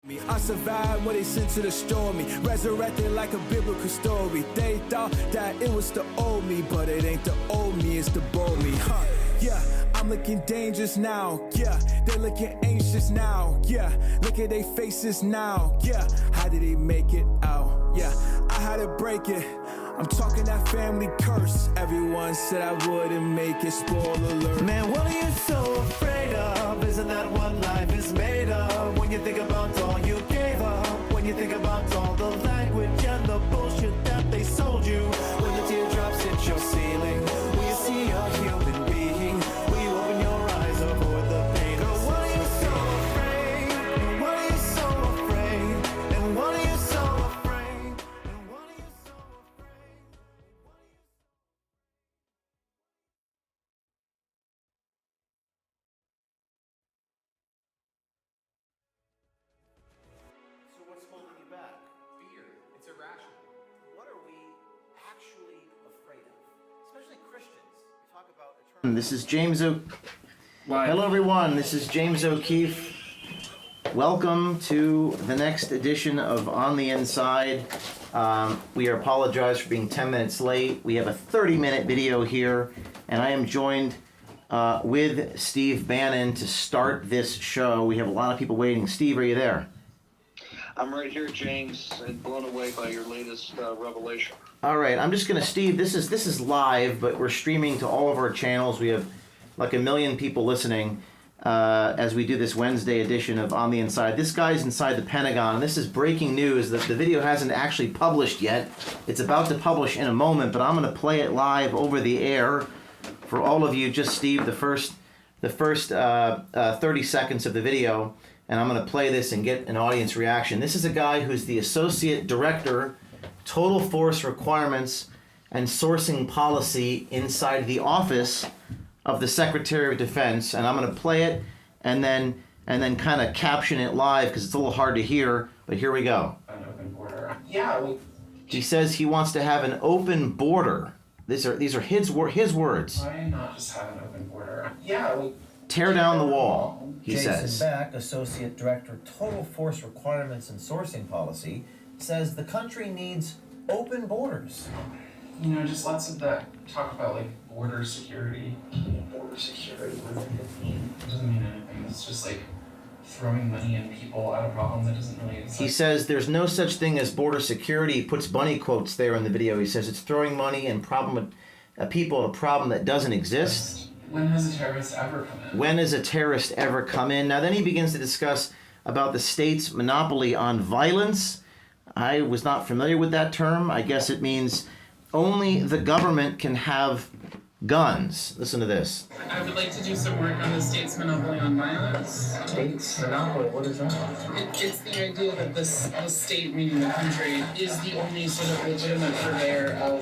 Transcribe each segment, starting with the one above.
I survived what they sent to the stormy, resurrected like a biblical story. They thought that it was the old me, but it ain't the old me, it's the bold me. Yeah, I'm looking dangerous now. Yeah, they're looking anxious now. Yeah, look at their faces now. Yeah, how did they make it out? Yeah, I had to break it. I'm talking that family curse. Everyone said I wouldn't make it, spoiler alert. Man, what are you so afraid of? Isn't that what life is made of? When you think about all you gave up, when you think about all the language and the bullshit that they sold you, when the teardrops hit your ceiling, when you see a human being, will you open your eyes, avoid the pain? Girl, what are you so afraid? And what are you so afraid? And what are you so afraid? And what are you so afraid? So what's holding you back? Fear. It's irrational. What are we actually afraid of? Especially Christians. We talk about eternal. This is James Hello everyone, this is James O'Keefe. Welcome to the next edition of On the Inside. We apologize for being 10 minutes late. We have a 30-minute video here, and I am joined with Steve Bannon to start this show. We have a lot of people waiting. Steve, are you there? I'm right here, James, and blown away by your latest revelation. All right, I'm just gonna, Steve, this is live, but we're streaming to all of our channels. We have like 1 million people listening as we do this Wednesday edition of On the Inside. This guy's inside the Pentagon. This is breaking news. The video hasn't actually published yet. It's about to publish in a moment, but I'm gonna play it live over the air for all of you. Just Steve, the first 30 seconds of the video, and I'm gonna play this and get an audience reaction. This is a guy who's the Associate Director, Total Force Requirements and Sourcing Policy inside the office of the Secretary of Defense, and I'm going to play it and then kind of caption it live because it's a little hard to hear, but here we go. An open border. Yeah. He says he wants to have an open border. These are his words. Why not just have an open border? Yeah. Tear down the wall, he Jason says. Back, Associate Director, Total Force Requirements and Sourcing Policy, says the country needs open borders. You know, just lots of that talk about like border security. Border security, what does it mean? It doesn't mean anything. It's just like throwing money at people at a problem that doesn't really exist. He says there's no such thing as border security. He puts bunny quotes there in the video. He says it's throwing money and people at a problem that doesn't exist. When has a terrorist ever come in? When has a terrorist ever come in? Now then he begins to discuss about the state's monopoly on violence. I was not familiar with that term. I guess it means only the government can have guns. Listen to this. I would like to do some work on the state's monopoly on violence. State's monopoly, what is that? It's the idea that the state, meaning the country, is the only sort of legitimate purveyor of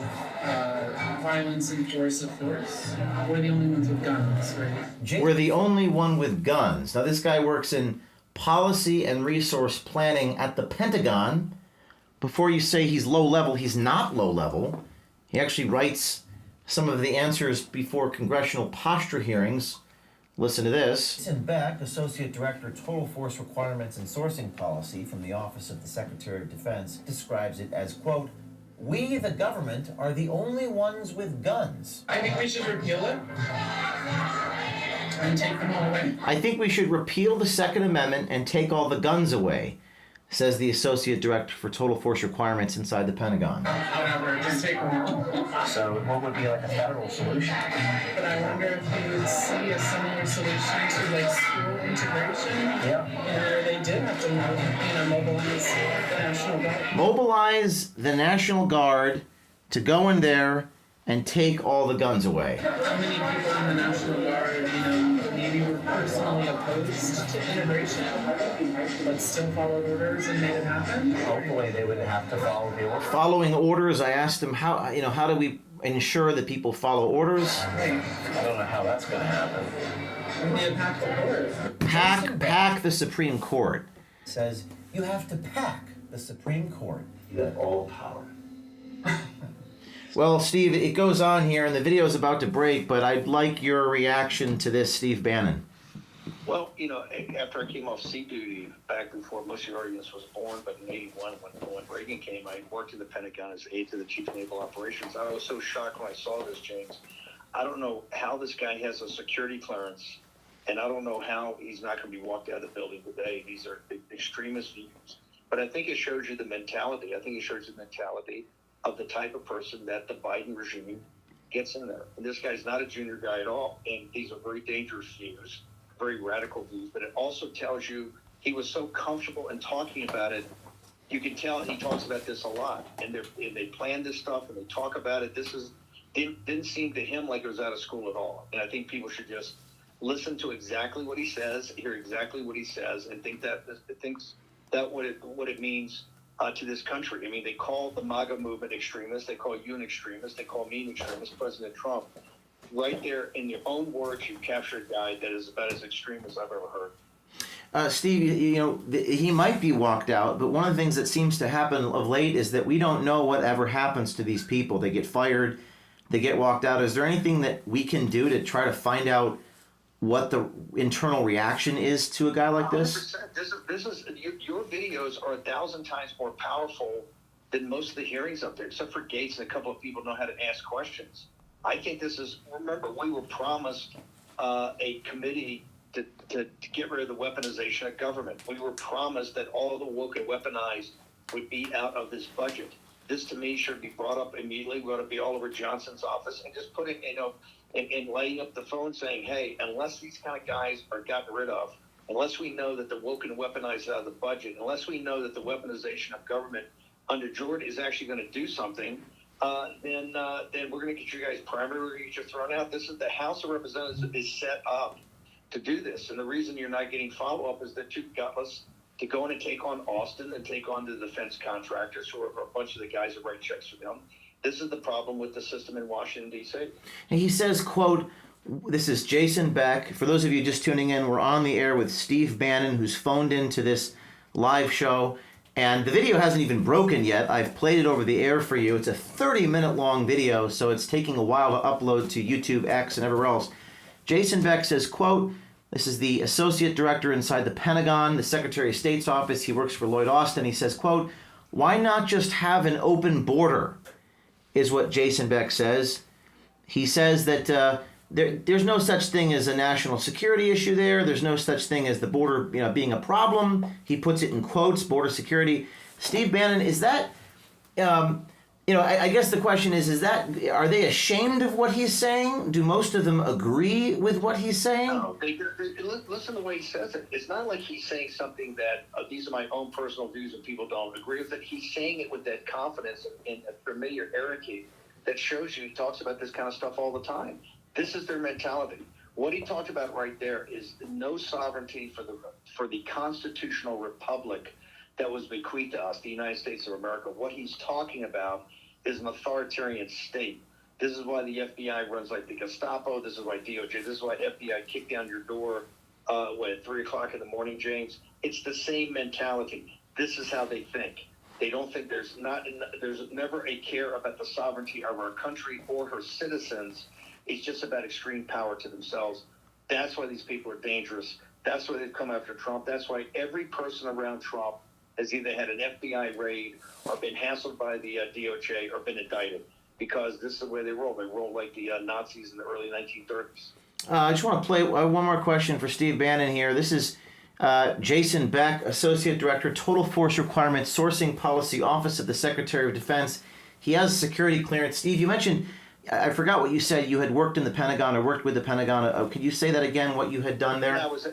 violence and force of force. We're the only ones with guns, right? We're the only one with guns. Now this guy works in policy and resource planning at the Pentagon. Before you say he's low level, he's not low level. He actually writes some of the answers before congressional posture hearings. Listen to this. Jason Beck, Associate Director, Total Force Requirements and Sourcing Policy from the Office of the Secretary of Defense, describes it as, quote, "We, the government, are the only ones with guns." I think we should repeal it and take them all away. I think we should repeal the Second Amendment and take all the guns away, says the Associate Director for Total Force Requirements inside the Pentagon. Whatever, just take them all. So what would be like a federal solution? But I wonder if you would see a similar solution to like school integration. Yeah. Where they did have to, mobilize the National Guard. Mobilize the National Guard to go in there and take all the guns away. How many people in the National Guard, maybe were personally opposed to integration, but still followed orders and made it happen? Hopefully they would have to follow the order. Following orders, I asked him how do we ensure that people follow orders? Right. I don't know how that's going to happen. We need to pack the court. Pack the Supreme Court. Says you have to pack the Supreme Court. You have all power. Well, Steve, it goes on here, and the video is about to break, but I'd like your reaction to this, Steve Bannon. Well, after I came off sea duty back before most of the audience was born, but in '81 when Reagan came, I worked in the Pentagon as aide to the Chief of Naval Operations. I was so shocked when I saw this, James. I don't know how this guy has a security clearance, and I don't know how he's not going to be walked out of the building today. These are extremist views. But I think it shows you the mentality. I think it shows you the mentality of the type of person that the Biden regime gets in there. And this guy's not a junior guy at all, and these are very dangerous views, very radical views. But it also tells you he was so comfortable in talking about it. You can tell he talks about this a lot, and they plan this stuff and they talk about it. Didn't seem to him like it was out of school at all. And I think people should just listen to exactly what he says, hear exactly what he says, and think that what it means to this country. I mean, they call the MAGA movement extremist. They call you an extremist. They call me an extremist. President Trump. Right there, in your own words, you've captured a guy that is about as extreme as I've ever heard. Steve, he might be walked out, but one of the things that seems to happen of late is that we don't know whatever happens to these people. They get fired, they get walked out. Is there anything that we can do to try to find out what the internal reaction is to a guy like this? 100%. This is your videos are 1,000 times more powerful than most of the hearings up there, except for Gates and a couple of people know how to ask questions. I think this is. Remember, we were promised a committee to get rid of the weaponization of government. We were promised that all of the woke and weaponized would be out of this budget. This, to me, should be brought up immediately. We ought to be all over Johnson's office and just put it, and laying up the phone saying, hey, unless these kind of guys are gotten rid of, unless we know that the woke and weaponized out of the budget, unless we know that the weaponization of government under Jordan is actually going to do something, then we're going to get you guys primary, we're going to get you thrown out. This is the House of Representatives is set up to do this. And the reason you're not getting follow-up is they're too gutless to go in and take on Austin and take on the defense contractors who are a bunch of the guys that write checks for them. This is the problem with the system in Washington, D.C. And he says, quote, this is Jason Beck. For those of you just tuning in, we're on the air with Steve Bannon, who's phoned into this live show. And the video hasn't even broken yet. I've played it over the air for you. It's a 30-minute long video, so it's taking a while to upload to YouTube, X, and everywhere else. Jason Beck says, quote, this is the associate director inside the Pentagon, the Secretary of State's office. He works for Lloyd Austin. He says, quote, why not just have an open border, is what Jason Beck says. He says that there's no such thing as a national security issue there. There's no such thing as the border being a problem. He puts it in quotes, border security. Steve Bannon, is that, I guess the question is that, are they ashamed of what he's saying? Do most of them agree with what he's saying? No, listen to the way he says it. It's not like he's saying something that these are my own personal views and people don't agree with it. He's saying it with that confidence and familiarity that shows you he talks about this kind of stuff all the time. This is their mentality. What he talked about right there is no sovereignty for the constitutional republic that was bequeathed to us, the United States of America. What he's talking about is an authoritarian state. This is why the FBI runs like the Gestapo. This is why DOJ. This is why FBI kicked down your door at 3 o'clock in the morning, James. It's the same mentality. This is how they think. They don't think there's never a care about the sovereignty of our country or her citizens. It's just about extreme power to themselves. That's why these people are dangerous. That's why they've come after Trump. That's why every person around Trump has either had an FBI raid or been hassled by the DOJ or been indicted, because this is the way they roll. They roll like the Nazis in the early 1930s. I just want to play one more question for Steve Bannon here. This is Jason Beck, Associate Director, Total Force Requirements Sourcing Policy Office of the Secretary of Defense. He has security clearance. Steve, you mentioned, I forgot what you said. You had worked in the Pentagon or worked with the Pentagon. Could you say that again, what you had done there? I was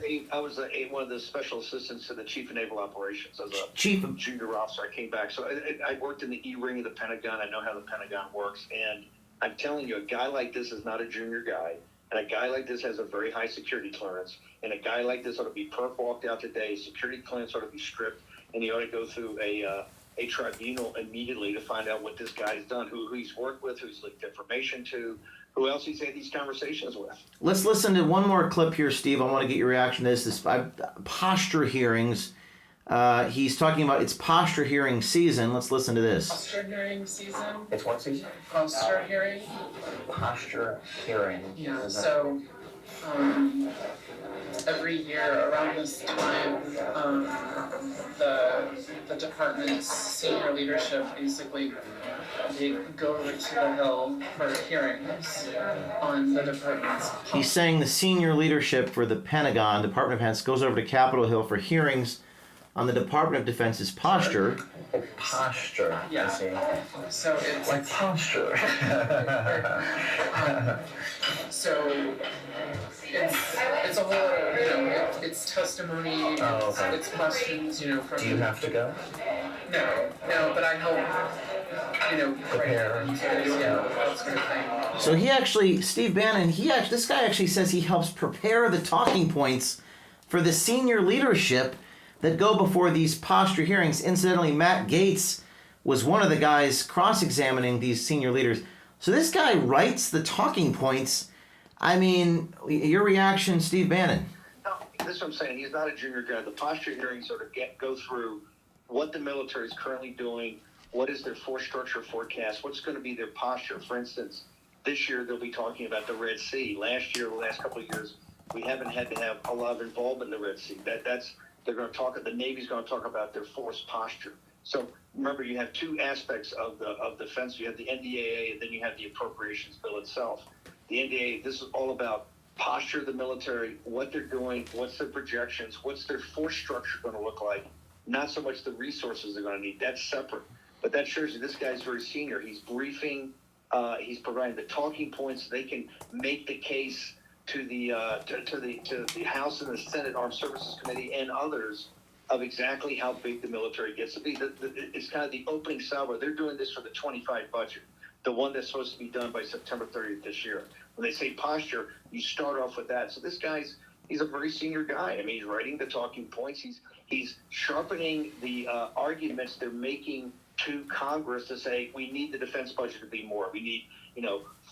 one of the special assistants to the Chief of Naval Operations as a junior officer. I came back. So I worked in the E-ring of the Pentagon. I know how the Pentagon works. And I'm telling you, a guy like this is not a junior guy. And a guy like this has a very high security clearance. And a guy like this ought to be walked out today. Security clearance ought to be stripped. And he ought to go through a tribunal immediately to find out what this guy's done, who he's worked with, who's leaked information to, who else he's had these conversations with. Let's listen to one more clip here, Steve. I want to get your reaction to this posture hearings. He's talking about it's posture hearing season. Let's listen to this. Posture hearing season? It's what season? Posture hearing? Posture hearing. Yeah, so every year around this time, the department's senior leadership basically they go over to the Hill for hearings on the department's. He's saying the senior leadership for the Pentagon, Department of Defense, goes over to Capitol Hill for hearings on the Department of Defense's posture. Posture. Yeah. I see. So it's Like posture. so it's a whole it's testimony, Oh, okay. it's questions, from. Do you have to go? No, but I help, Prepare. that sort of thing. So he actually, Steve Bannon, this guy actually says he helps prepare the talking points for the senior leadership that go before these posture hearings. Incidentally, Matt Gaetz was one of the guys cross-examining these senior leaders. So this guy writes the talking points. I mean, your reaction, Steve Bannon? No, this is what I'm saying. He's not a junior guy. The posture hearings sort of go through what the military is currently doing, what is their force structure forecast, what's going to be their posture. For instance, this year they'll be talking about the Red Sea. Last year, the last couple of years, we haven't had to have a lot of involvement in the Red Sea. They're going to talk. The Navy's going to talk about their force posture. So remember, you have two aspects of defense. You have the NDAA, and then you have the appropriations bill itself. The NDAA, this is all about posture of the military, what they're doing, what's their projections, what's their force structure going to look like. Not so much the resources they're going to need. That's separate. But that shows you this guy's very senior. He's briefing. He's providing the talking points so they can make the case to the House and the Senate Armed Services Committee and others of exactly how big the military gets to be. It's kind of the opening salvo. They're doing this for the 25 budget, the one that's supposed to be done by September 30th this year. When they say posture, you start off with that. So this he's a very senior guy. I mean, he's writing the talking points. He's sharpening the arguments they're making to Congress to say we need the defense budget to be more. We need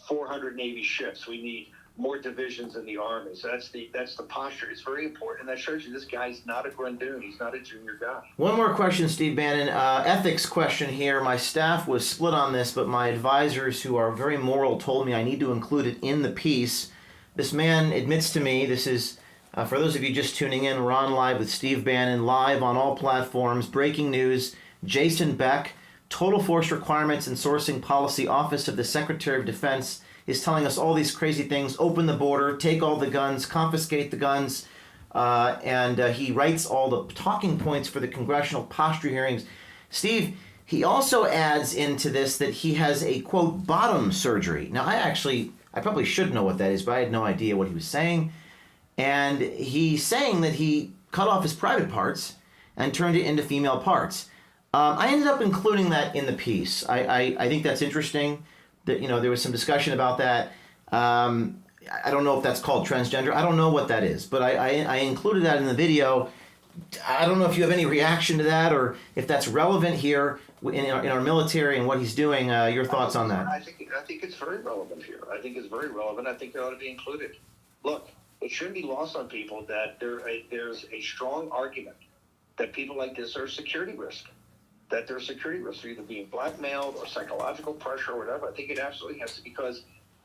400 Navy ships. We need more divisions in the Army. So that's the posture. It's very important, and that shows you this guy's not a Grendoon. He's not a junior guy. One more question, Steve Bannon. Ethics question here. My staff was split on this, but my advisors, who are very moral, told me I need to include it in the piece. This man admits to me, this is, for those of you just tuning in, we're on live with Steve Bannon, live on all platforms. Breaking news, Jason Beck, Total Force Requirements and Sourcing Policy Office of the Secretary of Defense, is telling us all these crazy things. Open the border, take all the guns, confiscate the guns, and he writes all the talking points for the congressional posture hearings. Steve, he also adds into this that he has a, quote, bottom surgery. Now, I probably should know what that is, but I had no idea what he was saying. And he's saying that he cut off his private parts and turned it into female parts. I ended up including that in the piece. I think that's interesting. That there was some discussion about that. I don't know if that's called transgender. I don't know what that is, but I included that in the video. I don't know if you have any reaction to that or if that's relevant here in our military and what he's doing. Your thoughts on that? I think it's very relevant here. I think it's very relevant. I think it ought to be included. Look, it shouldn't be lost on people that there's a strong argument that people like this are a security risk. That they're security risks, either being blackmailed or psychological pressure or whatever. I think it absolutely has to, because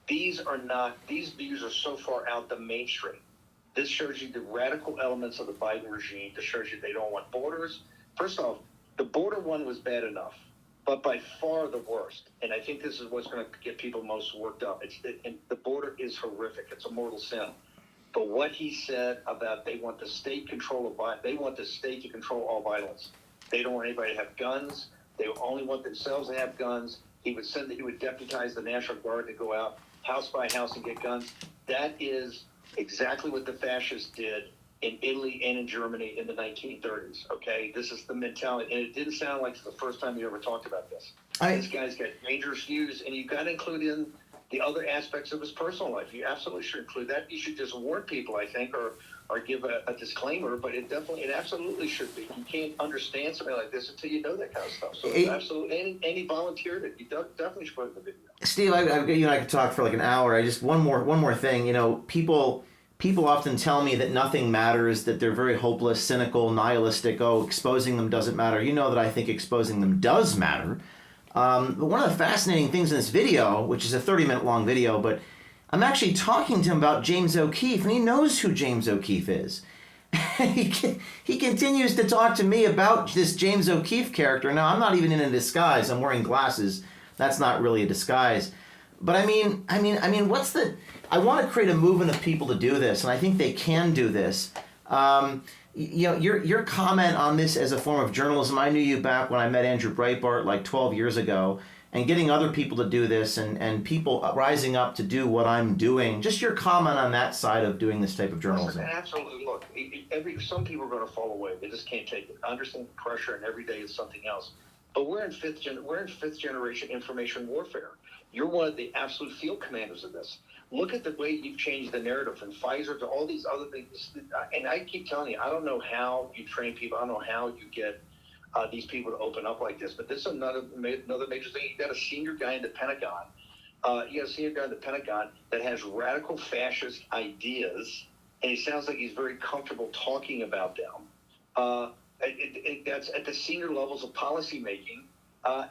these views are so far out the mainstream. This shows you the radical elements of the Biden regime. This shows you they don't want borders. First off, the border one was bad enough, but by far the worst. And I think this is what's going to get people most worked up. And the border is horrific. It's a mortal sin. But what he said about they want the state they want the state to control all violence. They don't want anybody to have guns. They only want themselves to have guns. He would deputize the National Guard to go out house by house and get guns. That is exactly what the fascists did in Italy and in Germany in the 1930s. Okay, this is the mentality, and it didn't sound like it's the first time you ever talked about this. This guy's got dangerous views, and you've got to include in the other aspects of his personal life. You absolutely should include that. You should just warn people, I think, or give a disclaimer, but it absolutely should be. You can't understand something like this until you know that kind of stuff. So absolutely, any volunteer that you definitely should put in the video. Steve, I could talk for like an hour. One more thing. People often tell me that nothing matters, that they're very hopeless, cynical, nihilistic. Oh, exposing them doesn't matter. You know that I think exposing them does matter. But one of the fascinating things in this video, which is a 30-minute long video, but I'm actually talking to him about James O'Keefe, and he knows who James O'Keefe is. He continues to talk to me about this James O'Keefe character. Now, I'm not even in a disguise. I'm wearing glasses. That's not really a disguise. But I mean, what's the... I want to create a movement of people to do this, and I think they can do this. Your comment on this as a form of journalism, I knew you back when I met Andrew Breitbart like 12 years ago, and getting other people to do this and people rising up to do what I'm doing. Just your comment on that side of doing this type of journalism. Absolutely. Look, some people are going to fall away. They just can't take it. I understand the pressure, and every day is something else. But we're in fifth generation information warfare. You're one of the absolute field commanders of this. Look at the way you've changed the narrative from Pfizer to all these other things. And I keep telling you, I don't know how you train people. I don't know how you get these people to open up like this. But this is another major thing. You got a senior guy in the Pentagon. That has radical fascist ideas, and he sounds like he's very comfortable talking about them. That's at the senior levels of policymaking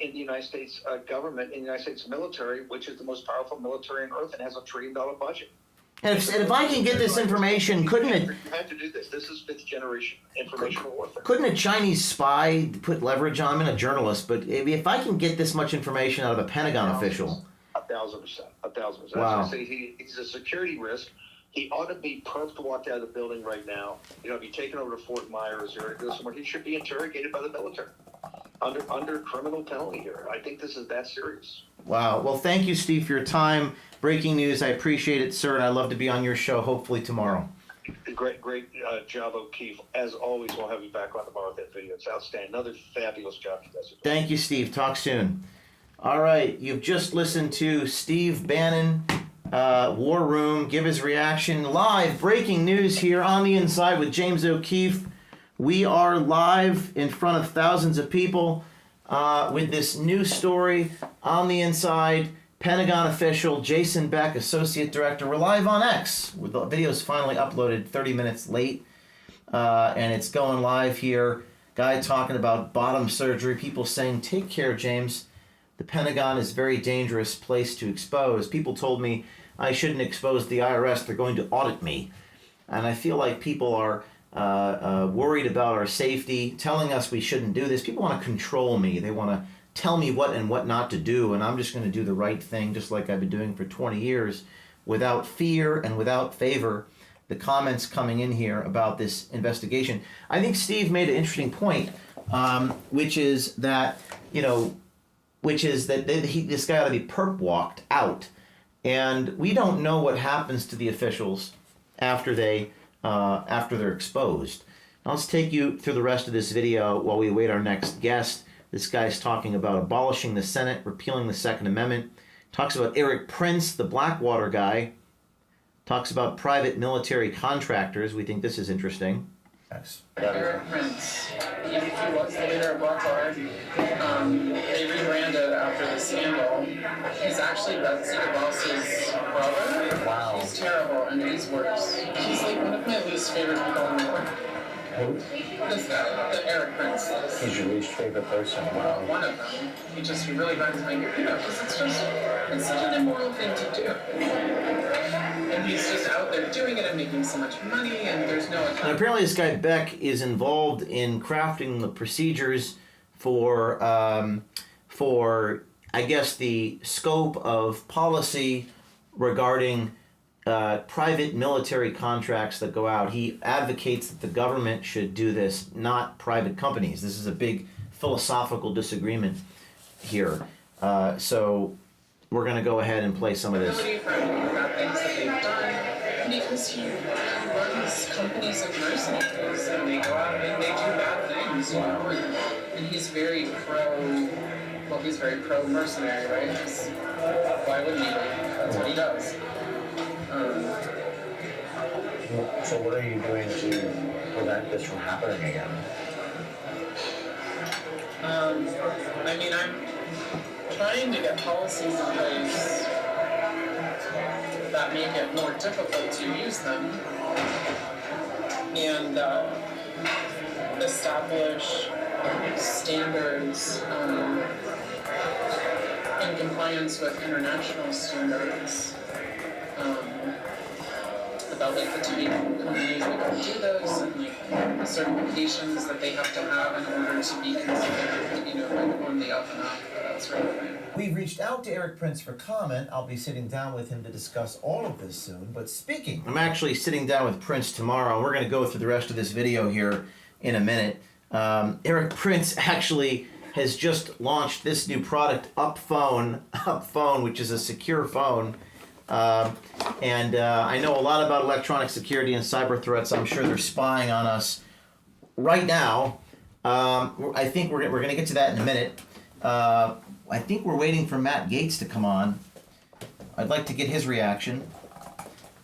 in the United States government, in the United States military, which is the most powerful military on earth and has $1 trillion budget. And if I can get this information, couldn't it... You have to do this. This is fifth generation informational warfare. Couldn't a Chinese spy put leverage on him? I'm a journalist, but if I can get this much information out of a Pentagon official... 1,000%. 1,000%. Wow. I say he's a security risk. He ought to be perked to walk out of the building right now. Be taken over to Fort Myers or somewhere. He should be interrogated by the military under criminal penalty here. I think this is that serious. Wow. Well, thank you, Steve, for your time. Breaking news. I appreciate it, sir, and I'd love to be on your show, hopefully tomorrow. Great job, O'Keefe. As always, we'll have you back on tomorrow with that video. It's outstanding. Another fabulous job you guys are doing. Thank you, Steve. Talk soon. All right. You've just listened to Steve Bannon, War Room, give his reaction. Live breaking news here on the inside with James O'Keefe. We are live in front of thousands of people with this new story on the inside. Pentagon official Jason Beck, Associate Director. We're live on X. The video's finally uploaded 30 minutes late, and it's going live here. Guy talking about bottom surgery. People saying, take care, James. The Pentagon is a very dangerous place to expose. People told me I shouldn't expose the IRS. They're going to audit me. And I feel like people are worried about our safety, telling us we shouldn't do this. People want to control me. They want to tell me what and what not to do, and I'm just going to do the right thing, just like I've been doing for 20 years, without fear and without favor. The comments coming in here about this investigation. I think Steve made an interesting point, which is that this guy ought to be perp walked out, and we don't know what happens to the officials after they're exposed. Now let's take you through the rest of this video while we await our next guest. This guy's talking about abolishing the Senate, repealing the Second Amendment. Talks about Eric Prince, the Blackwater guy. Talks about private military contractors. We think this is interesting. Yes. Eric Prince, he was the leader of Blackwater. They rebranded after the scandal. He's actually Betsy DeVos's brother. Wow. He's terrible, and he's worse. He's like one of my least favorite people in the world. Who? The Eric Prince. He's your least favorite person. Wow. One of them. He really grinds my gear, because it's such an immoral thing to do. And he's just out there doing it and making so much money, and there's no... And apparently this guy Beck is involved in crafting the procedures for I guess, the scope of policy regarding private military contracts that go out. He advocates that the government should do this, not private companies. This is a big philosophical disagreement here. So we're going to go ahead and play some of this. For any bad things that they've done, because he runs companies of mercenaries, and they go out and they do bad things, and he's very pro mercenary, right? Why wouldn't he be? That's what he does. So what are you doing to prevent this from happening again? I mean, I'm trying to get policies in place that make it more difficult to use them, and establish standards in compliance with international standards about like the type of companies that can do this and like the certifications that they have to have in order to be considered, like on the up and up, that sort of thing. We've reached out to Eric Prince for comment. I'll be sitting down with him to discuss all of this soon. But speaking, I'm actually sitting down with Prince tomorrow, and we're going to go through the rest of this video here in a minute. Eric Prince actually has just launched this new product, UpPhone, which is a secure phone. And I know a lot about electronic security and cyber threats. I'm sure they're spying on us right now. I think we're going to get to that in a minute. I think we're waiting for Matt Gaetz to come on. I'd like to get his reaction.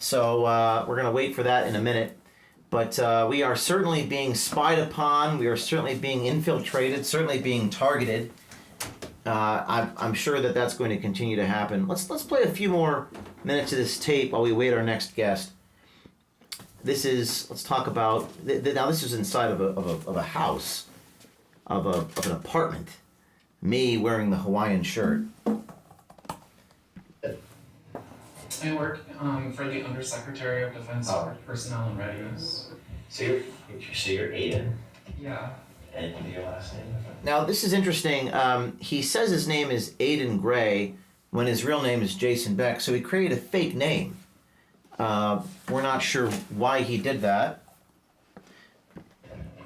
So we're going to wait for that in a minute. But we are certainly being spied upon. We are certainly being infiltrated, certainly being targeted. I'm sure that that's going to continue to happen. Let's play a few more minutes of this tape while we wait our next guest. Let's talk about, now this is inside of a house, of an apartment. Me wearing the Hawaiian shirt. I work for the Undersecretary of Defense Personnel and Readiness. So you're Aiden? Yeah. And your last name? Now this is interesting. He says his name is Aiden Gray when his real name is Jason Beck, so he created a fake name. We're not sure why he did that.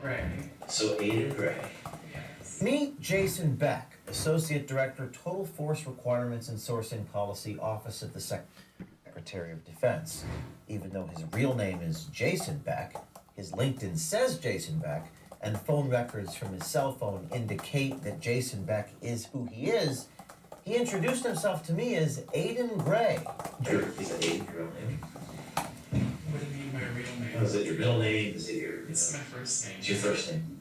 Gray. So Aiden Gray. Meet Jason Beck, Associate Director, Total Force Requirements and Sourcing Policy, Office of the Secretary of Defense. Even though his real name is Jason Beck, his LinkedIn says Jason Beck, and phone records from his cell phone indicate that Jason Beck is who he is. He introduced himself to me as Aiden Gray. Is that Aiden your real name? What do you mean by real name? Oh, is it your middle name? Is it your... It's my first name. It's your first name.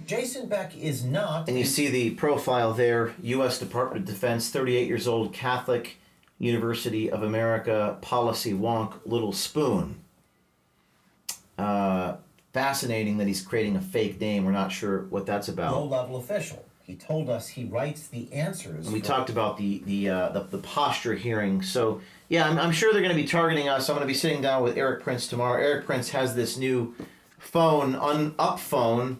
Jason Beck is not... And you see the profile there, U.S. Department of Defense, 38 years old, Catholic University of America, policy wonk, little spoon. Fascinating that he's creating a fake name. We're not sure what that's about. Low-level official. He told us he writes the answers. And we talked about the posture hearing. So, yeah, I'm sure they're going to be targeting us. I'm going to be sitting down with Eric Prince tomorrow. Eric Prince has this new phone, UpPhone.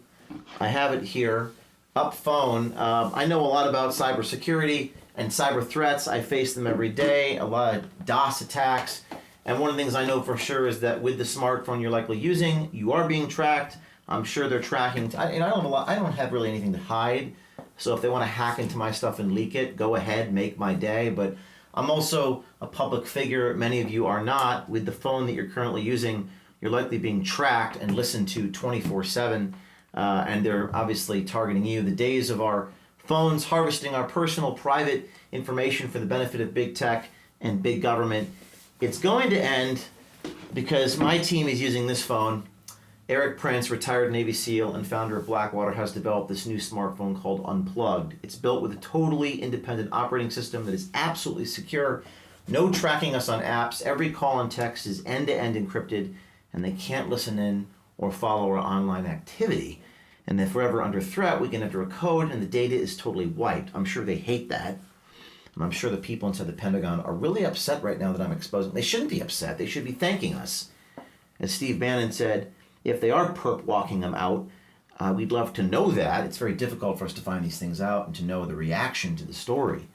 I have it here, UpPhone. I know a lot about cybersecurity and cyber threats. I face them every day, a lot of DOS attacks. And one of the things I know for sure is that with the smartphone you're likely using, you are being tracked. I'm sure they're tracking. I don't have really anything to hide. So if they want to hack into my stuff and leak it, go ahead, make my day. But I'm also a public figure. Many of you are not. With the phone that you're currently using, you're likely being tracked and listened to 24/7. And they're obviously targeting you. The days of our phones harvesting our personal, private information for the benefit of big tech and big government, it's going to end because my team is using this phone. Eric Prince, retired Navy SEAL and founder of Blackwater, has developed this new smartphone called Unplugged. It's built with a totally independent operating system that is absolutely secure. No tracking us on apps. Every call and text is end-to-end encrypted, and they can't listen in or follow our online activity. And if we're ever under threat, we can enter a code and the data is totally wiped. I'm sure they hate that. And I'm sure the people inside the Pentagon are really upset right now that I'm exposing. They shouldn't be upset. They should be thanking us. As Steve Bannon said, if they are perp walking them out, we'd love to know that. It's very difficult for us to find these things out and to know the reaction to the story.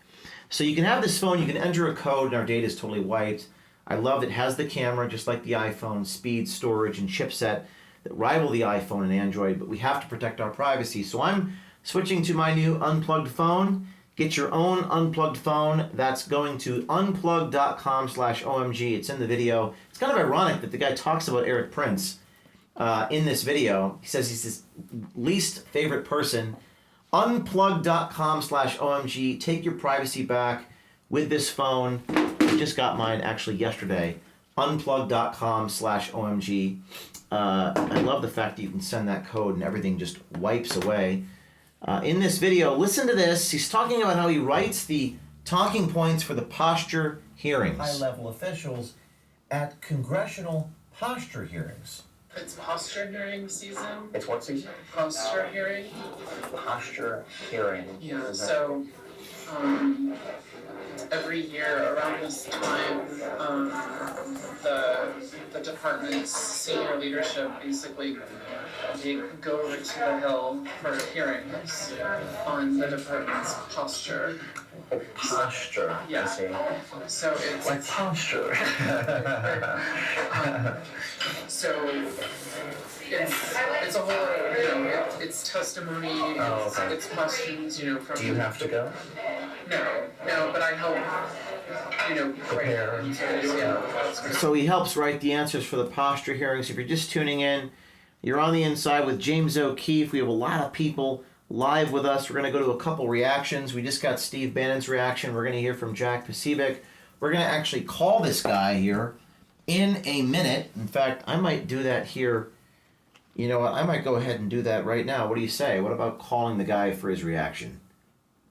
So you can have this phone, you can enter a code, and our data is totally wiped. I love it has the camera, just like the iPhone, speed, storage, and chipset that rival the iPhone and Android, but we have to protect our privacy. So I'm switching to my new unplugged phone. Get your own unplugged phone. That's going to unplug.com/OMG. It's in the video. It's kind of ironic that the guy talks about Eric Prince in this video. He says he's his least favorite person. Unplug.com/OMG. Take your privacy back with this phone. I just got mine actually yesterday. Unplug.com/OMG. I love the fact that you can send that code and everything just wipes away. In this video, listen to this. He's talking about how he writes the talking points for the posture hearings. High-level officials at congressional posture hearings. It's posture hearing season. It's what season? Posture hearing. Posture hearing. Yeah, so every year around this time, the department's senior leadership basically they go over to the Hill for hearings on the department's posture. Posture. Yeah. I see. So it's Like posture. so it's a whole it's testimony, Oh, okay. it's questions from. Do you have to go? No, but I help Prepare. write answers, yeah. So he helps write the answers for the posture hearings. If you're just tuning in, you're on the inside with James O'Keefe. We have a lot of people live with us. We're going to go to a couple reactions. We just got Steve Bannon's reaction. We're going to hear from Jack Pasibic. We're going to actually call this guy here in a minute. In fact, I might do that here. You know what? I might go ahead and do that right now. What do you say? What about calling the guy for his reaction?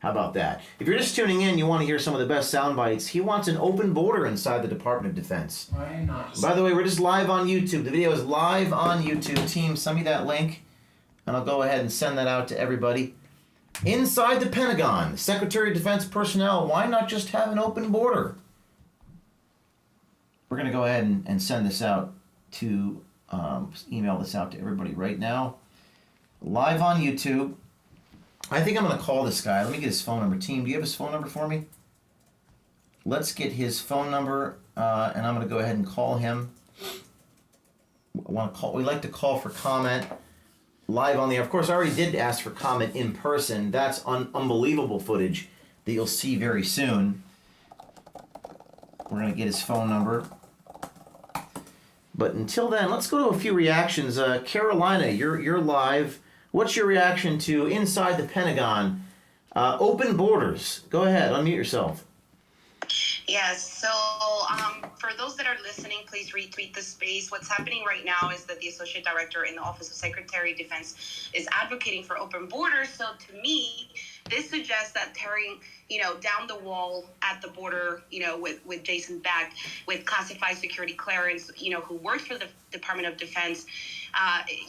How about that? If you're just tuning in, you want to hear some of the best sound bites. He wants an open border inside the Department of Defense. Why not just... By the way, we're just live on YouTube. The video is live on YouTube. Team, send me that link, and I'll go ahead and send that out to everybody. Inside the Pentagon, Secretary of Defense personnel, why not just have an open border? We're going to go ahead and send this out to, email this out to everybody right now. Live on YouTube. I think I'm going to call this guy. Let me get his phone number. Team, do you have his phone number for me? Let's get his phone number, and I'm going to go ahead and call him. We like to call for comment live on the air. Of course, I already did ask for comment in person. That's unbelievable footage that you'll see very soon. We're going to get his phone number. But until then, let's go to a few reactions. Carolina, you're live. What's your reaction to Inside the Pentagon? Open borders. Go ahead, unmute yourself. Yes, so for those that are listening, please retweet the space. What's happening right now is that the Associate Director in the Office of Secretary of Defense is advocating for open borders. So to me, this suggests that tearing, down the wall at the border, with Jason Beck, with classified security clearance, who works for the Department of Defense,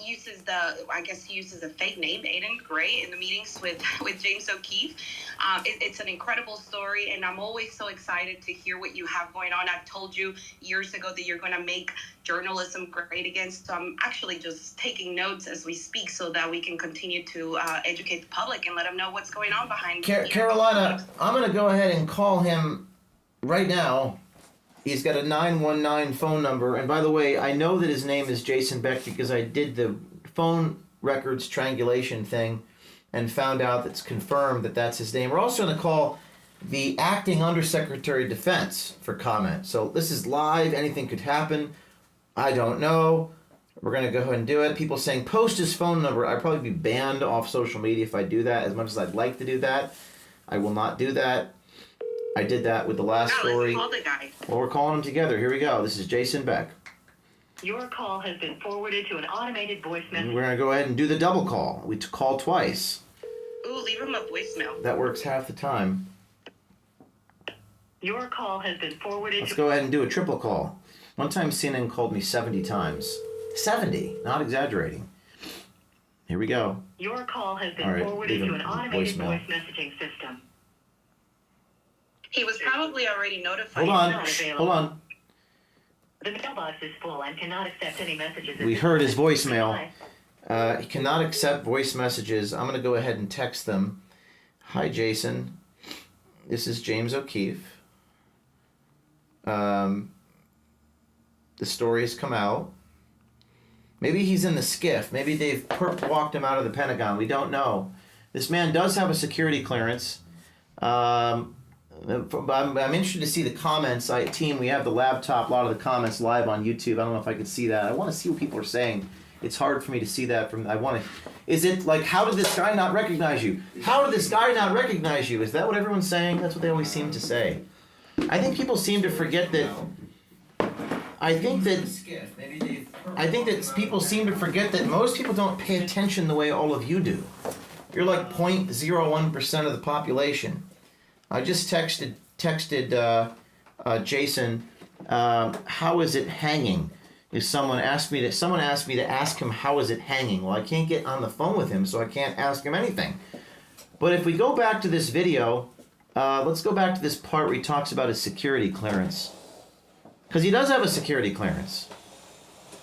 uses a fake name, Aiden Gray, in the meetings with James O'Keefe. It's an incredible story, and I'm always so excited to hear what you have going on. I've told you years ago that you're going to make journalism great again, so I'm actually just taking notes as we speak so that we can continue to educate the public and let them know what's going on behind. Carolina, I'm going to go ahead and call him right now. He's got a 919 phone number. And by the way, I know that his name is Jason Beck because I did the phone records triangulation thing and found out that's confirmed that that's his name. We're also going to call the acting Undersecretary of Defense for comment. So this is live. Anything could happen. I don't know. We're going to go ahead and do it. People saying post his phone number. I'd probably be banned off social media if I do that. As much as I'd like to do that, I will not do that. I did that with the last story. Let's call the guy. Well, we're calling them together. Here we go. This is Jason Beck. Your call has been forwarded to an automated voice message. We're going to go ahead and do the double call. We call twice. Ooh, leave him a voicemail. That works half the time. Your call has been forwarded Let's to... go ahead and do a triple call. One time CNN called me 70 times. 70, not exaggerating. Here we go. Your call has been All right, forwarded leave to him an automated voicemail. voice messaging system. He was probably already notified. Hold on. The mailbox is full and cannot accept any messages. We heard his voicemail. He cannot accept voice messages. I'm going to go ahead and text them. Hi, Jason. This is James O'Keefe. The story has come out. Maybe he's in the skiff. Maybe they've walked him out of the Pentagon. We don't know. This man does have a security clearance. I'm interested to see the comments. Team, we have the laptop, a lot of the comments live on YouTube. I don't know if I can see that. I want to see what people are saying. It's hard for me to see that is it like, how did this guy not recognize you? How did this guy not recognize you? Is that what everyone's saying? That's what they always seem to say. I think people seem to forget that. I think that people seem to forget that most people don't pay attention the way all of you do. You're like 0.01% of the population. I just texted Jason, how is it hanging? Someone asked me to ask him how is it hanging. Well, I can't get on the phone with him, so I can't ask him anything. But if we go back to this video, Let's go back to this part where he talks about his security clearance. Because he does have a security clearance.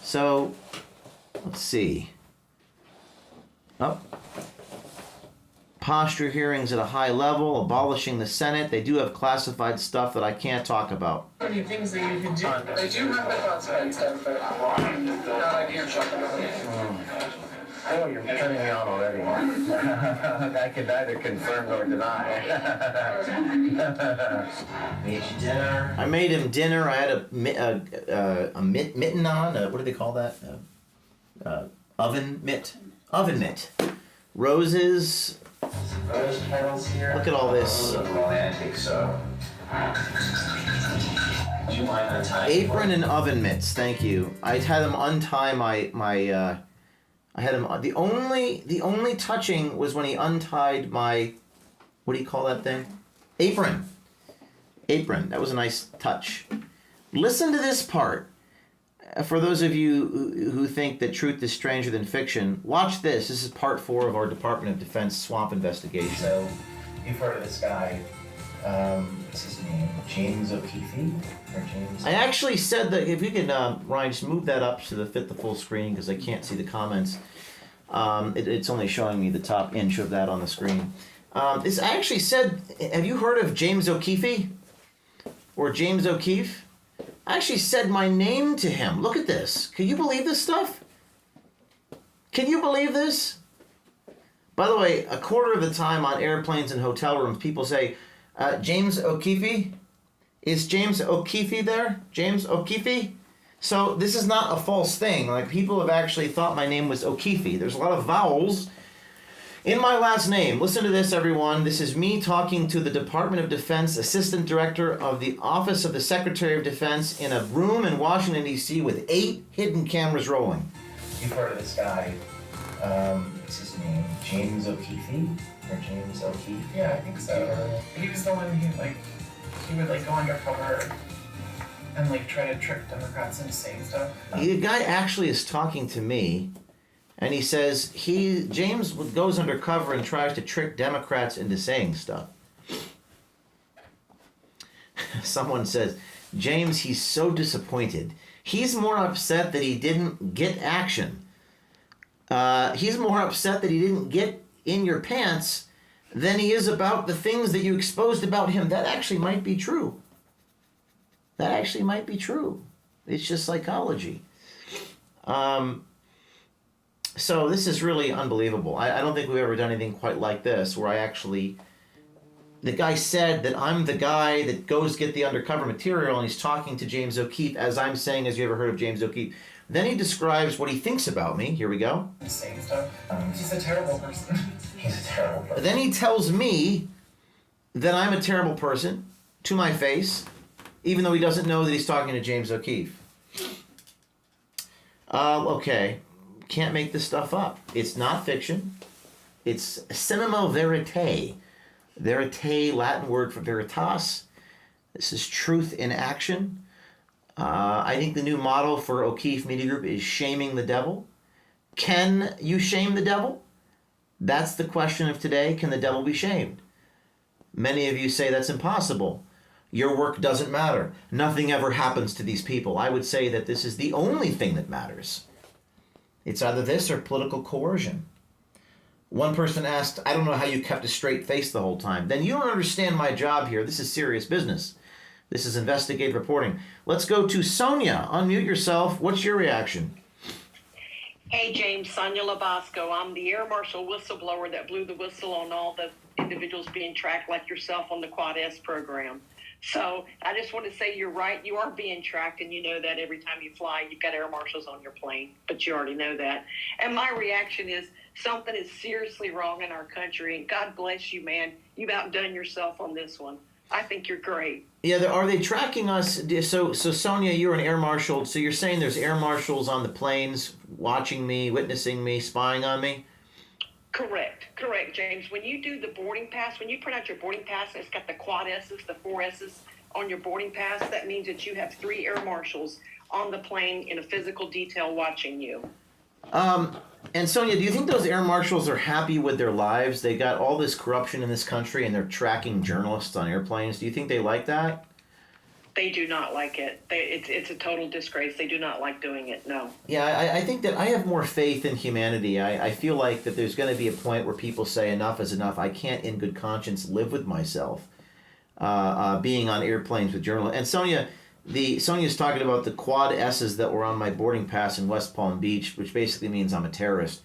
So, let's see. Oh. Posture hearings at a high level, abolishing the Senate. They do have classified stuff that I can't talk about. Many things that you can do. They do have the classified stuff, but not I can't talk about it. I know you're turning me on already. I can neither confirm nor deny. Made you dinner. I made him dinner. I had a mitten on. What do they call that? Oven mitt. Oven mitt. Roses. Rose petals here. Look at all this. A little romantic, so. Do you mind untying? Apron and oven mitts. Thank you. I had him untie my. I had him. The only touching was when he untied my. What do you call that thing? Apron. Apron. That was a nice touch. Listen to this part. For those of you who think that truth is stranger than fiction, watch this. This is part 4 of our Department of Defense swamp investigation. So, you've heard of this guy. What's his name? James O'Keefe? Or James? I actually said that if you can, Ryan, just move that up to fit the full screen because I can't see the comments. It's only showing me the top inch of that on the screen. I actually said, have you heard of James O'Keefe? Or James O'Keefe? I actually said my name to him. Look at this. Can you believe this stuff? Can you believe this? By the way, a quarter of the time on airplanes and hotel rooms, people say, James O'Keefe? Is James O'Keefe there? James O'Keefe? So this is not a false thing. Like, people have actually thought my name was O'Keefe. There's a lot of vowels in my last name. Listen to this, everyone. This is me talking to the Department of Defense Assistant Director of the Office of the Secretary of Defense in a room in Washington, D.C. with 8 hidden cameras rolling. You've heard of this guy. What's his name? James O'Keefe? Or James O'Keefe? Yeah, I think so. He was the one he would go undercover and try to trick Democrats into saying stuff. The guy actually is talking to me, and he says James goes undercover and tries to trick Democrats into saying stuff. Someone says, James, he's so disappointed. He's more upset that he didn't get action. He's more upset that he didn't get in your pants than he is about the things that you exposed about him. That actually might be true. That actually might be true. It's just psychology. So this is really unbelievable. I don't think we've ever done anything quite like this, where the guy said that I'm the guy that goes get the undercover material, and he's talking to James O'Keefe, as I'm saying, has you ever heard of James O'Keefe? Then he describes what he thinks about me. Here we go. Saying stuff. He's a terrible person. He's a terrible person. Then he tells me that I'm a terrible person to my face, even though he doesn't know that he's talking to James O'Keefe. Okay. Can't make this stuff up. It's not fiction. It's cinema verite. Verite, Latin word for veritas. This is truth in action. I think the new motto for O'Keefe Media Group is shaming the devil. Can you shame the devil? That's the question of today. Can the devil be shamed? Many of you say that's impossible. Your work doesn't matter. Nothing ever happens to these people. I would say that this is the only thing that matters. It's either this or political coercion. One person asked, I don't know how you kept a straight face the whole time. Then you don't understand my job here. This is serious business. This is investigative reporting. Let's go to Sonia. Unmute yourself. What's your reaction? Hey, James, Sonia Labasco. I'm the Air Marshal whistleblower that blew the whistle on all the individuals being tracked like yourself on the Quad S program. So I just want to say you're right. You are being tracked, and you know that every time you fly, you've got air marshals on your plane, but you already know that. And my reaction is something is seriously wrong in our country, and God bless you, man. You've outdone yourself on this one. I think you're great. Yeah, are they tracking us? So Sonia, you're an air marshal. So you're saying there's air marshals on the planes watching me, witnessing me, spying on me? Correct, James. When you do the boarding pass, when you print out your boarding pass, it's got the quad S's, the 4 S's on your boarding pass. That means that you have 3 air marshals on the plane in a physical detail watching you. And Sonia, do you think those air marshals are happy with their lives? They got all this corruption in this country and they're tracking journalists on airplanes. Do you think they like that? They do not like it. It's a total disgrace. They do not like doing it, no. Yeah, I think that I have more faith in humanity. I feel like that there's going to be a point where people say enough is enough. I can't in good conscience live with myself being on airplanes with journalists. And Sonia's talking about the quad S's that were on my boarding pass in West Palm Beach, which basically means I'm a terrorist.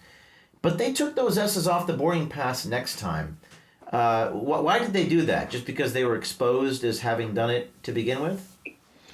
But they took those S's off the boarding pass next time. Why did they do that? Just because they were exposed as having done it to begin with?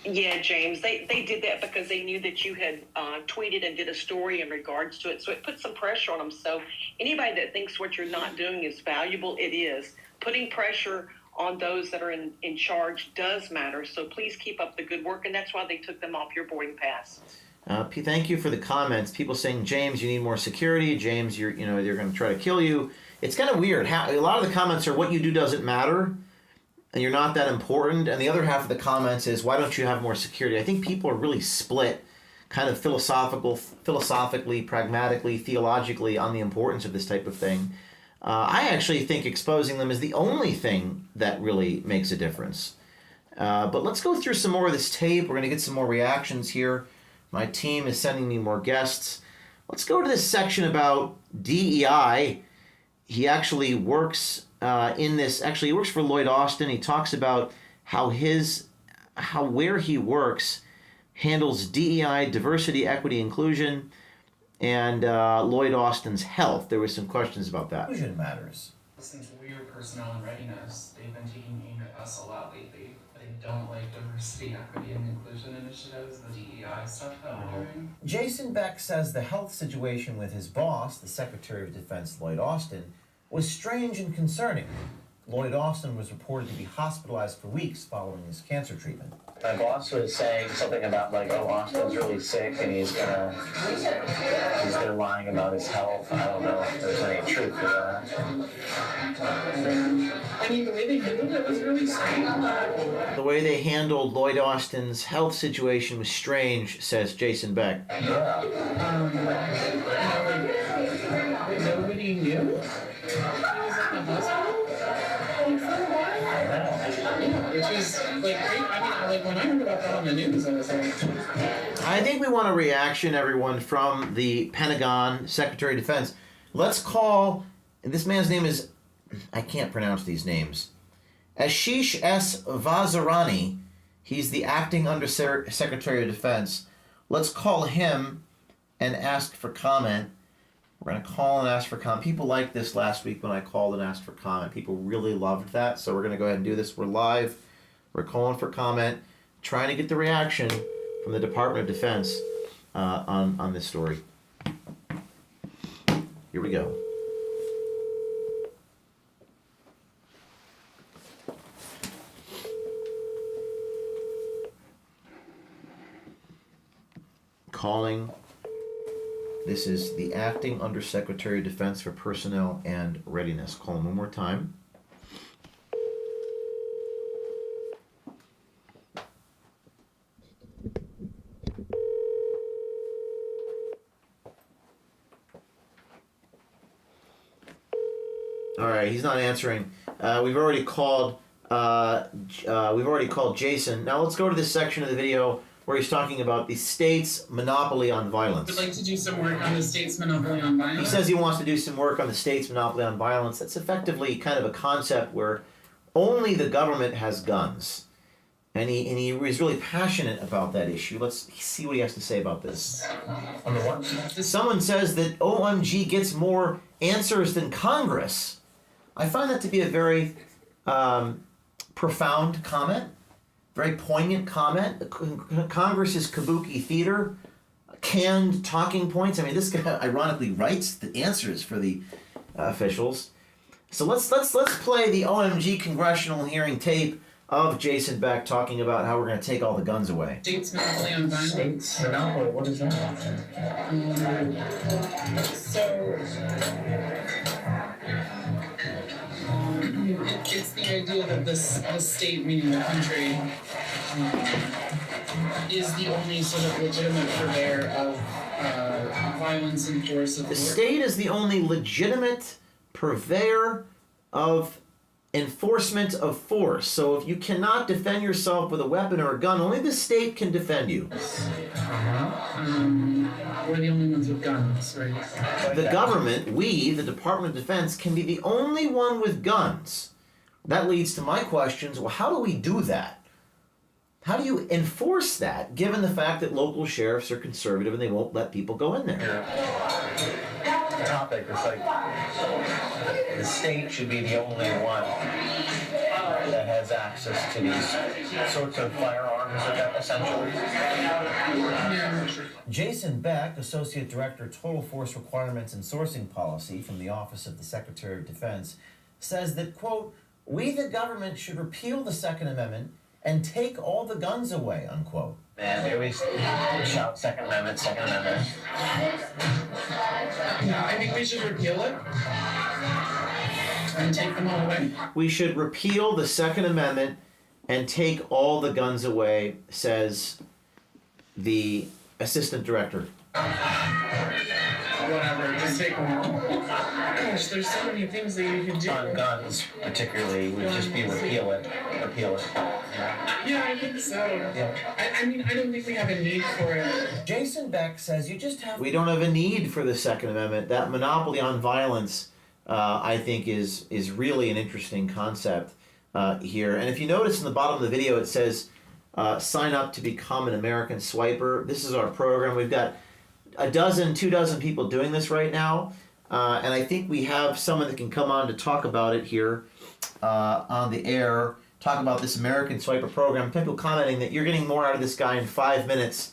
Yeah, James, they did that because they knew that you had tweeted and did a story in regards to it. So it put some pressure on them. So anybody that thinks what you're not doing is valuable, it is. Putting pressure on those that are in charge does matter. So please keep up the good work. And that's why they took them off your boarding pass. Thank you for the comments. People saying, James, you need more security. James, they're going to try to kill you. It's kind of weird. A lot of the comments are what you do doesn't matter, and you're not that important. And the other half of the comments is, why don't you have more security? I think people are really split, kind of philosophically, pragmatically, theologically, on the importance of this type of thing. I actually think exposing them is the only thing that really makes a difference. But let's go through some more of this tape. We're going to get some more reactions here. My team is sending me more guests. Let's go to this section about DEI. He actually works he works for Lloyd Austin. He talks about how where he works handles DEI, diversity, equity, inclusion, and Lloyd Austin's health. There were some questions about that. Inclusion matters. Since we're personnel and readiness, they've been taking aim at us a lot lately. They don't like diversity, equity, and inclusion initiatives, the DEI stuff that we're doing. Jason Beck says the health situation with his boss, the Secretary of Defense Lloyd Austin, was strange and concerning. Lloyd Austin was reported to be hospitalized for weeks following his cancer treatment. My boss was saying something about Austin's really sick and he's been lying about his health. I don't know if there's any truth to that. I mean, the way they handled it was really strange. The way they handled Lloyd Austin's health situation was strange, says Jason Beck. Yeah. Nobody knew. He was in the hospital. Which is great. I mean, when I heard about that on the news, I was like, I think we want a reaction, everyone, from the Pentagon, Secretary of Defense. Let's call, this man's name is, I can't pronounce these names, Ashish S. Vazirani. He's the acting Secretary of Defense. Let's call him and ask for comment. We're going to call and ask for comment. People liked this last week when I called and asked for comment. People really loved that, so we're going to go ahead and do this. We're live. We're calling for comment, trying to get the reaction from the Department of Defense on this story. Here we go. Calling. This is the Acting Undersecretary of Defense for Personnel and Readiness. Call him one more time. All right, he's not answering. We've already called Jason. Now let's go to this section of the video where he's talking about the state's monopoly on violence. I'd like to do some work on the state's monopoly on violence. He says he wants to do some work on the state's monopoly on violence. That's effectively kind of a concept where only the government has guns. And he was really passionate about that issue. Let's see what he has to say about this. On the what? Someone says that OMG gets more answers than Congress. I find that to be a very profound comment. Very poignant comment. Congress is kabuki theater, canned talking points. I mean, this guy ironically writes the answers for the officials. So let's play the OMG congressional hearing tape of Jason Beck talking about how we're going to take all the guns away. State's monopoly on violence. State's monopoly? What is that? It's the idea that the state, meaning the country, is the only sort of legitimate purveyor of violence and force of The force. state is the only legitimate purveyor of enforcement of force. So if you cannot defend yourself with a weapon or a gun, only the state can defend you. We're the only ones with guns, right? The government, we, the Department of Defense, can be the only one with guns. That leads to my questions. Well, how do we do that? How do you enforce that, given the fact that local sheriffs are conservative and they won't let people go in there? The topic is like the state should be the only one that has access to these sorts of firearms, essentially. Jason Beck, Associate Director, Total Force Requirements and Sourcing Policy from the Office of the Secretary of Defense, says that, quote, "We, the government, should repeal the Second Amendment and take all the guns away," unquote. Man, they always shout Second Amendment, Second Amendment. Yeah, I think we should repeal it and take them all away. We should repeal the Second Amendment and take all the guns away, says the Assistant Director. Whatever, just take them all. Gosh, there's so many things that you can do. On guns, particularly, would just be repeal it. Yeah, I think so. Yeah. I mean, I don't think we have a need for it. Jason Beck says you just have We don't have a need for the Second Amendment. That monopoly on violence, I think, is really an interesting concept here. And if you notice in the bottom of the video, it says, sign up to become an American swiper. This is our program. We've got 2 dozen people doing this right now. And I think we have someone that can come on to talk about it here on the air, talk about this American Swiper program. People commenting that you're getting more out of this guy in 5 minutes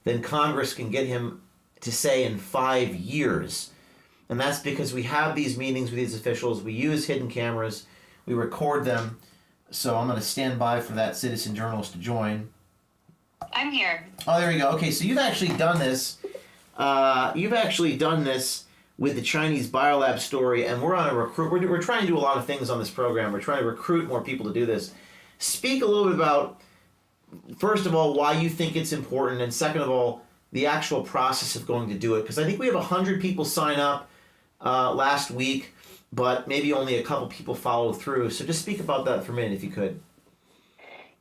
than Congress can get him to say in 5 years. And that's because we have these meetings with these officials. We use hidden cameras. We record them. So I'm going to stand by for that citizen journalist to join. I'm here. Oh, there we go. Okay, so you've actually done this. With the Chinese biolab story, and we're on a recruit. We're trying to do a lot of things on this program. We're trying to recruit more people to do this. Speak a little bit about, first of all, why you think it's important, and second of all, the actual process of going to do it. Because I think we have 100 people sign up last week, but maybe only a couple people follow through. So just speak about that for a minute, if you could.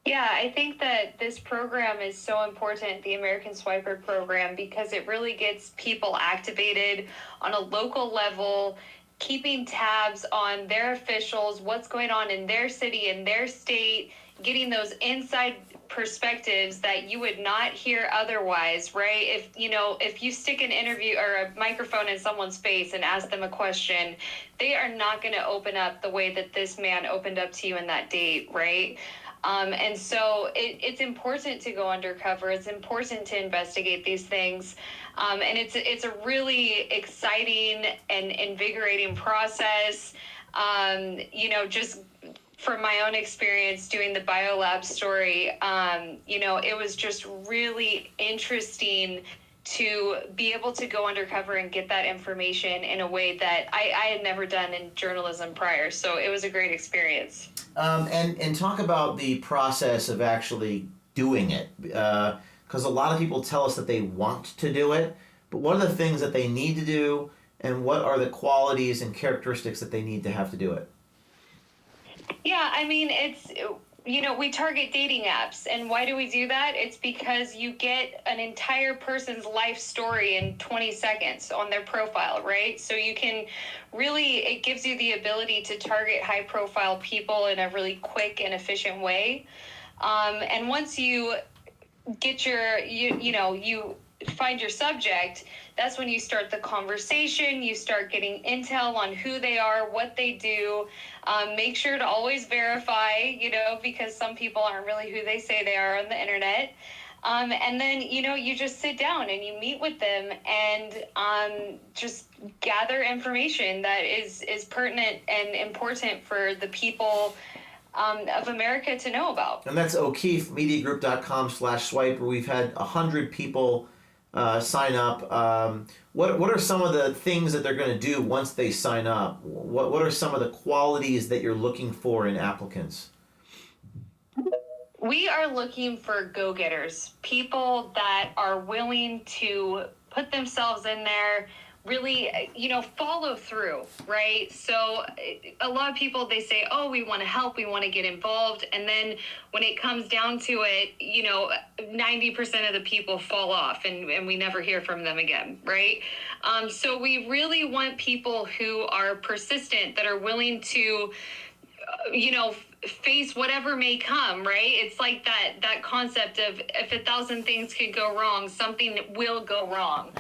Yeah, I think that this program is so important, the American Swiper program, because it really gets people activated on a local level, keeping tabs on their officials, what's going on in their city, in their state, getting those inside perspectives that you would not hear otherwise, right? If you stick an interview or a microphone in someone's face and ask them a question, they are not going to open up the way that this man opened up to you in that date, right? And so it's important to go undercover. It's important to investigate these things. And it's a really exciting and invigorating process. Just from my own experience doing the biolab story, it was just really interesting to be able to go undercover and get that information in a way that I had never done in journalism prior. So it was a great experience. And talk about the process of actually doing it, because a lot of people tell us that they want to do it, but what are the things that they need to do, and what are the qualities and characteristics that they need to have to do it? Yeah, I mean, we target dating apps. And why do we do that? It's because you get an entire person's life story in 20 seconds on their profile, right? So you can it gives you the ability to target high profile people in a really quick and efficient way. And once you get you find your subject, that's when you start the conversation. You start getting intel on who they are, what they do. Make sure to always verify, because some people aren't really who they say they are on the internet. And then, you just sit down and you meet with them and just gather information that is pertinent and important for the people of America to know about. And that's O'KeefeMediaGroup.com/swiper. We've had 100 people sign up. What are some of the things that they're going to do once they sign up? What are some of the qualities that you're looking for in applicants? We are looking for go-getters, people that are willing to put themselves in there, really, follow through, right? So a lot of people, they say, oh, we want to help, we want to get involved. And then when it comes down to it, 90% of the people fall off and we never hear from them again, right? So we really want people who are persistent, that are willing to, face whatever may come, right? It's like that concept of if 1,000 things could go wrong, something will go wrong.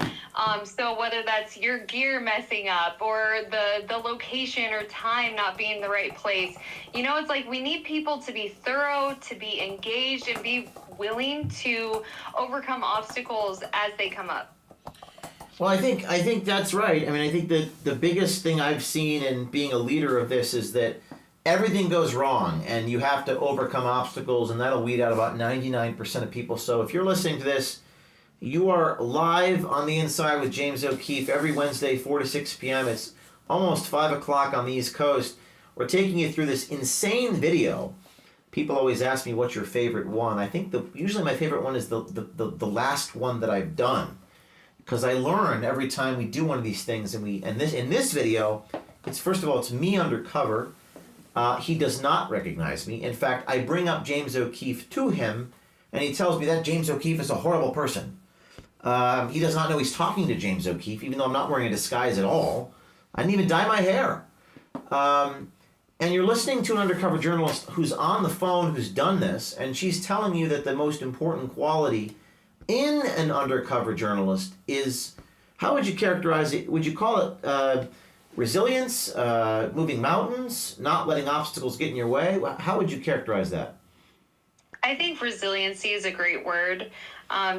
So whether that's your gear messing up or the location or time not being the right place, it's like we need people to be thorough, to be engaged, and be willing to overcome obstacles as they come up. Well, I think that's right. I mean, I think that the biggest thing I've seen in being a leader of this is that everything goes wrong and you have to overcome obstacles, and that'll weed out about 99% of people. So if you're listening to this, you are live on the Inside with James O'Keefe every Wednesday, 4 to 6 p.m. It's almost 5 o'clock on the East Coast. We're taking you through this insane video. People always ask me, what's your favorite one? I think usually my favorite one is the last one that I've done, because I learn every time we do one of these things. And in this video, it's, first of all, it's me undercover. He does not recognize me. In fact, I bring up James O'Keefe to him, and he tells me that James O'Keefe is a horrible person. He does not know he's talking to James O'Keefe, even though I'm not wearing a disguise at all. I didn't even dye my hair. And you're listening to an undercover journalist who's on the phone, who's done this, and she's telling you that the most important quality in an undercover journalist is, how would you characterize it? Would you call it resilience, moving mountains, not letting obstacles get in your way? How would you characterize that? I think resiliency is a great word.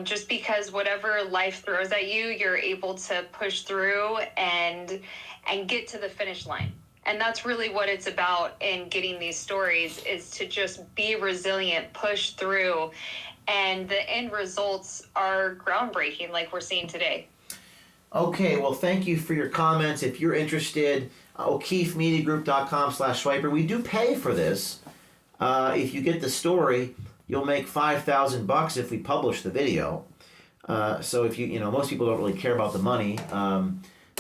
Just because whatever life throws at you, you're able to push through and get to the finish line. And that's really what it's about in getting these stories, is to just be resilient, push through, and the end results are groundbreaking, like we're seeing today. Okay, well, thank you for your comments. If you're interested, O'KeefeMediaGroup.com/Swiper. We do pay for this. If you get the story, you'll make $5,000 if we publish the video. So if most people don't really care about the money.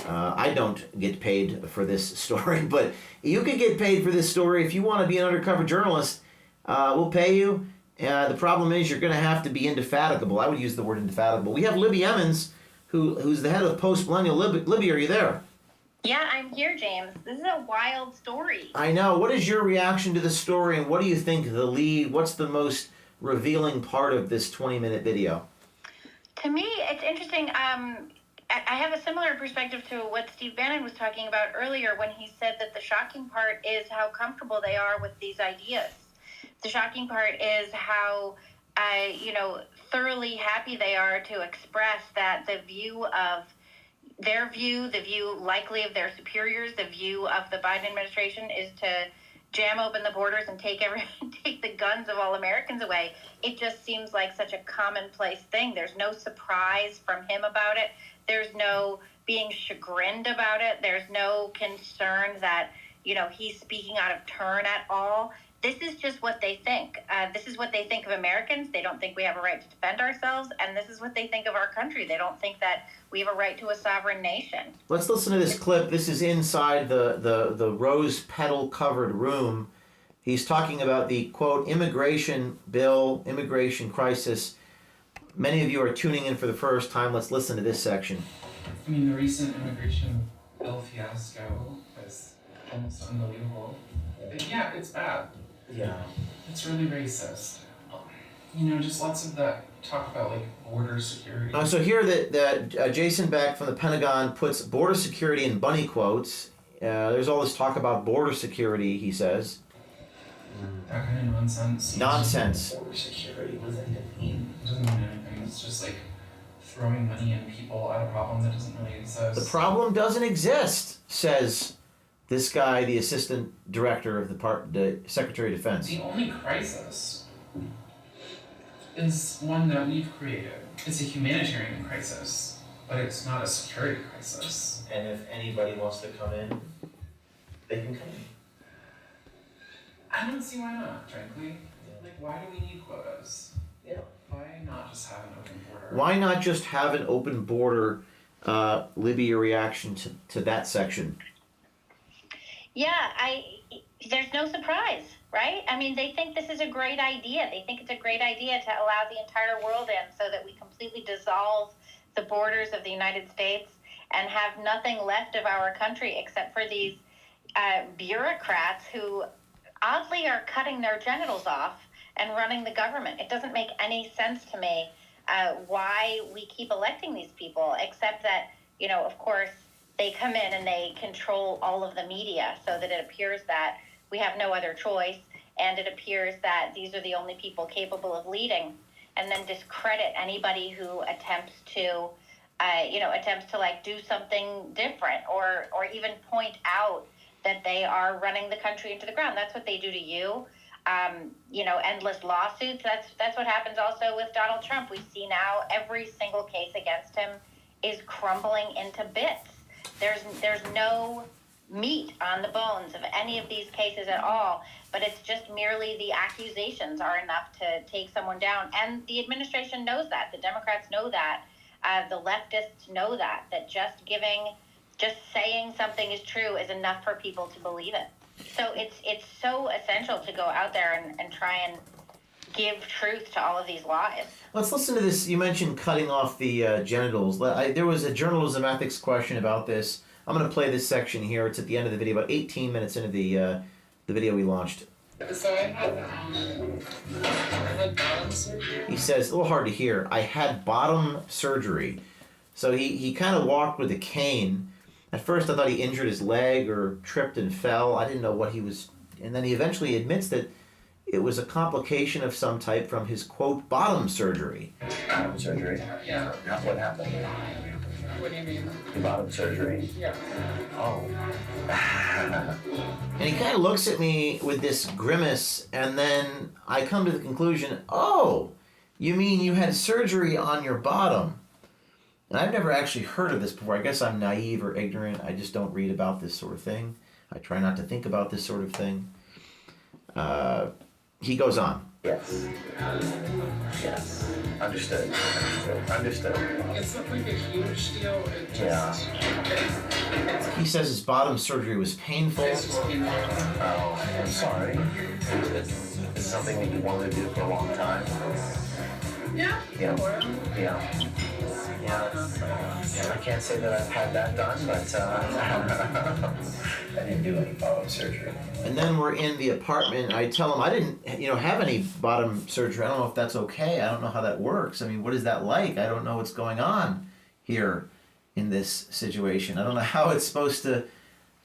I don't get paid for this story, but you can get paid for this story. If you want to be an undercover journalist, we'll pay you. The problem is you're going to have to be indefatigable. I would use the word indefatigable. We have Libby Emmons, who's the head of Post Millennial. Libby, are you there? Yeah, I'm here, James. This is a wild story. I know. What is your reaction to the story, and what do you think what's the most revealing part of this 20-minute video? To me, it's interesting. I have a similar perspective to what Steve Bannon was talking about earlier when he said that the shocking part is how comfortable they are with these ideas. The shocking part is how thoroughly happy they are to express that the view of their view, the view likely of their superiors, the view of the Biden administration is to jam open the borders and take the guns of all Americans away. It just seems like such a commonplace thing. There's no surprise from him about it. There's no being chagrined about it. There's no concern that, he's speaking out of turn at all. This is just what they think. This is what they think of Americans. They don't think we have a right to defend ourselves. And this is what they think of our country. They don't think that we have a right to a sovereign nation. Let's listen to this clip. This is inside the rose petal covered room. He's talking about the, quote, immigration bill, immigration crisis. Many of you are tuning in for the first time. Let's listen to this section. I mean, the recent immigration bill fiasco was almost unbelievable. Yeah, it's bad. Yeah. It's really racist. Just lots of that talk about, border security. So here that Jason Beck from the Pentagon puts border security in bunny quotes. There's all this talk about border security, he says. That kind of nonsense. Nonsense. Border security, what does that even mean? It doesn't mean anything. It's just throwing money in people at a problem that doesn't really exist. The problem doesn't exist, says this guy, the assistant director of the Secretary of Defense. The only crisis is one that we've created. It's a humanitarian crisis, but it's not a security crisis. And if anybody wants to come in, they can come in. I don't see why not, frankly. Why do we need quotas? Yeah. Why not just have an open border? Why not just have an open border? Libby, your reaction to that section? Yeah, there's no surprise, right? I mean, they think this is a great idea. They think it's a great idea to allow the entire world in so that we completely dissolve the borders of the United States and have nothing left of our country except for these bureaucrats who oddly are cutting their genitals off and running the government. It doesn't make any sense to me why we keep electing these people, except that, you know, of course, they come in and they control all of the media so that it appears that we have no other choice, and it appears that these are the only people capable of leading, and then discredit anybody who attempts to like do something different or even point out that they are running the country into the ground. That's what they do to you. Endless lawsuits. That's what happens also with Donald Trump. We see now every single case against him is crumbling into bits. There's no meat on the bones of any of these cases at all, but it's just merely the accusations are enough to take someone down. And the administration knows that. The Democrats know that. The leftists know that just saying something is true is enough for people to believe it. So it's so essential to go out there and try and give truth to all of these lies. Let's listen to this. You mentioned cutting off the genitals. There was a journalism ethics question about this. I'm going to play this section here. It's at the end of the video, about 18 minutes into the video we launched. So I had bottom surgery. He says, a little hard to hear, I had bottom surgery. So he kind of walked with a cane. At first I thought he injured his leg or tripped and fell. I didn't know what he was... And then he eventually admits that it was a complication of some type from his, quote, bottom surgery. Bottom surgery? Yeah. What happened? What do you mean? The bottom surgery? Yeah. Oh. And he kind of looks at me with this grimace, and then I come to the conclusion, oh, you mean you had surgery on your bottom? And I've never actually heard of this before. I guess I'm naive or ignorant. I just don't read about this sort of thing. I try not to think about this sort of thing. He goes on. Yes. Yes. Understood. Understood. It's not like a huge deal. It just, He says his bottom surgery was painful. it's just painful. Oh, I'm sorry. It's something that you wanted to do for a long time. Yeah. Yeah. Yeah. Yeah. I can't say that I've had that done, but I didn't do any bottom surgery. And then we're in the apartment. I tell him I didn't, have any bottom surgery. I don't know if that's okay. I don't know how that works. I mean, what is that like? I don't know what's going on here in this situation. I don't know how it's supposed to,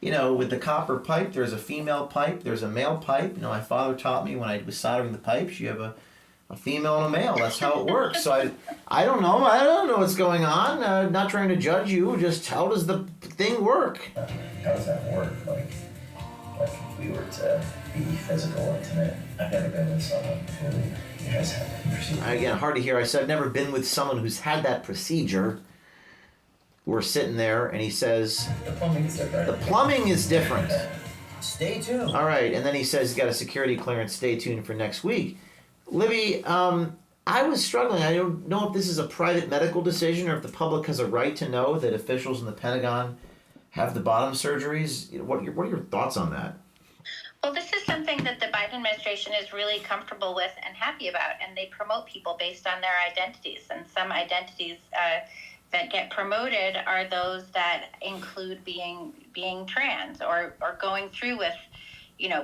with the copper pipe, there's a female pipe, there's a male pipe. My father taught me when I was soldering the pipes, you have a female and a male. That's how it works. So I don't know. I don't know what's going on. Not trying to judge you. Just how does the thing work? How does that work? Like if we were to be physical, intimate, I've never been with someone who has had that procedure. Again, hard to hear. I said I've never been with someone who's had that procedure. We're sitting there, and he says... The plumbing's different. The plumbing is different. Stay tuned. All right, and then he says he's got a security clearance. Stay tuned for next week. Libby, I was struggling. I don't know if this is a private medical decision or if the public has a right to know that officials in the Pentagon have the bottom surgeries. What are your thoughts on that? Well, this is something that the Biden administration is really comfortable with and happy about, and they promote people based on their identities. And some identities that get promoted are those that include being trans or going through with,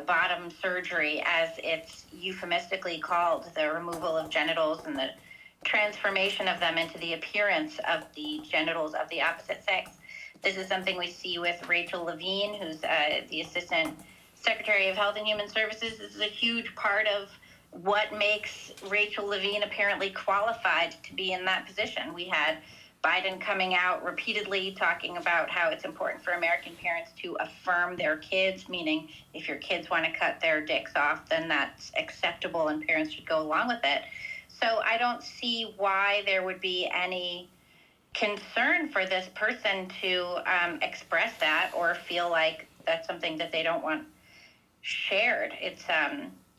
bottom surgery, as it's euphemistically called, the removal of genitals and the transformation of them into the appearance of the genitals of the opposite sex. This is something we see with Rachel Levine, who's the Assistant Secretary of Health and Human Services. This is a huge part of what makes Rachel Levine apparently qualified to be in that position. We had Biden coming out repeatedly talking about how it's important for American parents to affirm their kids, meaning if your kids want to cut their dicks off, then that's acceptable and parents should go along with it. So I don't see why there would be any concern for this person to express that or feel like that's something that they don't want shared. It's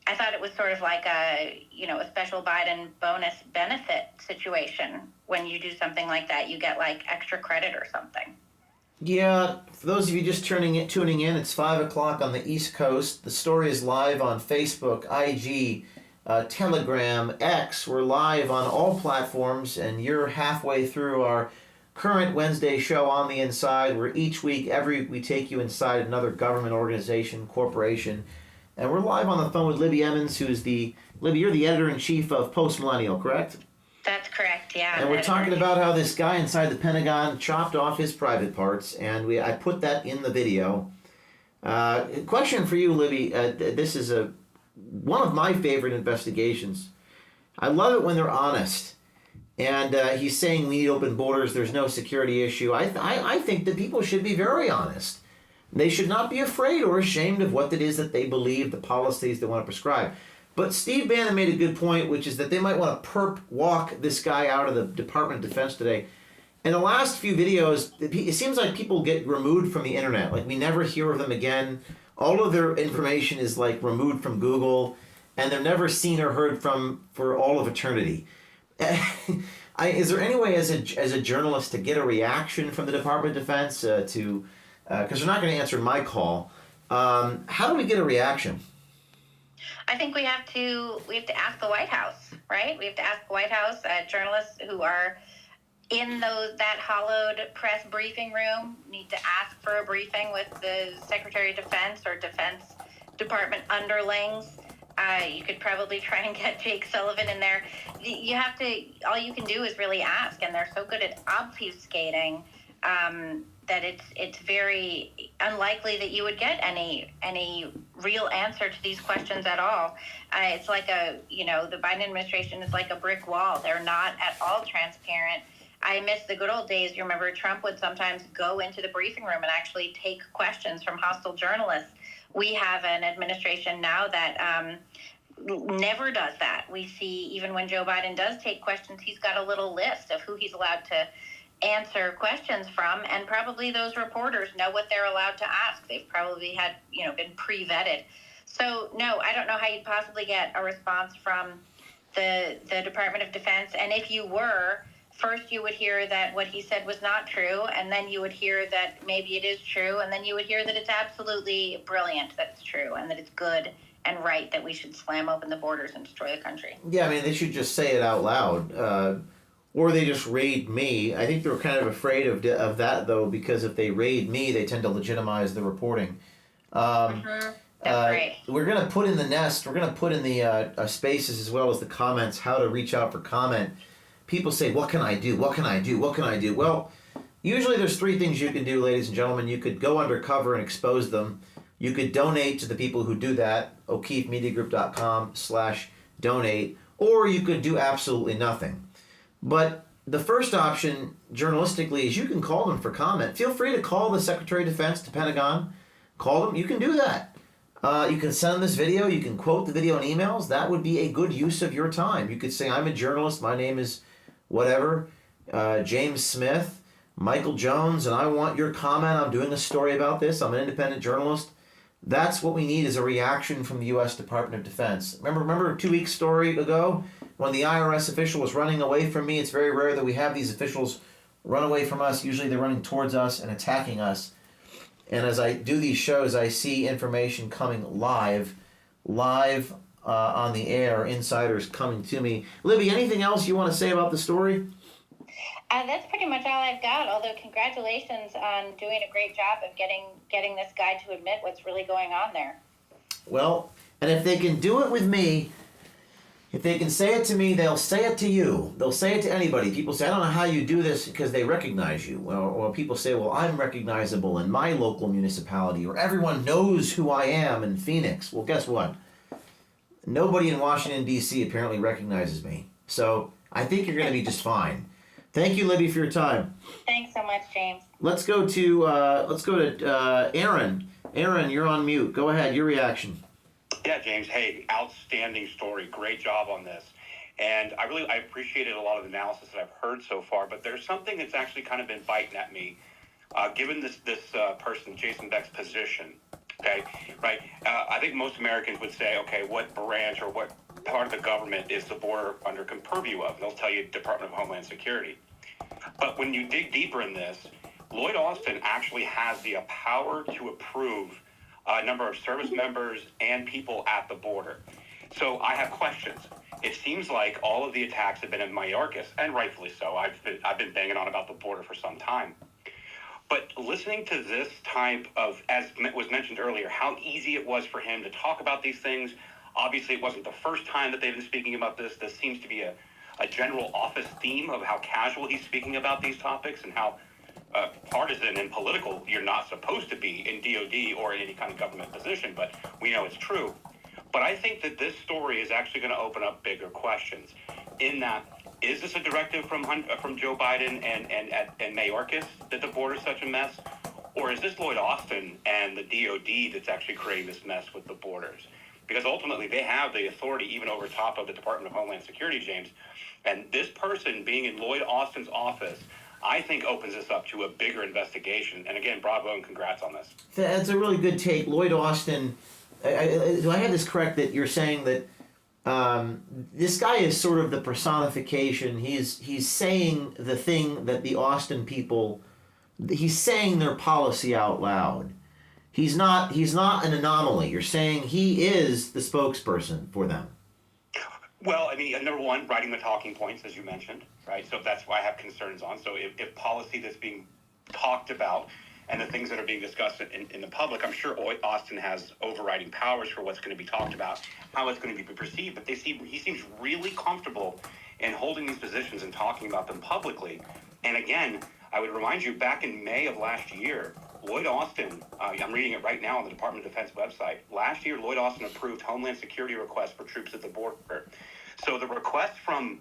I thought it was sort of like a special Biden bonus benefit situation. When you do something like that, you get like extra credit or something. Yeah, for those of you just tuning in, it's 5 o'clock on the East Coast. The story is live on Facebook, IG, Telegram, X. We're live on all platforms, and you're halfway through our current Wednesday show On the Inside, where each week, every week, we take you inside another government organization, corporation. And we're live on the phone with Libby Emmons, who's Libby, you're the editor-in-chief of Post Millennial, correct? That's correct, yeah. And we're talking about how this guy inside the Pentagon chopped off his private parts, and I put that in the video. Question for you, Libby. This is one of my favorite investigations. I love it when they're honest. And he's saying we need open borders, there's no security issue. I think that people should be very honest. They should not be afraid or ashamed of what it is that they believe, the policies they want to prescribe. But Steve Bannon made a good point, which is that they might want to perp walk this guy out of the Department of Defense today. In the last few videos, it seems like people get removed from the internet. Like, we never hear of them again. All of their information is like removed from Google, and they're never seen or heard from for all of eternity. Is there any way as a journalist to get a reaction from the Department of Defense because they're not going to answer my call? How do we get a reaction? I think we have to ask the White House, right? We have to ask the White House, journalists who are in that hollowed press briefing room need to ask for a briefing with the Secretary of Defense or Defense Department underlings. You could probably try and get Jake Sullivan in there. All you can do is really ask, and they're so good at obfuscating that it's very unlikely that you would get any real answer to these questions at all. It's like the Biden administration is like a brick wall. They're not at all transparent. I miss the good old days. You remember Trump would sometimes go into the briefing room and actually take questions from hostile journalists. We have an administration now that never does that. We see even when Joe Biden does take questions, he's got a little list of who he's allowed to answer questions from, and probably those reporters know what they're allowed to ask. They've probably had, been pre-vetted. So no, I don't know how you'd possibly get a response from the Department of Defense. And if you were, first you would hear that what he said was not true, and then you would hear that maybe it is true, and then you would hear that it's absolutely brilliant that it's true, and that it's good and right that we should slam open the borders and destroy the country. Yeah, I mean, they should just say it out loud. Or they just raid me. I think they're kind of afraid of that, though, because if they raid me, they tend to legitimize the reporting. That's right. We're going to put in the nest, we're going to put in the spaces as well as the comments, how to reach out for comment. People say, what can I do? What can I do? What can I do? Well, usually there's three things you can do, ladies and gentlemen. You could go undercover and expose them. You could donate to the people who do that, o'keefemediagroup.com/donate, or you could do absolutely nothing. But the first option, journalistically, is you can call them for comment. Feel free to call the Secretary of Defense, the Pentagon. Call them. You can do that. You can send them this video. You can quote the video in emails. That would be a good use of your time. You could say, I'm a journalist. My name is whatever, James Smith, Michael Jones, and I want your comment. I'm doing a story about this. I'm an independent journalist. That's what we need is a reaction from the U.S. Department of Defense. Remember a 2-week story ago when the IRS official was running away from me? It's very rare that we have these officials run away from us. Usually they're running towards us and attacking us. And as I do these shows, I see information coming live on the air, insiders coming to me. Libby, anything else you want to say about the story? That's pretty much all I've got, although congratulations on doing a great job of getting this guy to admit what's really going on there. Well, and if they can do it with me, if they can say it to me, they'll say it to you. They'll say it to anybody. People say, I don't know how you do this because they recognize you. Or people say, well, I'm recognizable in my local municipality, or everyone knows who I am in Phoenix. Well, guess what? Nobody in Washington, D.C. apparently recognizes me. So I think you're going to be just fine. Thank you, Libby, for your time. Thanks so much, James. Let's go to Aaron. Aaron, you're on mute. Go ahead. Your reaction. Yeah, James. Hey, outstanding story. Great job on this. And I appreciated a lot of the analysis that I've heard so far, but there's something that's actually kind of been biting at me. Given this person, Jason Beck's position, Okay, right? I think most Americans would say, okay, what branch or what part of the government is the border under purview of? And they'll tell you Department of Homeland Security. But when you dig deeper in this, Lloyd Austin actually has the power to approve a number of service members and people at the border. So I have questions. It seems like all of the attacks have been in Mayorkas, and rightfully so. I've been banging on about the border for some time. But listening to this type of, as was mentioned earlier, how easy it was for him to talk about these things. Obviously, it wasn't the first time that they've been speaking about this. This seems to be a general office theme of how casual he's speaking about these topics and how partisan and political you're not supposed to be in DOD or in any kind of government position, but we know it's true. But I think that this story is actually going to open up bigger questions in that, is this a directive from Joe Biden and Mayorkas that the border is such a mess? Or is this Lloyd Austin and the DOD that's actually creating this mess with the borders? Because ultimately they have the authority even over top of the Department of Homeland Security, James. And this person being in Lloyd Austin's office, I think opens this up to a bigger investigation. And again, bravo and congrats on this. That's a really good take. Lloyd Austin, do I have this correct that you're saying that this guy is sort of the personification? He's saying the thing that the Austin people, he's saying their policy out loud. He's not an anomaly. You're saying he is the spokesperson for them. Well, I mean, number one, writing the talking points, as you mentioned, right? So that's why I have concerns on. So if policy that's being talked about and the things that are being discussed in the public, I'm sure Austin has overriding powers for what's going to be talked about, how it's going to be perceived. But he seems really comfortable in holding these positions and talking about them publicly. And again, I would remind you, back in May of last year, Lloyd Austin, I'm reading it right now on the Department of Defense website. Last year, Lloyd Austin approved Homeland Security requests for troops at the border. So the requests from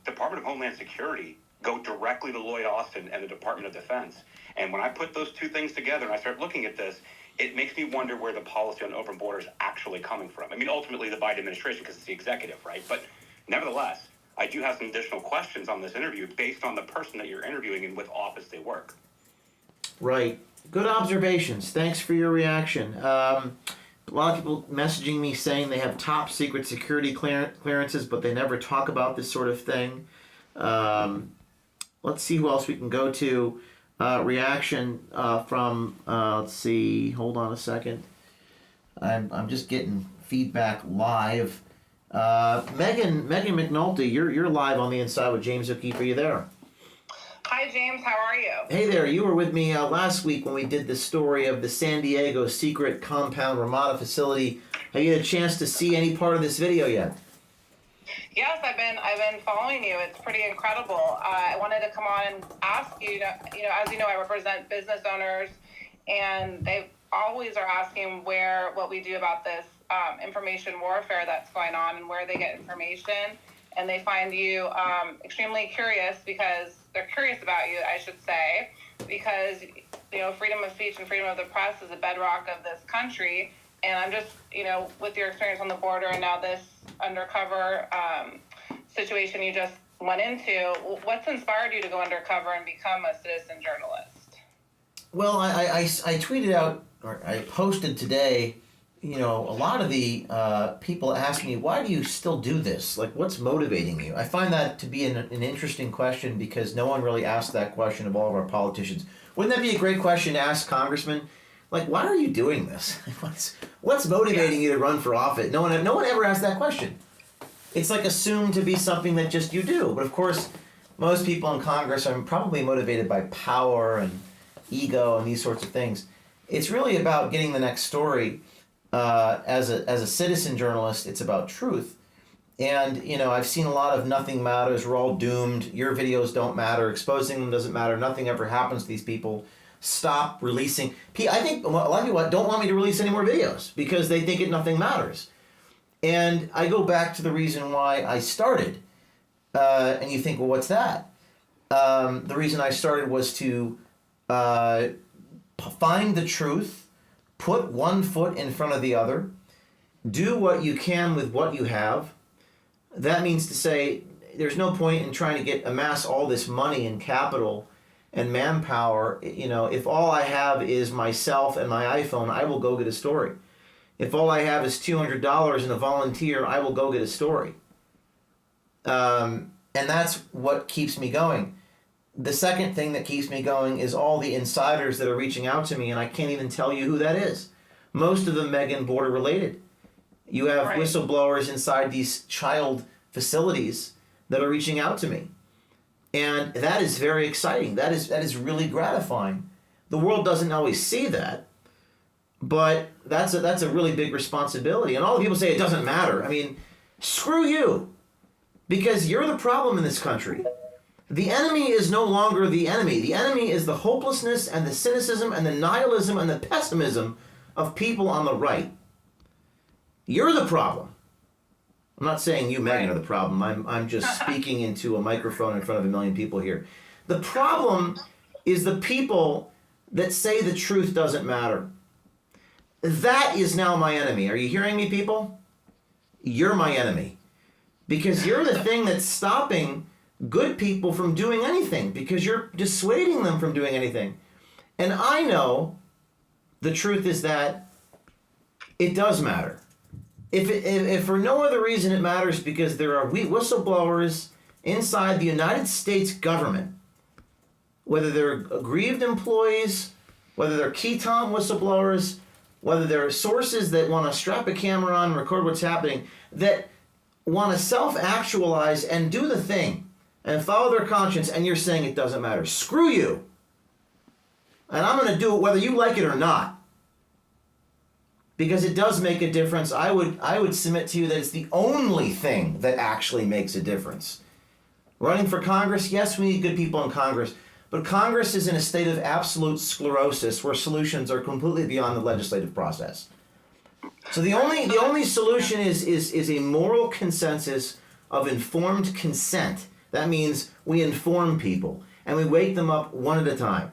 Department of Homeland Security go directly to Lloyd Austin and the Department of Defense. And when I put those two things together and I start looking at this, it makes me wonder where the policy on open borders is actually coming from. I mean, ultimately the Biden administration, because it's the executive, right? But nevertheless, I do have some additional questions on this interview based on the person that you're interviewing and with office they work. Right. Good observations. Thanks for your reaction. A lot of people messaging me saying they have top secret security clearances, but they never talk about this sort of thing. Let's see who else we can go to. Reaction from, let's see, hold on a second. I'm just getting feedback live. Megan McNulty, you're live on the inside with James O'Keefe. Are you there? Hi, James. How are you? Hey there. You were with me last week when we did the story of the San Diego secret compound Ramada facility. Have you had a chance to see any part of this video yet? Yes, I've been following you. It's pretty incredible. I wanted to come on and ask you. As you know, I represent business owners, and they always are asking what we do about this information warfare that's going on and where they get information. And they find you extremely curious because they're curious about you, I should say, because, freedom of speech and freedom of the press is a bedrock of this country. And I'm just, with your experience on the border and now this undercover situation you just went into, what's inspired you to go undercover and become a citizen journalist? Well, I tweeted out, or I posted today, a lot of the people ask me, why do you still do this? Like, what's motivating you? I find that to be an interesting question because no one really asks that question of all of our politicians. Wouldn't that be a great question to ask congressmen? Like, why are you doing this? What's motivating you to run for office? No one ever asked that question. It's like assumed to be something that just you do. But of course, most people in Congress are probably motivated by power and ego and these sorts of things. It's really about getting the next story. As a citizen journalist, it's about truth. And, I've seen a lot of nothing matters, we're all doomed, your videos don't matter, exposing them doesn't matter, nothing ever happens to these people. Stop releasing. I think a lot of people don't want me to release any more videos because they think nothing matters. And I go back to the reason why I started. And you think, well, what's that? The reason I started was to find the truth, put one foot in front of the other, do what you can with what you have. That means to say there's no point in trying to amass all this money and capital and manpower, if all I have is myself and my iPhone, I will go get a story. If all I have is $200 and a volunteer, I will go get a story. And that's what keeps me going. The second thing that keeps me going is all the insiders that are reaching out to me, and I can't even tell you who that is. Most of them, Megan, border related. You have whistleblowers inside these child facilities that are reaching out to me. And that is very exciting. That is really gratifying. The world doesn't always see that, but that's a really big responsibility. And all the people say it doesn't matter. I mean, screw you, because you're the problem in this country. The enemy is no longer the enemy. The enemy is the hopelessness and the cynicism and the nihilism and the pessimism of people on the right. You're the problem. I'm not saying you, Megan, are the problem. I'm just speaking into a microphone in front of a million people here. The problem is the people that say the truth doesn't matter. That is now my enemy. Are you hearing me, people? You're my enemy. Because you're the thing that's stopping good people from doing anything, because you're dissuading them from doing anything. And I know the truth is that it does matter. If for no other reason it matters, because there are whistleblowers inside the United States government, whether they're aggrieved employees, whether they're Keaton whistleblowers, whether they're sources that want to strap a camera on and record what's happening, that want to self-actualize and do the thing and follow their conscience, and you're saying it doesn't matter. Screw you. And I'm going to do it whether you like it or not. Because it does make a difference. I would submit to you that it's the only thing that actually makes a difference. Running for Congress, yes, we need good people in Congress. But Congress is in a state of absolute sclerosis where solutions are completely beyond the legislative process. So the only solution is a moral consensus of informed consent. That means we inform people and we wake them up one at a time.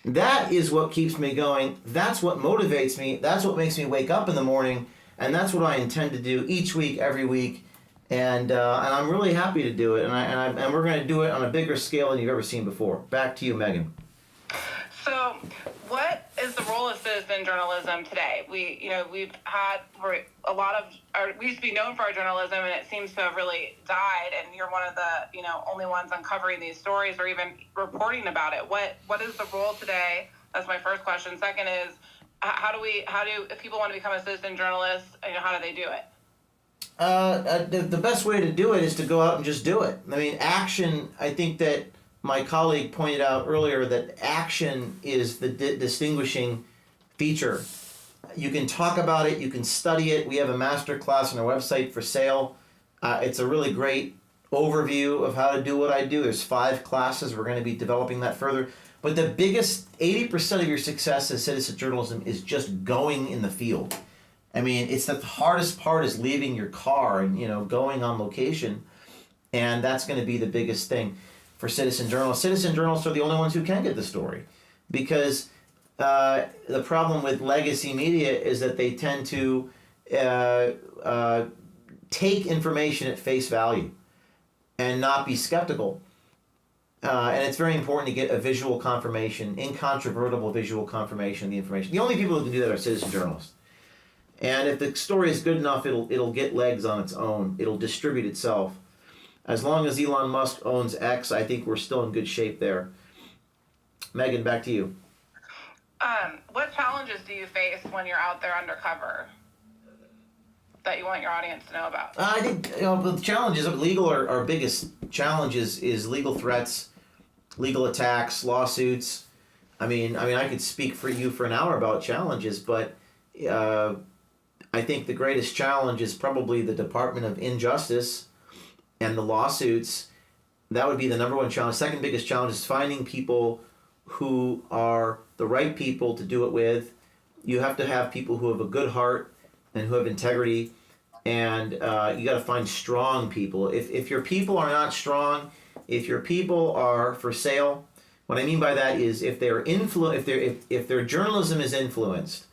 That is what keeps me going. That's what motivates me. That's what makes me wake up in the morning. And that's what I intend to do each week, every week. And I'm really happy to do it. And we're going to do it on a bigger scale than you've ever seen before. Back to you, Megan. So, what is the role of citizen journalism today? We've had a lot of we used to be known for our journalism, and it seems to have really died. And you're one of the only ones uncovering these stories or even reporting about it. What is the role today? That's my first question. Second is, how do if people want to become a citizen journalist, how do they do it? The best way to do it is to go out and just do it. I mean, action. I think that my colleague pointed out earlier that action is the distinguishing feature. You can talk about it, you can study it. We have a master class on our website for sale. It's a really great overview of how to do what I do. There's 5 classes. We're going to be developing that further. But the biggest 80% of your success as citizen journalism is just going in the field. I mean, it's the hardest part is leaving your car and going on location, and that's going to be the biggest thing for citizen journalists. Citizen journalists are the only ones who can get the story, because the problem with legacy media is that they tend to take information at face value and not be skeptical. And it's very important to get a visual confirmation, incontrovertible visual confirmation of the information. The only people who can do that are citizen journalists. And if the story is good enough, it'll get legs on its own. It'll distribute itself. As long as Elon Musk owns X, I think we're still in good shape there. Megan, back to you. What challenges do you face when you're out there undercover that you want your audience to know about? I think the challenges of legal our biggest challenges is legal threats, legal attacks, lawsuits. I mean, I could speak for you for an hour about challenges, but I think the greatest challenge is probably the Department of Injustice and the lawsuits. That would be the number one challenge. Second biggest challenge is finding people who are the right people to do it with. You have to have people who have a good heart and who have integrity, and you got to find strong people. If your people are not strong, if your people are for sale, what I mean by that is if their journalism is influenced,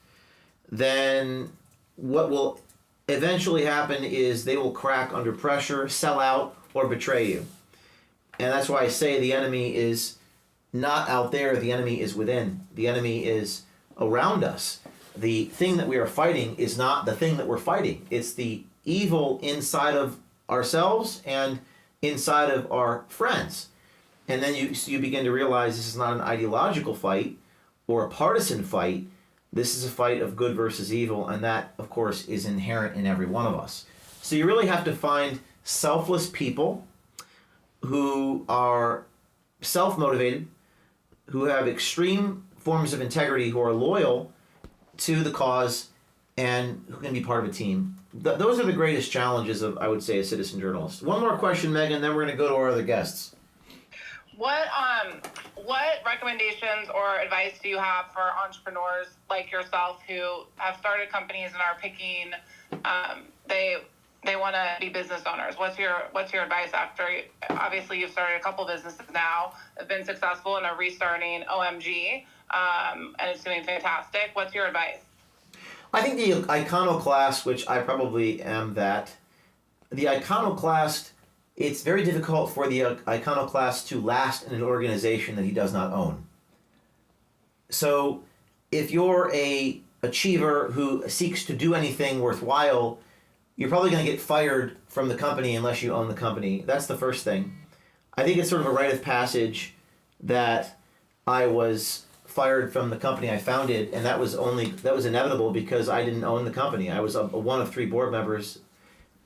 then what will eventually happen is they will crack under pressure, sell out, or betray you. And that's why I say the enemy is not out there. The enemy is within. The enemy is around us. The thing that we are fighting is not the thing that we're fighting. It's the evil inside of ourselves and inside of our friends. And then you begin to realize this is not an ideological fight or a partisan fight. This is a fight of good versus evil, and that, of course, is inherent in every one of us. So you really have to find selfless people who are self-motivated, who have extreme forms of integrity, who are loyal to the cause, and who can be part of a team. Those are the greatest challenges of, I would say, a citizen journalist. One more question, Megan, then we're going to go to our other guests. What recommendations or advice do you have for entrepreneurs like yourself who have started companies and are picking, they want to be business owners? What's your advice after, obviously you've started a couple businesses now, have been successful and are restarting OMG, and it's doing fantastic. What's your advice? I think the iconoclast, which I probably am that, the iconoclast, it's very difficult for the iconoclast to last in an organization that he does not own. So if you're a achiever who seeks to do anything worthwhile, you're probably going to get fired from the company unless you own the company. That's the first thing. I think it's sort of a rite of passage that I was fired from the company I founded, and that was inevitable because I didn't own the company. I was one of 3 board members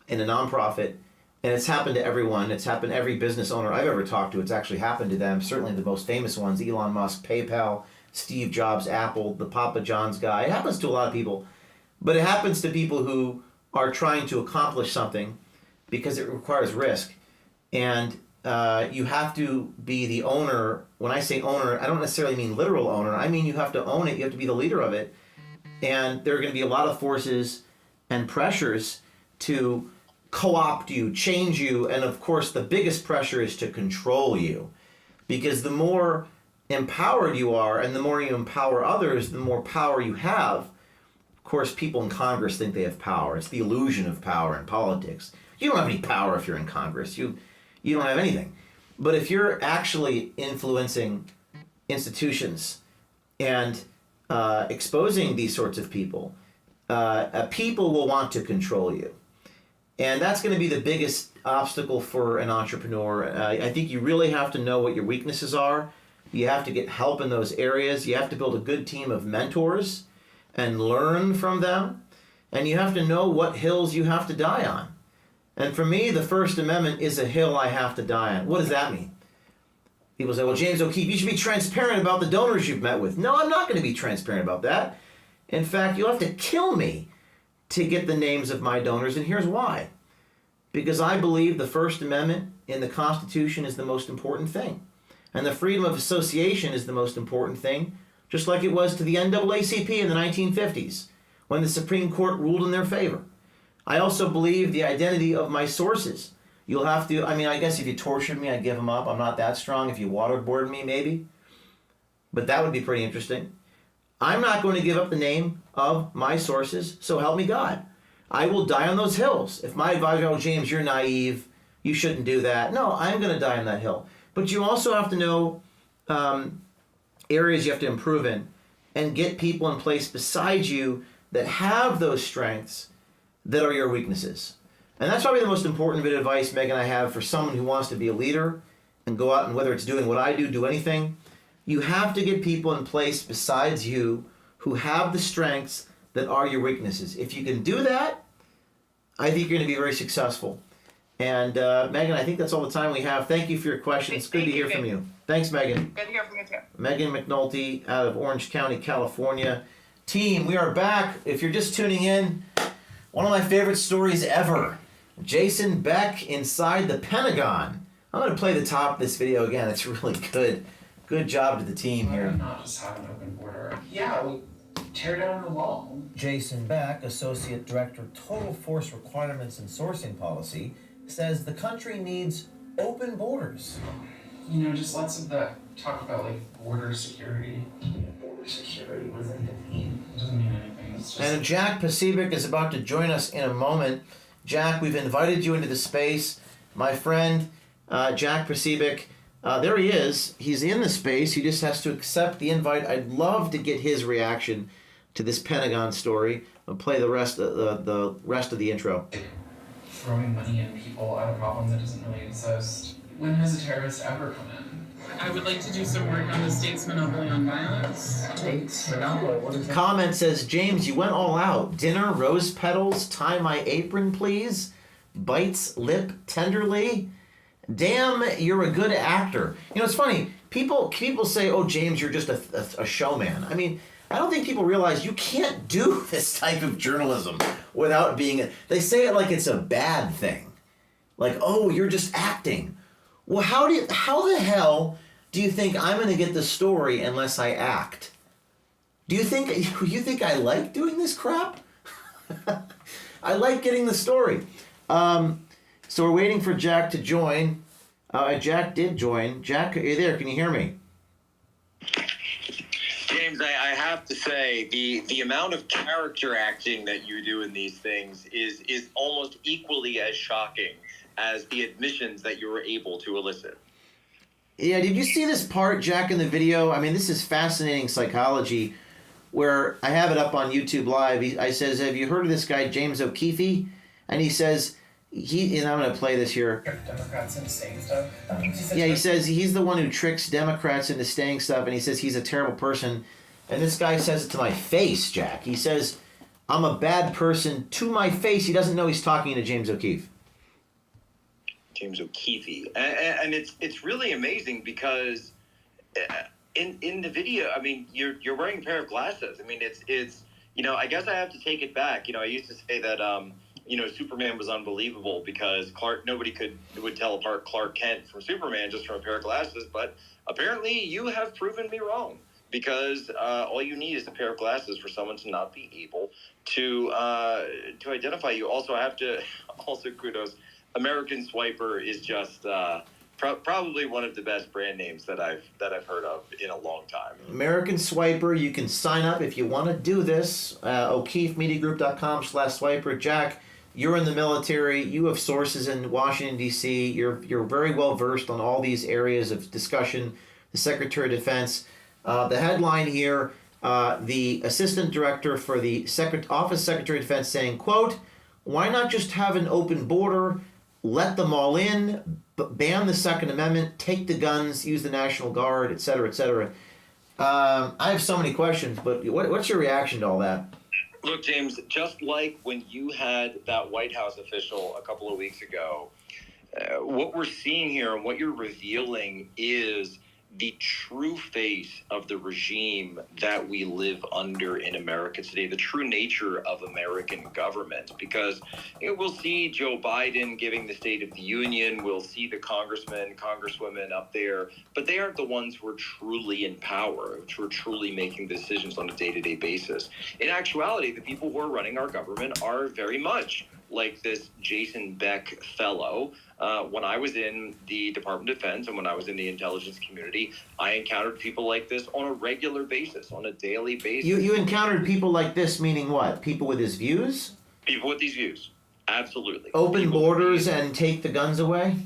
in a nonprofit, and it's happened to everyone. It's happened to every business owner I've ever talked to. It's actually happened to them. Certainly the most famous ones: Elon Musk, PayPal, Steve Jobs, Apple, the Papa John's guy. It happens to a lot of people, but it happens to people who are trying to accomplish something because it requires risk, and you have to be the owner. When I say owner, I don't necessarily mean literal owner. I mean you have to own it. You have to be the leader of it, and there are going to be a lot of forces and pressures to co-opt you, change you, and of course the biggest pressure is to control you, because the more empowered you are and the more you empower others, the more power you have. Of course, people in Congress think they have power. It's the illusion of power in politics. You don't have any power if you're in Congress. You don't have anything. But if you're actually influencing institutions and exposing these sorts of people, people will want to control you. And that's going to be the biggest obstacle for an entrepreneur. I think you really have to know what your weaknesses are. You have to get help in those areas. You have to build a good team of mentors and learn from them. And you have to know what hills you have to die on. And for me, the First Amendment is a hill I have to die on. What does that mean? People say, well, James O'Keefe, you should be transparent about the donors you've met with. No, I'm not going to be transparent about that. In fact, you'll have to kill me to get the names of my donors, and here's why. Because I believe the First Amendment in the Constitution is the most important thing. And the freedom of association is the most important thing, just like it was to the NAACP in the 1950s, when the Supreme Court ruled in their favor. I also believe the identity of my sources. You'll have to, I guess if you tortured me, I'd give them up. I'm not that strong. If you waterboarded me, maybe. But that would be pretty interesting. I'm not going to give up the name of my sources, so help me God. I will die on those hills. If my advisor, oh, James, you're naive, you shouldn't do that. No, I'm going to die on that hill. But you also have to know areas you have to improve in and get people in place beside you that have those strengths that are your weaknesses. And that's probably the most important bit of advice, Megan, I have for someone who wants to be a leader and go out and whether it's doing what I do anything. You have to get people in place besides you who have the strengths that are your weaknesses. If you can do that, I think you're going to be very successful. And Megan, I think that's all the time we have. Thank you for your questions. Good to hear from you. Thanks, Megan. Good to hear from you too. Megan McNulty out of Orange County, California. Team, we are back. If you're just tuning in, one of my favorite stories ever. Jason Beck inside the Pentagon. I'm going to play the top of this video again. It's really good. Good job to the team here. Not just have an open border. Yeah, we tear down the wall. Jason Beck, Associate Director, Total Force Requirements and Sourcing Policy, says the country needs open borders. Just lots of that talk about border security. Border security, what does that even mean? It doesn't mean anything. It's just... And Jack Pasibic is about to join us in a moment. Jack, we've invited you into the space. My friend, Jack Pasibic, There he is. He's in the space. He just has to accept the invite. I'd love to get his reaction to this Pentagon story. I'll play the rest of the intro. Throwing money at people at a problem that doesn't really exist. When has a terrorist ever come in? I would like to do some work on the state's monopoly on violence. States monopoly. What is that? Comment says, James, you went all out. Dinner, rose petals, tie my apron, please. Bites lip tenderly. Damn, you're a good actor. You know, it's funny. People say, oh, James, you're just a showman. I mean, I don't think people realize you can't do this type of journalism without being... They say it like it's a bad thing. Like, oh, you're just acting. Well, how the hell do you think I'm going to get the story unless I act? Do you think I like doing this crap? I like getting the story. So we're waiting for Jack to join. Jack did join. Jack, are you there? Can you hear me? James, I have to say, the amount of character acting that you do in these things is almost equally as shocking as the admissions that you were able to elicit. Yeah, did you see this part, Jack, in the video? I mean, this is fascinating psychology, where I have it up on YouTube Live. I says, have you heard of this guy, James O'Keefe? And he says, and I'm going to play this here. Democrats into saying stuff. Yeah, he says he's the one who tricks Democrats into staying stuff, and he says he's a terrible person. And this guy says it to my face, Jack. He says, I'm a bad person to my face. He doesn't know he's talking to James O'Keefe. James O'Keefe. And it's really amazing because in the video, I mean, you're wearing a pair of glasses. I mean, it's you know, I guess I have to take it back. You know, I used to say that you know, Superman was unbelievable because nobody would tell apart Clark Kent from Superman just from a pair of glasses, but apparently you have proven me wrong because all you need is a pair of glasses for someone to not be able to identify you. Also, I have to kudos. American Swiper is just probably one of the best brand names that I've heard of in a long time. American Swiper. You can sign up if you want to do this. O'KeefeMediaGroup.com/Swiper. Jack, you're in the military. You have sources in Washington, D.C. You're very well versed on all these areas of discussion. The Secretary of Defense. The headline here, the Assistant Director for the Office Secretary of Defense saying, quote, why not just have an open border, let them all in, ban the Second Amendment, take the guns, use the National Guard, et cetera, et cetera. I have so many questions, but what's your reaction to all that? Look, James, just like when you had that White House official a couple of weeks ago, what we're seeing here and what you're revealing is the true face of the regime that we live under in America today, the true nature of American government. Because we'll see Joe Biden giving the State of the Union, we'll see the congressmen, congresswomen up there, but they aren't the ones who are truly in power, who are truly making decisions on a day-to-day basis. In actuality, the people who are running our government are very much like this Jason Beck fellow. When I was in the Department of Defense and when I was in the intelligence community, I encountered people like this on a regular basis, on a daily basis. You encountered people like this, meaning what? People with his views? People with these views. Absolutely. Open borders and take the guns away?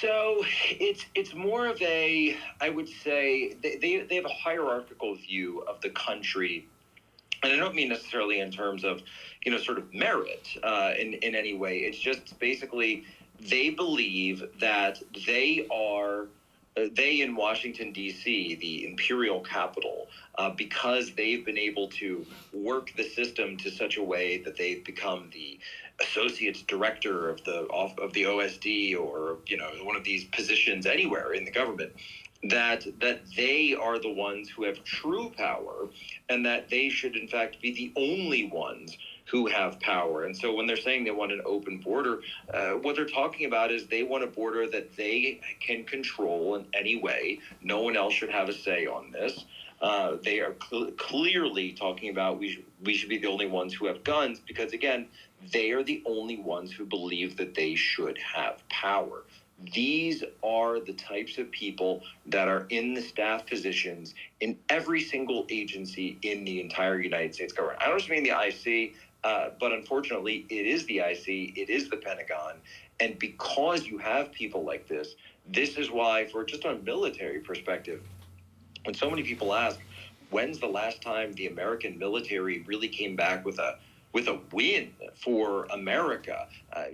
So it's more of a, I would say, they have a hierarchical view of the country. And I don't mean necessarily in terms of, sort of merit in any way. It's just basically they believe that they in Washington, D.C., the imperial capital, because they've been able to work the system to such a way that they've become the associate director of the OSD or, one of these positions anywhere in the government, that they are the ones who have true power and that they should, in fact, be the only ones who have power. And so when they're saying they want an open border, what they're talking about is they want a border that they can control in any way. No one else should have a say on this. They are clearly talking about we should be the only ones who have guns because, again, they are the only ones who believe that they should have power. These are the types of people that are in the staff positions in every single agency in the entire United States government. I don't just mean the IC. But unfortunately, it is the IC, it is the Pentagon. And because you have people like this is why, for just on military perspective, when so many people ask, when's the last time the American military really came back with a win for America?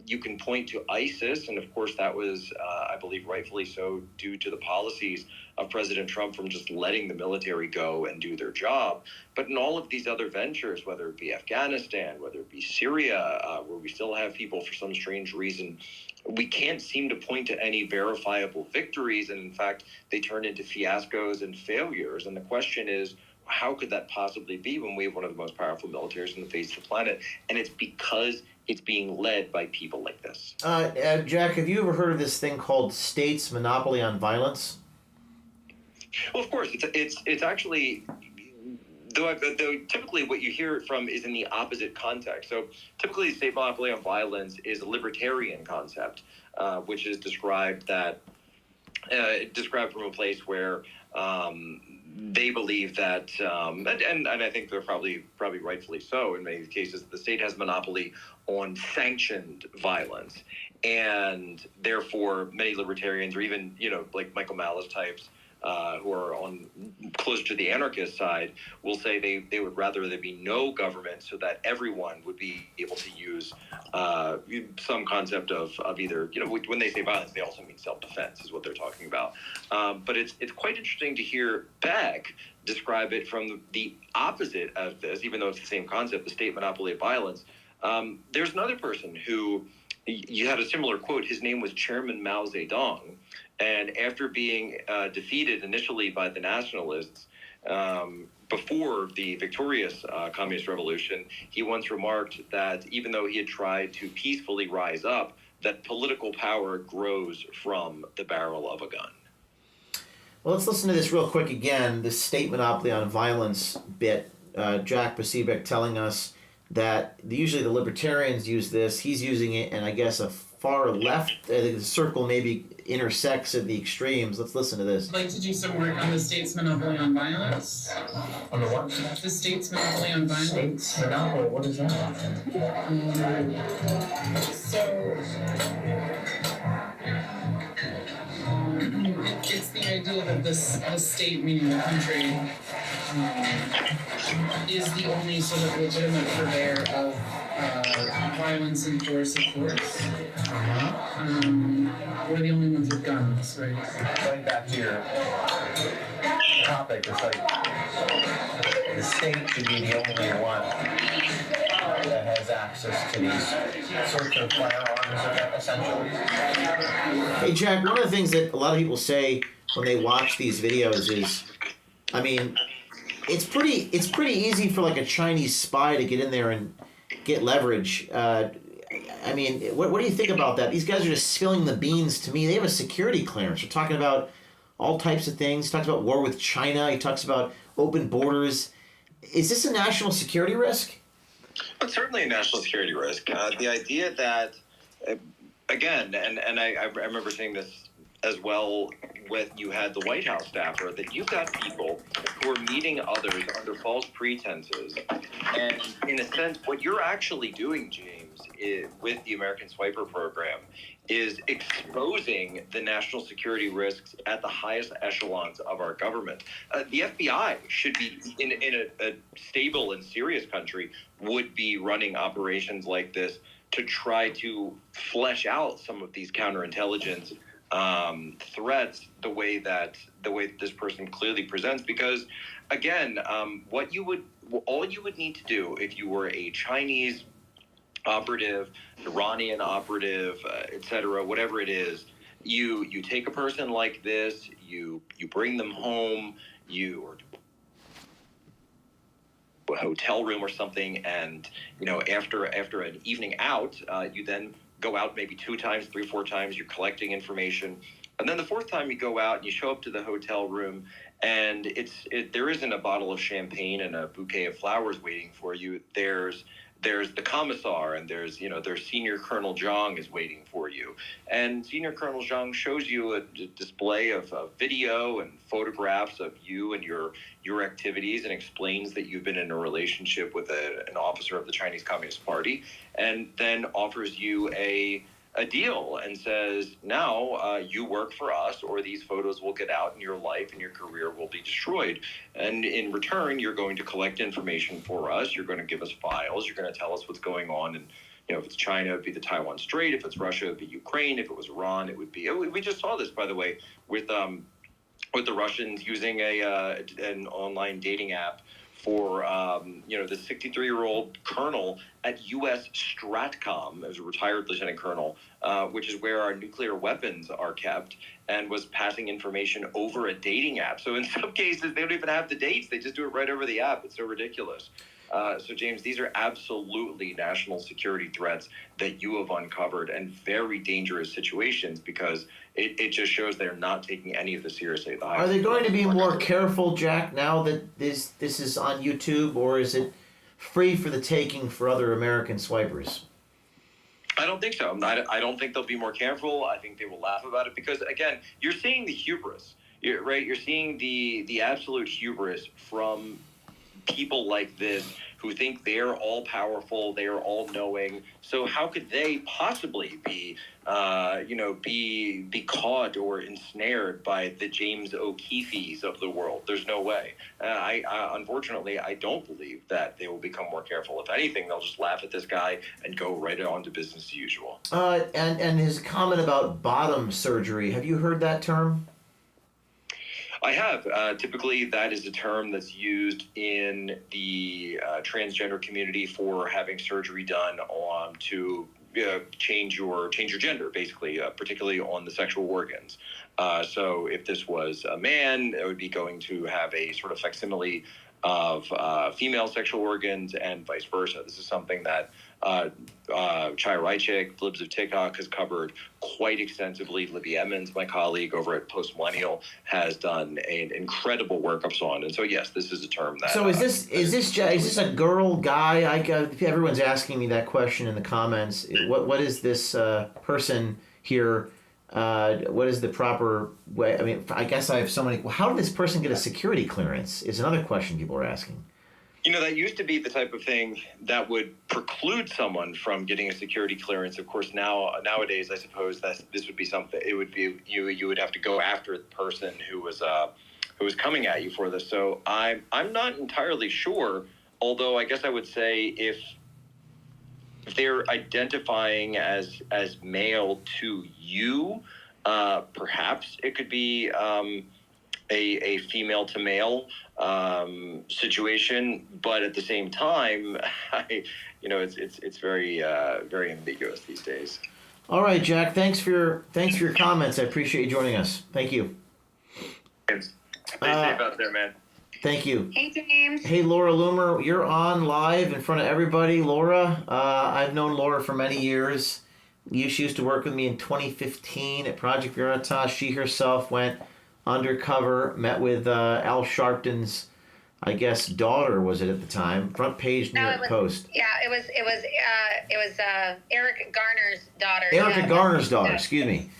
You can point to ISIS, and of course that was, I believe rightfully so, due to the policies of President Trump from just letting the military go and do their job. But in all of these other ventures, whether it be Afghanistan, whether it be Syria, where we still have people for some strange reason, we can't seem to point to any verifiable victories, and in fact, they turn into fiascos and failures. And the question is, how could that possibly be when we have one of the most powerful militaries on the face of the planet? And it's because it's being led by people like this. Jack, have you ever heard of this thing called states' monopoly on violence? Well, of course, it's actually, though typically what you hear it from is in the opposite context. So typically, state monopoly on violence is a libertarian concept, which is described from a place where they believe that, and I think they're probably rightfully so in many cases, the state has monopoly on sanctioned violence, and therefore many libertarians, or even like Michael Malice types, who are on closer to the anarchist side, will say they would rather there be no government so that everyone would be able to use some concept of either, when they say violence, they also mean self-defense is what they're talking about. But it's quite interesting to hear Beck describe it from the opposite of this, even though it's the same concept, the state monopoly of violence. There's another person who, you had a similar quote, his name was Chairman Mao Zedong. And after being defeated initially by the nationalists before the victorious communist revolution, he once remarked that even though he had tried to peacefully rise up, that political power grows from the barrel of a gun. Well, let's listen to this real quick again, this state monopoly on violence bit. Jack Pasibek telling us that usually the libertarians use this. He's using it, and I guess a far left, the circle maybe intersects at the extremes. Let's listen to this. I'd like to do some work on the state's monopoly on violence. On the what? The state's monopoly on violence. State's monopoly, what is that? It's the idea that the state, meaning the country, is the only sort of legitimate purveyor of violence and coercive force. We're the only ones with guns, right? Going back to your topic, it's like the state should be the only one that has access to these sorts of firearms, essentially. Hey, Jack, one of the things that a lot of people say when they watch these videos is, I mean, it's pretty easy for like a Chinese spy to get in there and get leverage. I mean, what do you think about that? These guys are just spilling the beans to me. They have a security clearance. They're talking about all types of things. He talks about war with China. He talks about open borders. Is this a national security risk? It's certainly a national security risk. The idea that, again, and I remember saying this as well when you had the White House staffer, that you've got people who are meeting others under false pretenses. And in a sense, what you're actually doing, James, with the American Swiper program is exposing the national security risks at the highest echelons of our government. The FBI should be, in a stable and serious country, would be running operations like this to try to flesh out some of these counterintelligence threats the way that this person clearly presents. Because again, all you would need to do if you were a Chinese operative, Iranian operative, etc., whatever it is, you take a person like this, you bring them home, or a hotel room or something, and after an evening out, you then go out maybe 2 times, 3, 4 times, you're collecting information, and then the 4th time you go out and you show up to the hotel room, and there isn't a bottle of champagne and a bouquet of flowers waiting for you. There's there's the commissar, and there's Senior Colonel Zhang is waiting for you. And Senior Colonel Zhang shows you a display of video and photographs of you and your activities, and explains that you've been in a relationship with an officer of the Chinese Communist Party, and then offers you a deal and says, now you work for us, or these photos will get out and your life and your career will be destroyed. And in return, you're going to collect information for us. You're going to give us files. You're going to tell us what's going on. And, if it's China, it'd be the Taiwan Strait. If it's Russia, it'd be Ukraine. If it was Iran, it would be... We just saw this, by the way, with the Russians using an online dating app for the 63-year-old colonel at U.S. Stratcom, as a retired lieutenant colonel, which is where our nuclear weapons are kept, and was passing information over a dating app. So in some cases, they don't even have the dates. They just do it right over the app. It's so ridiculous. So, James, these are absolutely national security threats that you have uncovered, and very dangerous situations, because it just shows they're not taking any of this seriously. Are they going to be more careful, Jack, now that this is on YouTube, or is it free for the taking for other American swipers? I don't think so. I don't think they'll be more careful. I think they will laugh about it, because, again, you're seeing the hubris, right? You're seeing the absolute hubris from people like this, who think they're all powerful, they are all knowing. So how could they possibly be caught or ensnared by the James O'Keefes of the world? There's no way. Unfortunately, I don't believe that they will become more careful. If anything, they'll just laugh at this guy and go right on to business as usual. And his comment about bottom surgery, have you heard that term? I have. Typically, that is a term that's used in the transgender community for having surgery done to change your gender, basically, particularly on the sexual organs. So if this was a man, it would be going to have a sort of facsimile of female sexual organs, and vice versa. This is something that Chai Rychik, Libs of TikTok, has covered quite extensively. Libby Emmons, my colleague over at Post Millennial, has done an incredible workups on. And so, yes, this is a term that. So is this a girl, guy? Everyone's asking me that question in the comments. What is this person here? What is the proper way? I mean, I guess I have so many. How did this person get a security clearance? Is another question people are asking. That used to be the type of thing that would preclude someone from getting a security clearance. Of course, nowadays, I suppose that this would be something. It would be you would have to go after the person who was coming at you for this. So I'm not entirely sure. Although I guess I would say if they're identifying as male to you, perhaps it could be a female to male situation, but at the same time, it's very very ambiguous these days. All right, Jack. Thanks for your comments. I appreciate you joining us. Thank you. Stay safe out there, man. Thank you. Hey, James. Hey, Laura Loomer, you're on live in front of everybody. Laura, I've known Laura for many years. She used to work with me in 2015 at Project Veritas. She herself went undercover, met with Al Sharpton's, I guess, daughter was it at the time? Front page New York Post. Yeah, it was Eric Garner's daughter. Erica Garner's daughter, excuse me.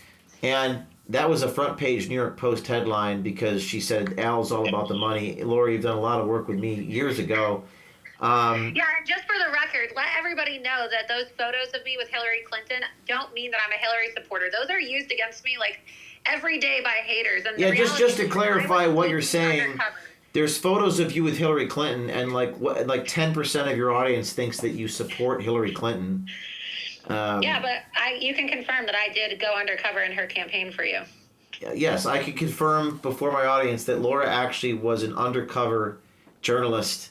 And that was a front page New York Post headline because she said Al's all about the money. Laura, you've done a lot of work with me years ago. Yeah, just for the record, let everybody know that those photos of me with Hillary Clinton don't mean that I'm a Hillary supporter. Those are used against me like every day by haters. And yeah, just to clarify what you're saying, there's photos of you with Hillary Clinton, and like 10% of your audience thinks that you support Hillary Clinton. Yeah, but you can confirm that I did go undercover in her campaign for you. Yes, I can confirm before my audience that Laura actually was an undercover journalist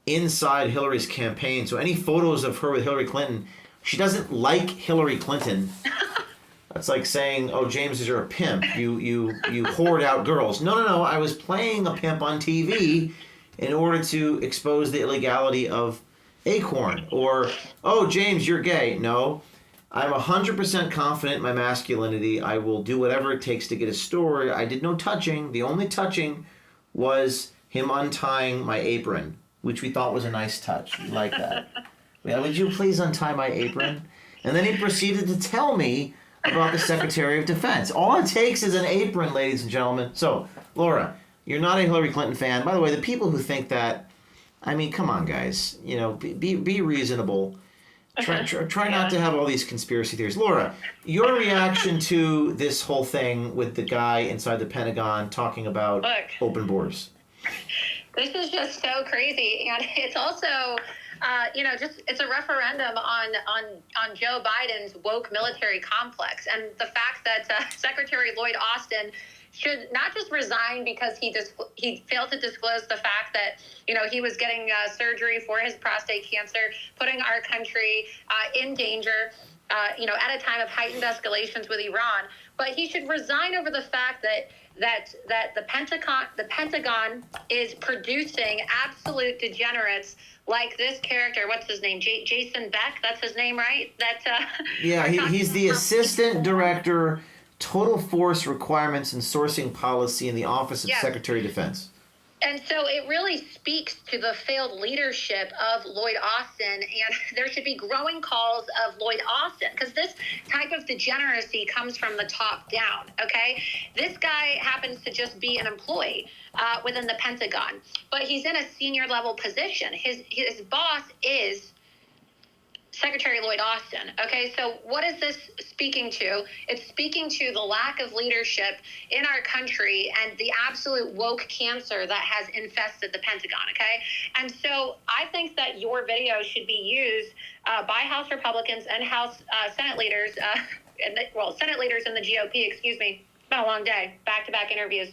inside Hillary's campaign. So any photos of her with Hillary Clinton, she doesn't like Hillary Clinton. That's like saying, "Oh, James, you're a pimp. You hoard out girls." No. I was playing a pimp on TV in order to expose the illegality of Acorn. Or, "Oh, James, you're gay." No, I'm 100% confident in my masculinity. I will do whatever it takes to get a story. I did no touching. The only touching was him untying my apron, which we thought was a nice touch. We like that. Would you please untie my apron? And then he proceeded to tell me about the Secretary of Defense. All it takes is an apron, ladies and gentlemen. So, Laura, you're not a Hillary Clinton fan. By the way, the people who think that, I mean, come on, guys. You know, be reasonable. Try not to have all these conspiracy theories. Laura, your reaction to this whole thing with the guy inside the Pentagon talking about open borders? This is just so crazy, and it's also, it's a referendum on Joe Biden's woke military complex, and the fact that Secretary Lloyd Austin should not just resign because he failed to disclose the fact that he was getting surgery for his prostate cancer, putting our country in danger, at a time of heightened escalations with Iran. But he should resign over the fact that the Pentagon is producing absolute degenerates like this character. What's his name? Jason Beck. That's his name, right? He's the assistant director, Total Force Requirements and Sourcing Policy in the Office of Secretary of Defense. And so it really speaks to the failed leadership of Lloyd Austin, and there should be growing calls of Lloyd Austin, because this type of degeneracy comes from the top down, okay? This guy happens to just be an employee within the Pentagon, but he's in a senior level position. His boss is Secretary Lloyd Austin. Okay, so what is this speaking to? It's speaking to the lack of leadership in our country and the absolute woke cancer that has infested the Pentagon. Okay, and so I think that your video should be used by House Republicans and House Senate leaders, Senate leaders in the GOP. Excuse me. It's been a long day. Back-to-back interviews.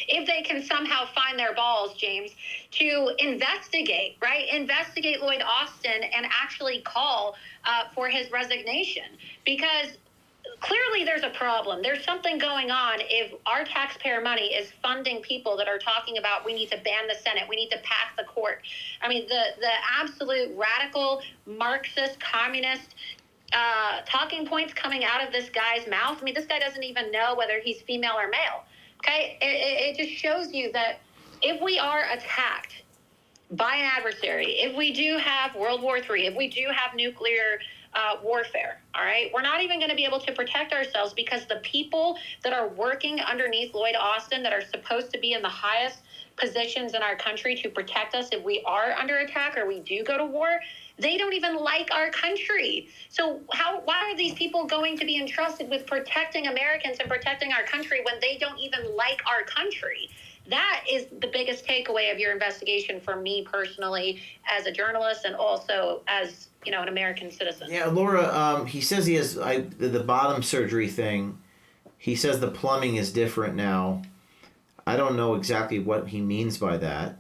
If they can somehow find their balls, James, to investigate Lloyd Austin and actually call for his resignation, because clearly there's a problem. There's something going on if our taxpayer money is funding people that are talking about we need to ban the Senate, we need to pack the court. I mean, the absolute radical Marxist, communist talking points coming out of this guy's mouth. I mean, this guy doesn't even know whether he's female or male. Okay, it just shows you that if we are attacked by an adversary, if we do have World War III, if we do have nuclear warfare, all right, we're not even going to be able to protect ourselves, because the people that are working underneath Lloyd Austin, that are supposed to be in the highest positions in our country to protect us if we are under attack or we do go to war, they don't even like our country. So why are these people going to be entrusted with protecting Americans and protecting our country when they don't even like our country? That is the biggest takeaway of your investigation for me personally, as a journalist and also as, an American citizen. Yeah, Laura, he says he has the bottom surgery thing. He says the plumbing is different now. I don't know exactly what he means by that.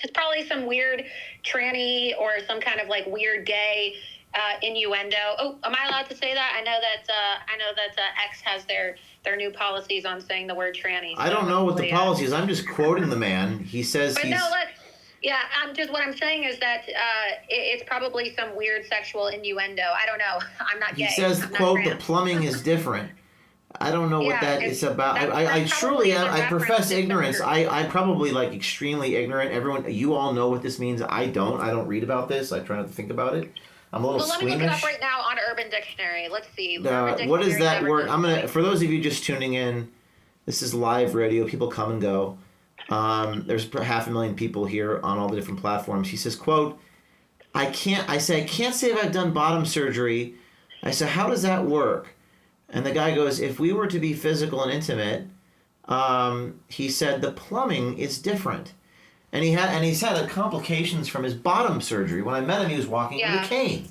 It's probably some weird tranny or some kind of weird gay innuendo. Oh, am I allowed to say that? I know that X has their new policies on saying the word tranny. So I don't know what the policy is. I'm just quoting the man. He says what I'm saying is that it's probably some weird sexual innuendo. I don't know. I'm not gay. He says, quote, the plumbing is different. I don't know what that is about. I truly am. I profess ignorance. I'm probably extremely ignorant. You all know what this means. I don't read about this. I try not to think about it. I'm a little squeamish. Let me look it up right now on Urban Dictionary. Let's see. What is that word? For those of you just tuning in, this is live radio. People come and go. There's 500,000 people here on all the different platforms. He says, quote, I can't say if I've done bottom surgery. I said, how does that work? And the guy goes, if we were to be physical and intimate, he said the plumbing is different. And he's had complications from his bottom surgery. When I met him, he was walking with a cane.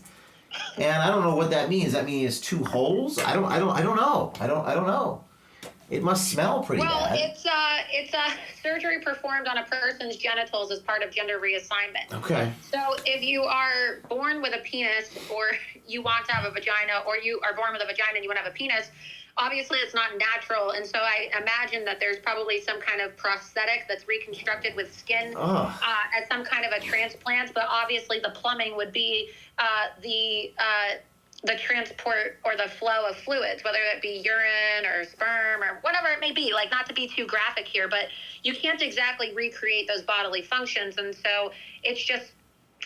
And I don't know what that means. Does that mean he has 2 holes? I don't know. I don't know. It must smell pretty bad. Well, it's a surgery performed on a person's genitals as part of gender reassignment. Okay. So if you are born with a penis, or you want to have a vagina, or you are born with a vagina and you want to have a penis, obviously it's not natural. And so I imagine that there's probably some kind of prosthetic that's reconstructed with skin as some kind of a transplant. But obviously the plumbing would be the transport or the flow of fluids, whether it be urine or sperm or whatever it may be. Not to be too graphic here, but you can't exactly recreate those bodily functions. And so it's just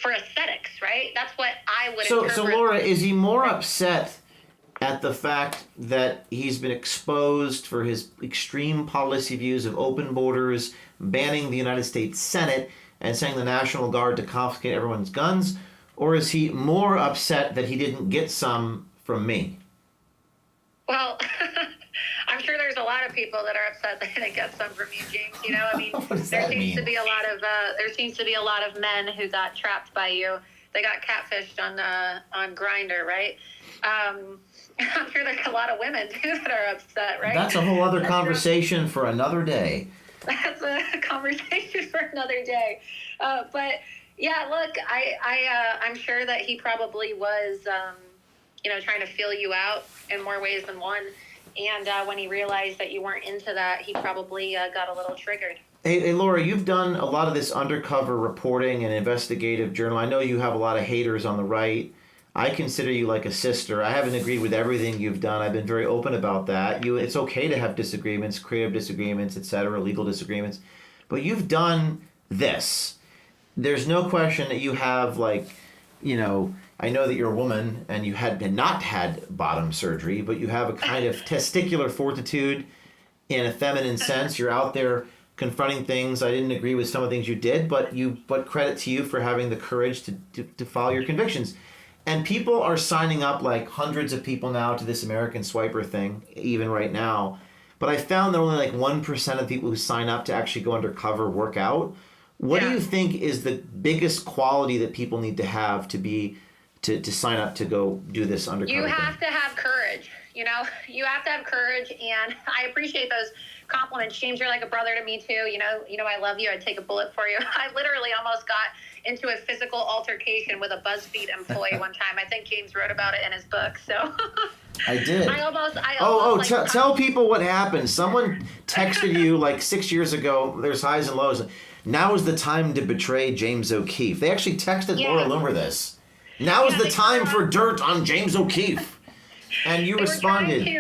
for aesthetics, right? That's what I would So interpret. Laura, is he more upset at the fact that he's been exposed for his extreme policy views of open borders, banning the United States Senate, and sending the National Guard to confiscate everyone's guns? Or is he more upset that he didn't get some from me? Well, I'm sure there's a lot of people that are upset they didn't get some from you, James. You know, I mean, there seems to be a lot of men who got trapped by you. They got catfished on Grindr, right? I'm sure there's a lot of women too that are upset, right? That's a whole other conversation for another day. That's a conversation for another day. But yeah, look, I'm sure that he probably was, trying to feel you out in more ways than one. And when he realized that you weren't into that, he probably got a little triggered. Hey, Laura, you've done a lot of this undercover reporting and investigative journal. I know you have a lot of haters on the right. I consider you like a sister. I haven't agreed with everything you've done. I've been very open about that. It's okay to have disagreements, creative disagreements, etc., legal disagreements. But you've done this. There's no question that you have, I know that you're a woman and you had not had bottom surgery, but you have a kind of testicular fortitude in a feminine sense. You're out there confronting things. I didn't agree with some of the things you did, but credit to you for having the courage to follow your convictions. And people are signing up, like hundreds of people now, to this American Swiper thing, even right now. But I found that only like 1% of people who sign up to actually go undercover work out. What do you think is the biggest quality that people need to have to sign up to go do this undercover You thing? have to have courage. You have to have courage, and I appreciate those compliments. James, you're like a brother to me too. You know I love you. I'd take a bullet for you. I literally almost got into a physical altercation with a BuzzFeed employee one time. I think James wrote about it in his book. So I did. Tell people what happened. Someone texted you like 6 years ago. There's highs and lows. Now is the time to betray James O'Keefe. They actually texted Laura Loomer this. Now is the time for dirt on James O'Keefe. And you responded. They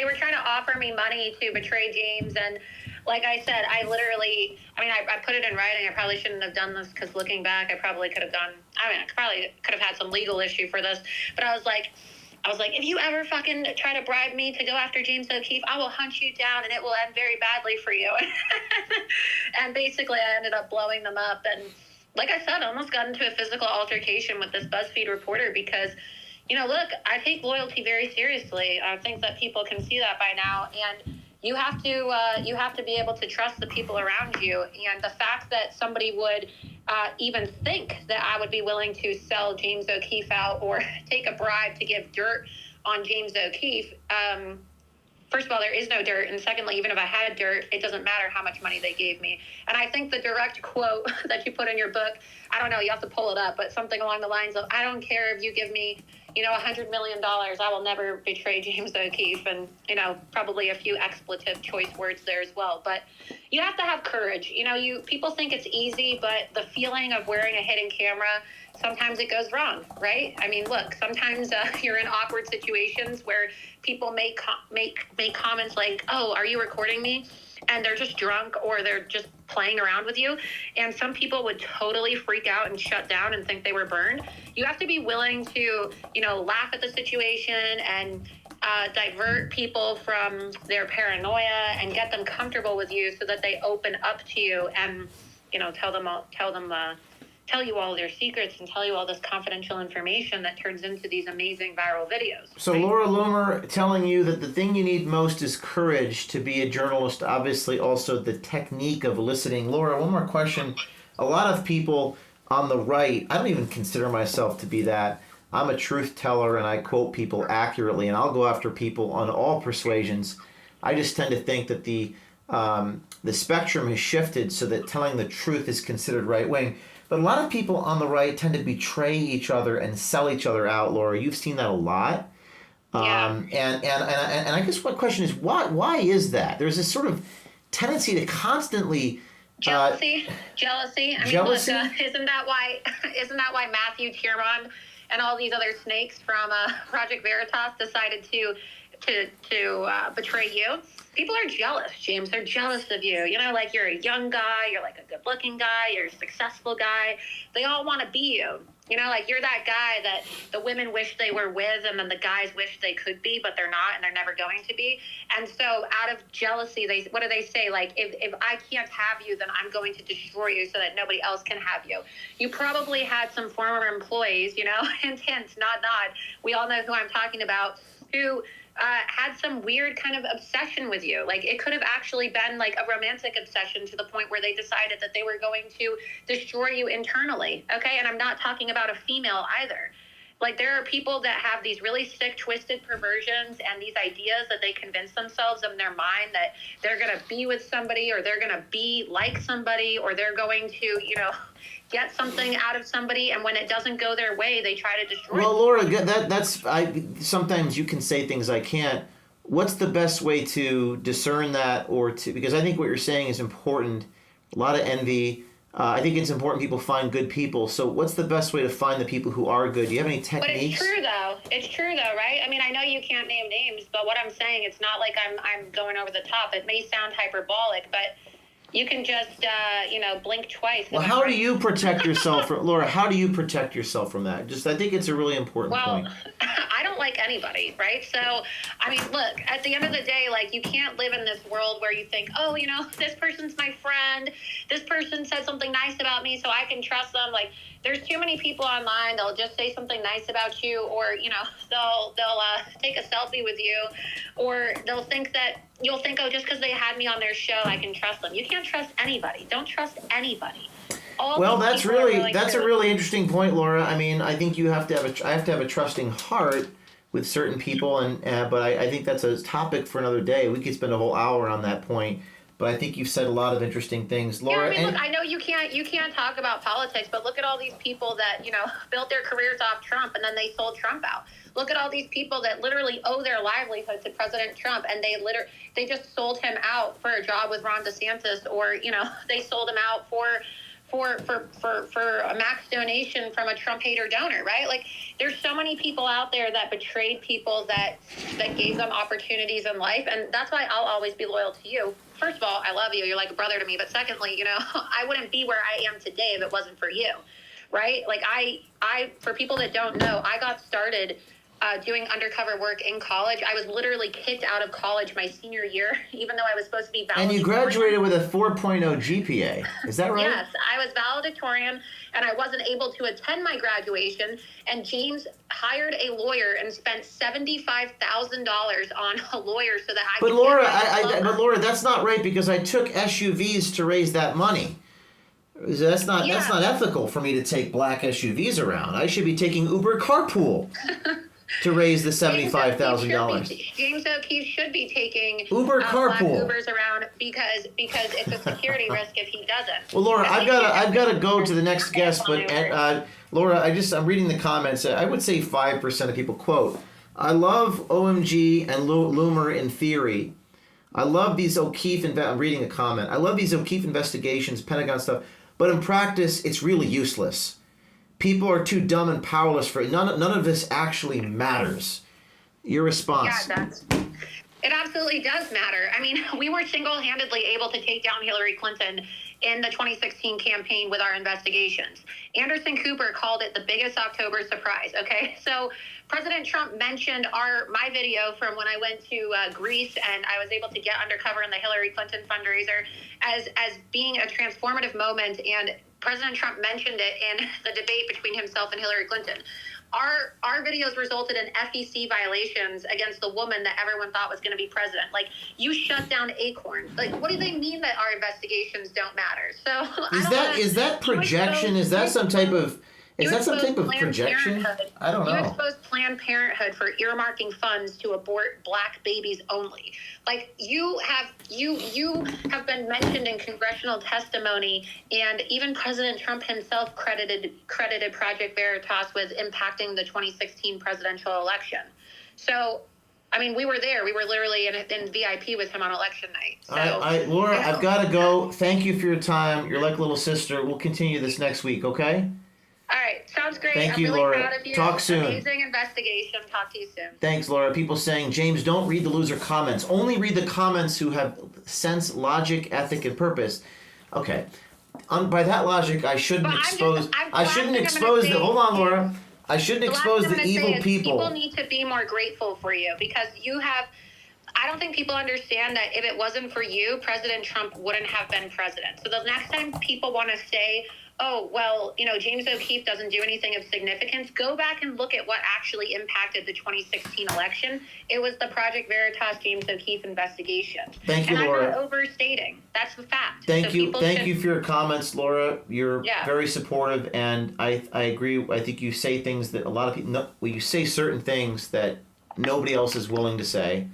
were trying to offer me money to betray James, and like I said, I put it in writing. I probably shouldn't have done this because looking back, I probably could have had some legal issue for this. But I was like, if you ever fucking try to bribe me to go after James O'Keefe, I will hunt you down and it will end very badly for you. And basically I ended up blowing them up. And like I said, I almost got into a physical altercation with this BuzzFeed reporter because, look, I take loyalty very seriously. I think that people can see that by now. And you have to be able to trust the people around you. And the fact that somebody would even think that I would be willing to sell James O'Keefe out or take a bribe to give dirt on James O'Keefe, first of all, there is no dirt. And secondly, even if I had dirt, it doesn't matter how much money they gave me. And I think the direct quote that you put in your book, I don't know, you have to pull it up, but something along the lines of, I don't care if you give me, $100 million, I will never betray James O'Keefe. And, probably a few expletive choice words there as well. But you have to have courage. People think it's easy, but the feeling of wearing a hidden camera, sometimes it goes wrong, right? I mean, look, sometimes you're in awkward situations where people make comments like, oh, are you recording me? And they're just drunk or they're just playing around with you. And some people would totally freak out and shut down and think they were burned. You have to be willing to, laugh at the situation and divert people from their paranoia and get them comfortable with you so that they open up to you and, tell you all their secrets and tell you all this confidential information that turns into these amazing viral videos. So Laura Loomer telling you that the thing you need most is courage to be a journalist, obviously also the technique of listening. Laura, one more question. A lot of people on the right, I don't even consider myself to be that. I'm a truth teller and I quote people accurately and I'll go after people on all persuasions. I just tend to think that the spectrum has shifted so that telling the truth is considered right wing. But a lot of people on the right tend to betray each other and sell each other out, Laura. You've seen that a lot. Yeah. And I guess my question is, why is that? There's this sort of tendency to constantly... Jealousy. I mean, look, isn't that why Matthew Tiermond and all these other snakes from Project Veritas decided to to betray you. People are jealous, James. They're jealous of you. You know, like you're a young guy, you're like a good-looking guy, you're a successful guy. They all want to be you. You know, like you're that guy that the women wish they were with, and then the guys wish they could be, but they're not, and they're never going to be. And so, out of jealousy, what do they say? Like, if I can't have you, then I'm going to destroy you so that nobody else can have you. You probably had some former employees, you know, hint, hint, nod, nod. We all know who I'm talking about, who had some weird kind of obsession with you. Like it could have actually been like a romantic obsession to the point where they decided that they were going to destroy you internally. Okay. And I'm not talking about a female either. Like there are people that have these really sick, twisted perversions and these ideas that they convince themselves in their mind that they're going to be with somebody, or they're going to be like somebody, or they're going to, you know, get something out of somebody, and when it doesn't go their way, they try to destroy. Well, Laura, sometimes you can say things I can't. What's the best way to discern that, because I think what you're saying is important. A lot of envy. I think it's important people find good people. So what's the best way to find the people who are good? Do you have any techniques? But it's true though. It's true though, right? I mean, I know you can't name names, but what I'm saying, it's not like I'm going over the top. It may sound hyperbolic, but you can just, blink twice. Well, how do you protect yourself from, Laura, how do you protect yourself from that? I think it's a really important point. I don't like anybody, right? So, I mean, look, at the end of the day, like, you can't live in this world where you think, oh, you know, this person's my friend, this person said something nice about me, so I can trust them. Like, there's too many people online, they'll just say something nice about you, or, you know, they'll take a selfie with you, or they'll think that, you'll think, oh, just because they had me on their show, I can trust them. You can't trust anybody. Don't trust anybody. Well, that's a really interesting point, Laura. I mean, I think I have to have a trusting heart with certain people, but I think that's a topic for another day. We could spend a whole hour on that point. But I think you've said a lot of interesting things, Laura. Yeah, I mean, look, I know you can't talk about politics, but look at all these people that, you know, built their careers off Trump, and then they sold Trump out. Look at all these people that literally owe their livelihood to President Trump, and they just sold him out for a job with Ron DeSantis, or, you know, they sold him out for a max donation from a Trump hater donor, right? Like, there's so many people out there that betrayed people that gave them opportunities in life, and that's why I'll always be loyal to you. First of all, I love you. You're like a brother to me. But secondly, you know, I wouldn't be where I am today if it wasn't for you, right? Like I for people that don't know, I got started doing undercover work in college. I was literally kicked out of college my senior year, even though I was supposed to be valedictorian. And you graduated with a 4.0 GPA. Is that right? Yes, I was valedictorian, and I wasn't able to attend my graduation. And James hired a lawyer and spent $75,000 on a lawyer so that I could. But Laura, that's not right, because I took SUVs to raise that money. That's not ethical for me to take black SUVs around. I should be taking Uber Carpool. To raise the $75,000. James O'Keefe should be taking Uber Black Carpool. Ubers around because it's a security risk if he doesn't. Well, Laura, I've got to go to the next guest, but Laura, I'm reading the comments. I would say 5% of people quote, "I love OMG and Loomer in theory. I love these O'Keefe." I'm reading a comment. "I love these O'Keefe investigations, Pentagon stuff, but in practice, it's really useless. People are too dumb and powerless for it. None of this actually matters." Your response? Yeah, it absolutely does matter. I mean, we were single-handedly able to take down Hillary Clinton in the 2016 campaign with our investigations. Anderson Cooper called it the biggest October surprise. Okay, so President Trump mentioned my video from when I went to Greece, and I was able to get undercover in the Hillary Clinton fundraiser as being a transformative moment, and President Trump mentioned it in the debate between himself and Hillary Clinton. Our videos resulted in FEC violations against the woman that everyone thought was going to be president. Like, you shut down Acorn. Like, what do they mean that our investigations don't matter? So is that projection? Is that some type of projection? I don't know. You exposed Planned Parenthood for earmarking funds to abort black babies only. Like, you have been mentioned in congressional testimony, and even President Trump himself credited Project Veritas with impacting the 2016 presidential election. So, I mean, we were there. We were literally in VIP with him on election night. So, Laura, I've got to go. Thank you for your time. You're like a little sister. We'll continue this next week, okay? All right, sounds great. Thank I'm you, really Laura. proud of you. Talk soon. Amazing investigation. Talk to you soon. Thanks, Laura. People saying, James, don't read the loser comments. Only read the comments who have sense, logic, ethic, and purpose. Okay. By that logic, I shouldn't expose. I shouldn't expose the. Hold on, Laura. I shouldn't expose the evil people. People need to be more grateful for you because you have. I don't think people understand that if it wasn't for you, President Trump wouldn't have been president. So the next time people want to say, oh, well, James O'Keefe doesn't do anything of significance, go back and look at what actually impacted the 2016 election. It was the Project Veritas James O'Keefe investigation. Thank you, Laura. I'm not overstating. That's the fact. Thank you for your comments, Laura. You're very supportive, and I agree. I think you say things that a lot of people, you say certain things that nobody else is willing to say.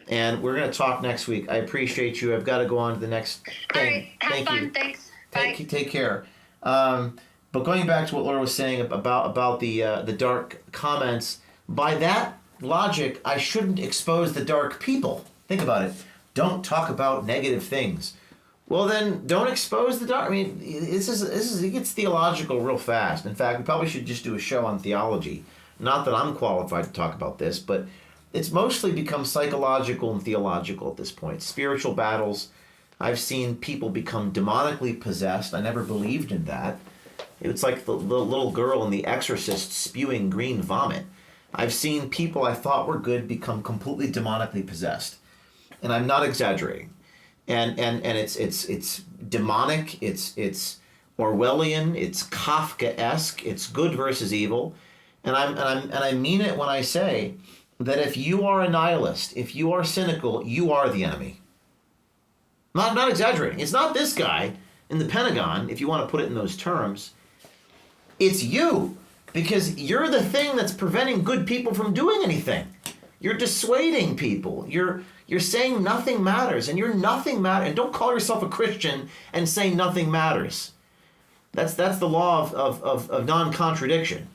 And we're going to talk next week. I appreciate you. I've got to go on to the next thing. All right. Have fun. You. Thanks. Bye. Take care. But going back to what Laura was saying about the dark comments, by that logic, I shouldn't expose the dark people. Think about it. Don't talk about negative things. Well, then don't expose the dark. I mean, it gets theological real fast. In fact, we probably should just do a show on theology. Not that I'm qualified to talk about this, but it's mostly become psychological and theological at this point. Spiritual battles. I've seen people become demonically possessed. I never believed in that. It's like the little girl in The Exorcist spewing green vomit. I've seen people I thought were good become completely demonically possessed. And I'm not exaggerating. And it's demonic, it's Orwellian, it's Kafkaesque, it's good versus evil. And I mean it when I say that if you are a nihilist, if you are cynical, you are the enemy. Not exaggerating. It's not this guy in the Pentagon, if you want to put it in those terms. It's you, because you're the thing that's preventing good people from doing anything. You're dissuading people. You're saying nothing matters, and you're nothing matters. And don't call yourself a Christian and say nothing matters. That's the law of non-contradiction.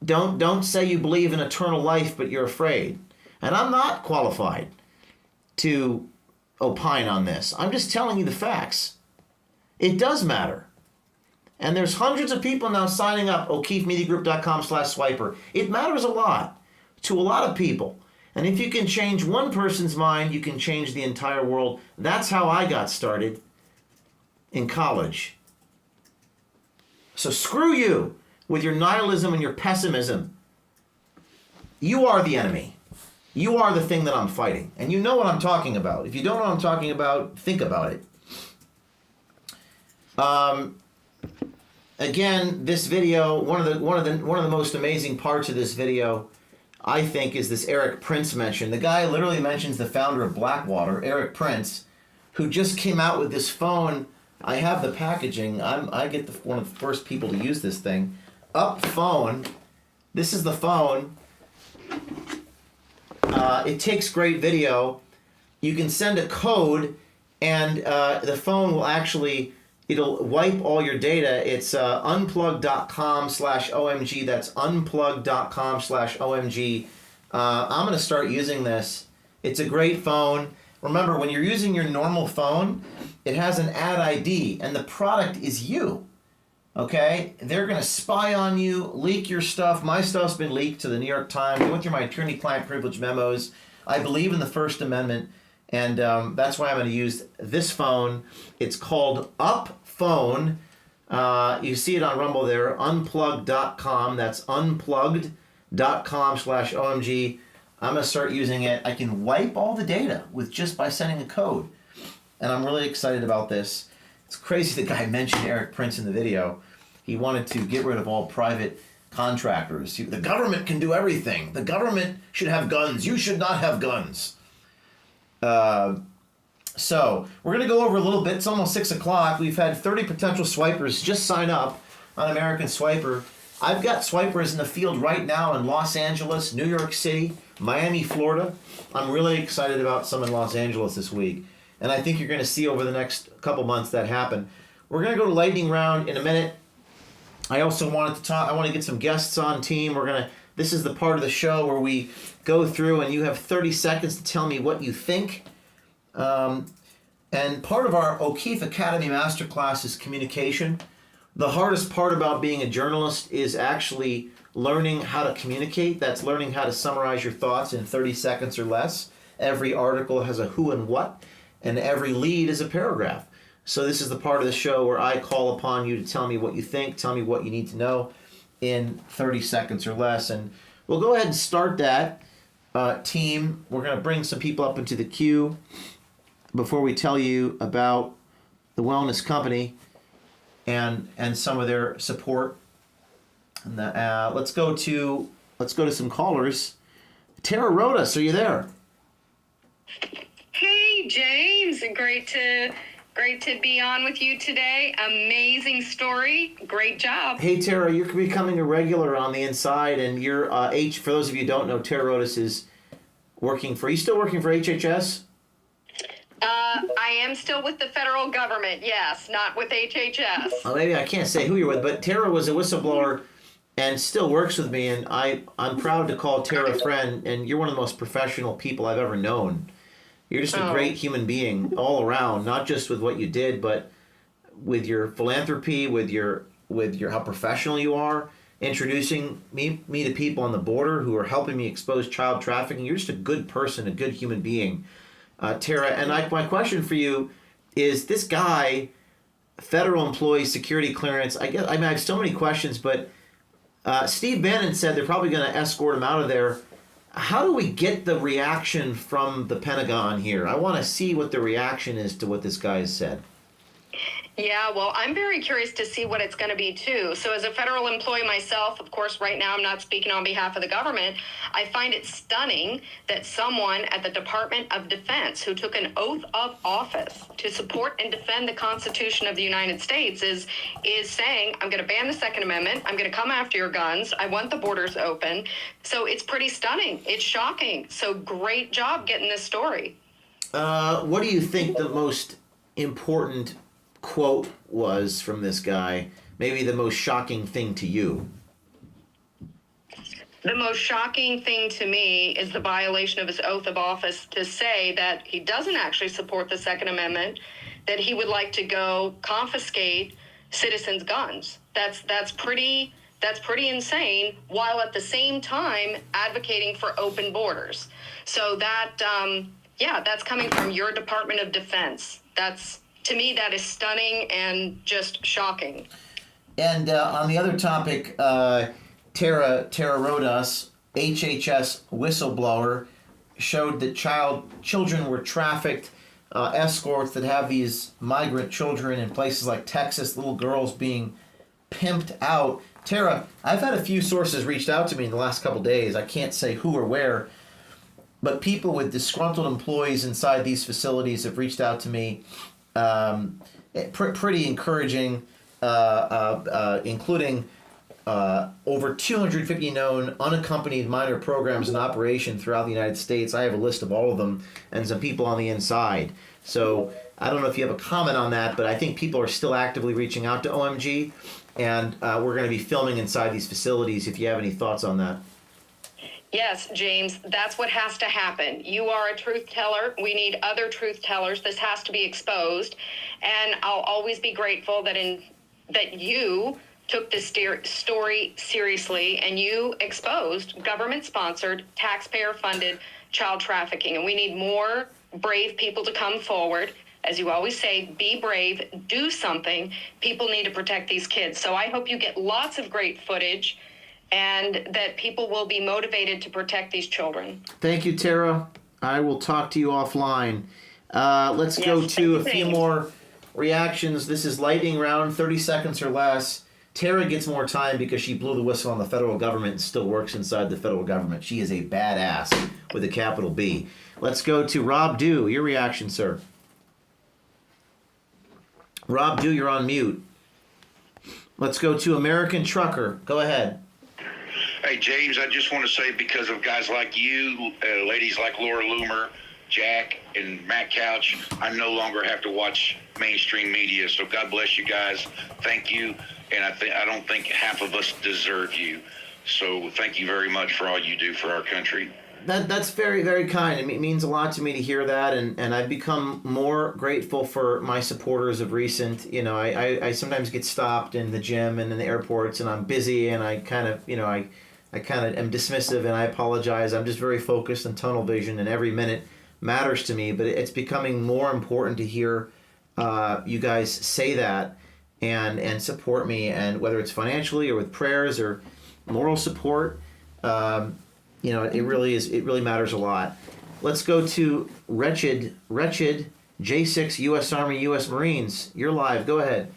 Don't say you believe in eternal life, but you're afraid. And I'm not qualified to opine on this. I'm just telling you the facts. It does matter. And there's hundreds of people now signing up, o'keefemediagroup.com/swiper. It matters a lot to a lot of people. And if you can change one person's mind, you can change the entire world. That's how I got started in college. So screw you with your nihilism and your pessimism. You are the enemy. You are the thing that I'm fighting. And you know what I'm talking about. If you don't know what I'm talking about, think about it. Again, this video, one of the most amazing parts of this video, I think, is this Eric Prince mention. The guy literally mentions the founder of Blackwater, Eric Prince, who just came out with this phone. I have the packaging. I get one of the first people to use this thing. Up phone. This is the phone. It takes great video. You can send a code, and the phone will actually, it'll wipe all your data. It's unplug.com/OMG. That's unplug.com/OMG. I'm going to start using this. It's a great phone. Remember, when you're using your normal phone, it has an ad ID, and the product is you. Okay? They're going to spy on you, leak your stuff. My stuff's been leaked to the New York Times. I went through my attorney-client privilege memos. I believe in the First Amendment, and that's why I'm going to use this phone. It's called Up Phone. You see it on Rumble there, unplugged.com. That's unplugged.com/OMG. I'm going to start using it. I can wipe all the data with just by sending a code. And I'm really excited about this. It's crazy the guy mentioned Eric Prince in the video. He wanted to get rid of all private contractors. The government can do everything. The government should have guns. You should not have guns. So we're going to go over a little bit. It's almost 6 o'clock. We've had 30 potential swipers just sign up on American Swiper. I've got swipers in the field right now in Los Angeles, New York City, Miami, Florida. I'm really excited about some in Los Angeles this week. And I think you're going to see over the next couple months that happen. We're going to go to lightning round in a minute. I also wanted to talk. I want to get some guests on team. This is the part of the show where we go through and you have 30 seconds to tell me what you think. And part of our O'Keefe Academy Masterclass is communication. The hardest part about being a journalist is actually learning how to communicate. That's learning how to summarize your thoughts in 30 seconds or less. Every article has a who and what, and every lead is a paragraph. So this is the part of the show where I call upon you to tell me what you think, tell me what you need to know in 30 seconds or less. And we'll go ahead and start that, team. We're going to bring some people up into the queue before we tell you about the Wellness Company and some of their support. And let's go to some callers. Tara Rodas, are you there? Hey, James. Great to be on with you today. Amazing story. Great job. Hey, Tara, you're becoming a regular on the inside, and you're for those of you who don't know, Tara Rodas is working for. Are you still working for HHS? I am still with the federal government. Yes, not with HHS. Well, maybe I can't say who you're with, but Tara was a whistleblower and still works with me, and I'm proud to call Tara a friend, and you're one of the most professional people I've ever known. You're just a great human being all around, not just with what you did, but with your philanthropy, with your how professional you are, introducing me to people on the border who are helping me expose child trafficking. You're just a good person, a good human being, Tara. And my question for you is: this guy, federal employee, security clearance. I have so many questions, but Steve Bannon said they're probably going to escort him out of there. How do we get the reaction from the Pentagon here? I want to see what the reaction is to what this guy has said. Yeah, well, I'm very curious to see what it's going to be, too. So as a federal employee myself, of course, right now I'm not speaking on behalf of the government. I find it stunning that someone at the Department of Defense who took an oath of office to support and defend the Constitution of the United States is saying, I'm going to ban the Second Amendment. I'm going to come after your guns. I want the borders open. So it's pretty stunning. It's shocking. So great job getting this story. What do you think the most important quote was from this guy? Maybe the most shocking thing to you? The most shocking thing to me is the violation of his oath of office to say that he doesn't actually support the Second Amendment, that he would like to go confiscate citizens' guns. That's pretty insane, while at the same time advocating for open borders. So that's coming from your Department of Defense. To me, that is stunning and just shocking. And on the other topic, Tara Rodas, HHS whistleblower, showed that children were trafficked, escorts that have these migrant children in places like Texas, little girls being pimped out. Tara, I've had a few sources reached out to me in the last couple days. I can't say who or where, but people with disgruntled employees inside these facilities have reached out to me. Pretty encouraging, including over 250 known unaccompanied minor programs in operation throughout the United States. I have a list of all of them and some people on the inside. So I don't know if you have a comment on that, but I think people are still actively reaching out to OMG, and we're going to be filming inside these facilities if you have any thoughts on that. Yes, James, that's what has to happen. You are a truth teller. We need other truth tellers. This has to be exposed. And I'll always be grateful that you took this story seriously and you exposed government-sponsored, taxpayer-funded child trafficking. And we need more brave people to come forward. As you always say, be brave, do something. People need to protect these kids. So I hope you get lots of great footage and that people will be motivated to protect these children. Thank you, Tara. I will talk to you offline. Let's go to a few more reactions. This is lightning round, 30 seconds or less. Tara gets more time because she blew the whistle on the federal government and still works inside the federal government. She is a badass with a capital B. Let's go to Rob Dew. Your reaction, sir. Rob Dew, you're on mute. Let's go to American Trucker. Go ahead. Hey, James, I just want to say because of guys like you, ladies like Laura Loomer, Jack, and Matt Couch, I no longer have to watch mainstream media. So God bless you guys. Thank you. And I don't think half of us deserve you. So thank you very much for all you do for our country. That's very, very kind. It means a lot to me to hear that, and I've become more grateful for my supporters of recent. You know, I sometimes get stopped in the gym and in the airports, and I'm busy, and I kind of, I kind of am dismissive, and I apologize. I'm just very focused on tunnel vision, and every minute matters to me. But it's becoming more important to hear you guys say that and support me, and whether it's financially or with prayers or moral support. It really is. It really matters a lot. Let's go to Wretched J6 U.S. Army U.S. Marines. You're live. Go ahead.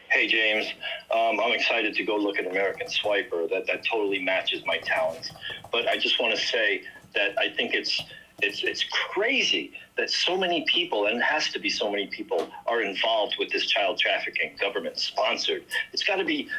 Hey James, I'm excited to go look at American Swiper. That totally matches my talents. But I just want to say that I think it's crazy that so many people, and it has to be so many people, are involved with this child trafficking, government sponsored. It's got to be,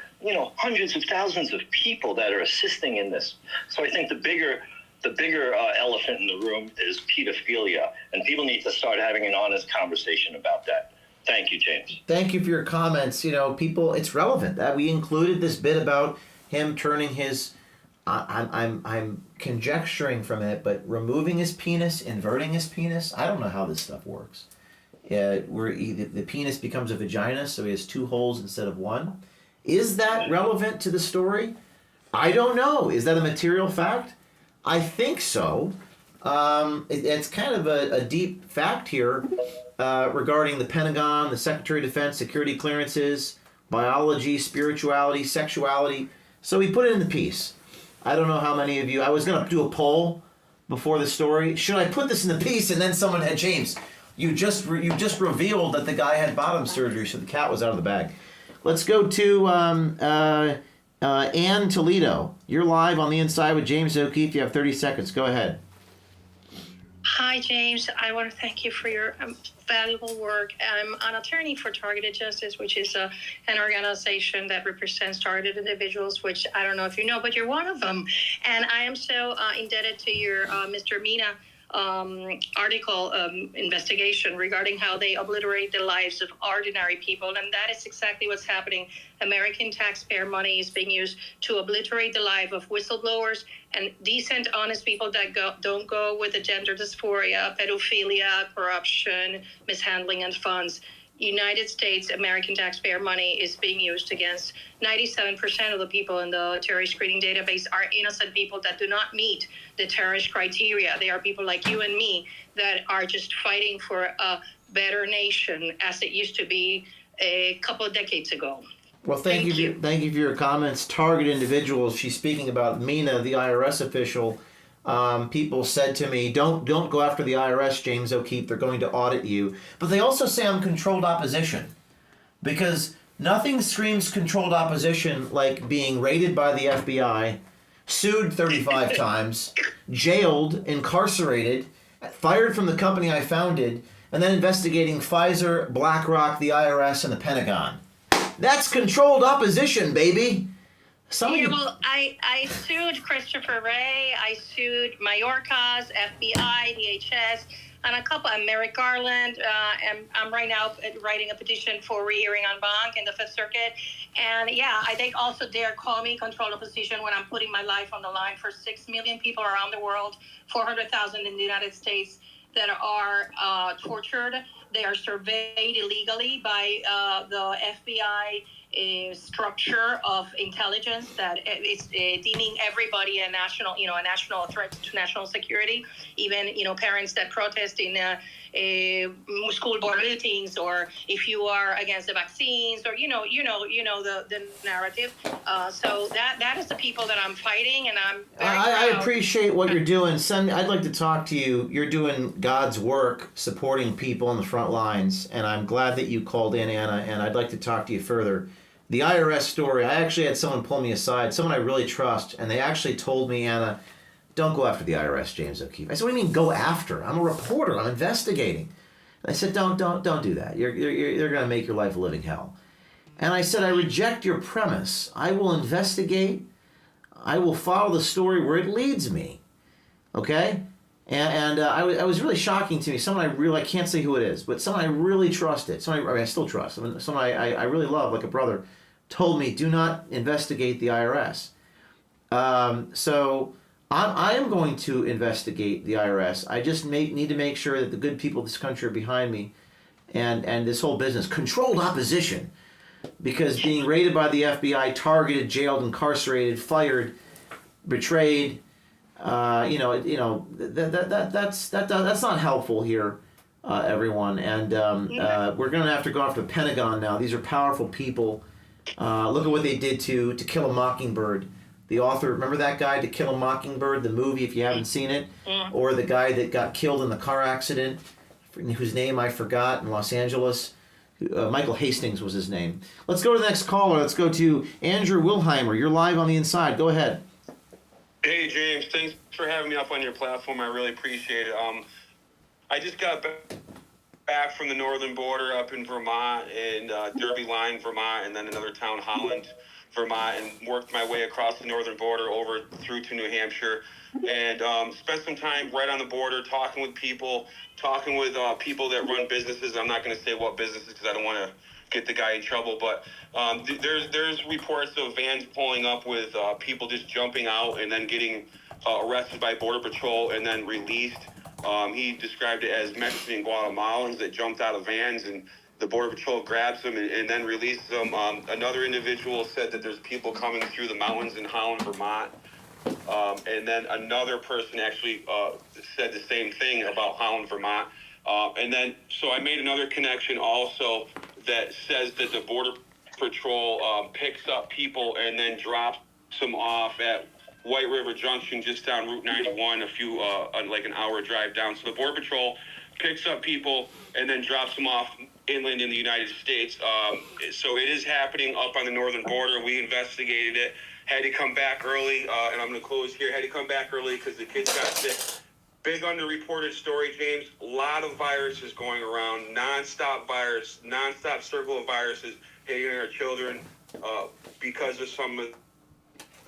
hundreds of thousands of people that are assisting in this. So I think the bigger elephant in the room is pedophilia, and people need to start having an honest conversation about that. Thank you, James. Thank you for your comments. People, it's relevant that we included this bit about him turning his. I'm conjecturing from it, but removing his penis, inverting his penis. I don't know how this stuff works. Where the penis becomes a vagina, so he has two holes instead of one. Is that relevant to the story? I don't know. Is that a material fact? I think so. It's kind of a deep fact here regarding the Pentagon, the Secretary of Defense, security clearances, biology, spirituality, sexuality. So we put it in the piece. I don't know how many of you. I was going to do a poll before the story. Should I put this in the piece? And then someone had, James, you just revealed that the guy had bottom surgery, so the cat was out of the bag. Let's go to Ann Toledo. You're live on the inside with James O'Keefe. You have 30 seconds. Go ahead. Hi, James. I want to thank you for your valuable work. I'm an attorney for Targeted Justice, which is an organization that represents targeted individuals, which I don't know if you know, but you're one of them. And I am so indebted to your Mr. Mina article investigation regarding how they obliterate the lives of ordinary people, and that is exactly what's happening. American taxpayer money is being used to obliterate the life of whistleblowers and decent, honest people that don't go with the gender dysphoria, pedophilia, corruption, mishandling of funds. United States American taxpayer money is being used against 97% of the people in the terrorist screening database are innocent people that do not meet the terrorist criteria. They are people like you and me that are just fighting for a better nation as it used to be a couple of decades ago. Well, thank you for your comments. Target individuals. She's speaking about Mina, the IRS official. People said to me, don't go after the IRS, James O'Keefe. They're going to audit you. But they also say I'm controlled opposition, because nothing screams controlled opposition like being raided by the FBI, sued 35 times, jailed, incarcerated, fired from the company I founded, and then investigating Pfizer, BlackRock, the IRS, and the Pentagon. That's controlled opposition, baby. Well, I sued Christopher Wray, I sued Mayorkas, FBI, DHS, and a couple, Merrick Garland, and I'm right now writing a petition for rehearing en banc in the Fifth Circuit. And yeah, I think also dare call me controlled opposition when I'm putting my life on the line for 6 million people around the world, 400,000 in the United States that are tortured. They are surveyed illegally by the FBI structure of intelligence that is deeming everybody a national threat to national security. Even parents that protest in school board meetings, or if you are against the vaccines, or the narrative. So that is the people that I'm fighting, and I'm very I proud. appreciate what you're doing. I'd like to talk to you. You're doing God's work, supporting people on the front lines, and I'm glad that you called in, Anna, and I'd like to talk to you further. The IRS story, I actually had someone pull me aside, someone I really trust, and they actually told me, Anna, don't go after the IRS, James O'Keefe. I said, what do you mean go after? I'm a reporter. I'm investigating. And I said, don't do that. You're going to make your life a living hell. And I said, I reject your premise. I will investigate. I will follow the story where it leads me. Okay? And I was really shocking to me. Someone I can't say who it is, but someone I really trusted. I still trust. Someone I really love, like a brother, told me, do not investigate the IRS. So I am going to investigate the IRS. I just need to make sure that the good people of this country are behind me, and this whole business, controlled opposition, because being raided by the FBI, targeted, jailed, incarcerated, fired, betrayed, that's not helpful here, everyone. And we're going to have to go after the Pentagon now. These are powerful people. Look at what they did to Kill a Mockingbird. The author, remember that guy, To Kill a Mockingbird, the movie, if you haven't seen it? Or the guy that got killed in the car accident, whose name I forgot, in Los Angeles. Michael Hastings was his name. Let's go to the next caller. Let's go to Andrew Wilheimer. You're live on the inside. Go ahead. Hey, James. Thanks for having me up on your platform. I really appreciate it. I just got back from the northern border up in Vermont, and Derby Line, Vermont, and then another town, Holland, Vermont, and worked my way across the northern border over through to New Hampshire, and spent some time right on the border talking with people that run businesses. I'm not going to say what businesses because I don't want to get the guy in trouble, but there's reports of vans pulling up with people just jumping out and then getting arrested by Border Patrol and then released. He described it as Mexican and Guatemalans that jumped out of vans, and the Border Patrol grabs them and then releases them. Another individual said that there's people coming through the mountains in Holland, Vermont. And then another person actually said the same thing about Holland, Vermont. And then, so I made another connection also that says that the Border Patrol picks up people and then drops them off at White River Junction, just down Route 91, like an hour drive down. So the Border Patrol picks up people and then drops them off inland in the United States. So it is happening up on the northern border. We investigated it. Had to come back early, and I'm going to close here. Had to come back early because the kids got sick. Big underreported story, James. A lot of viruses going around. Non-stop circle of viruses hitting our children because of some of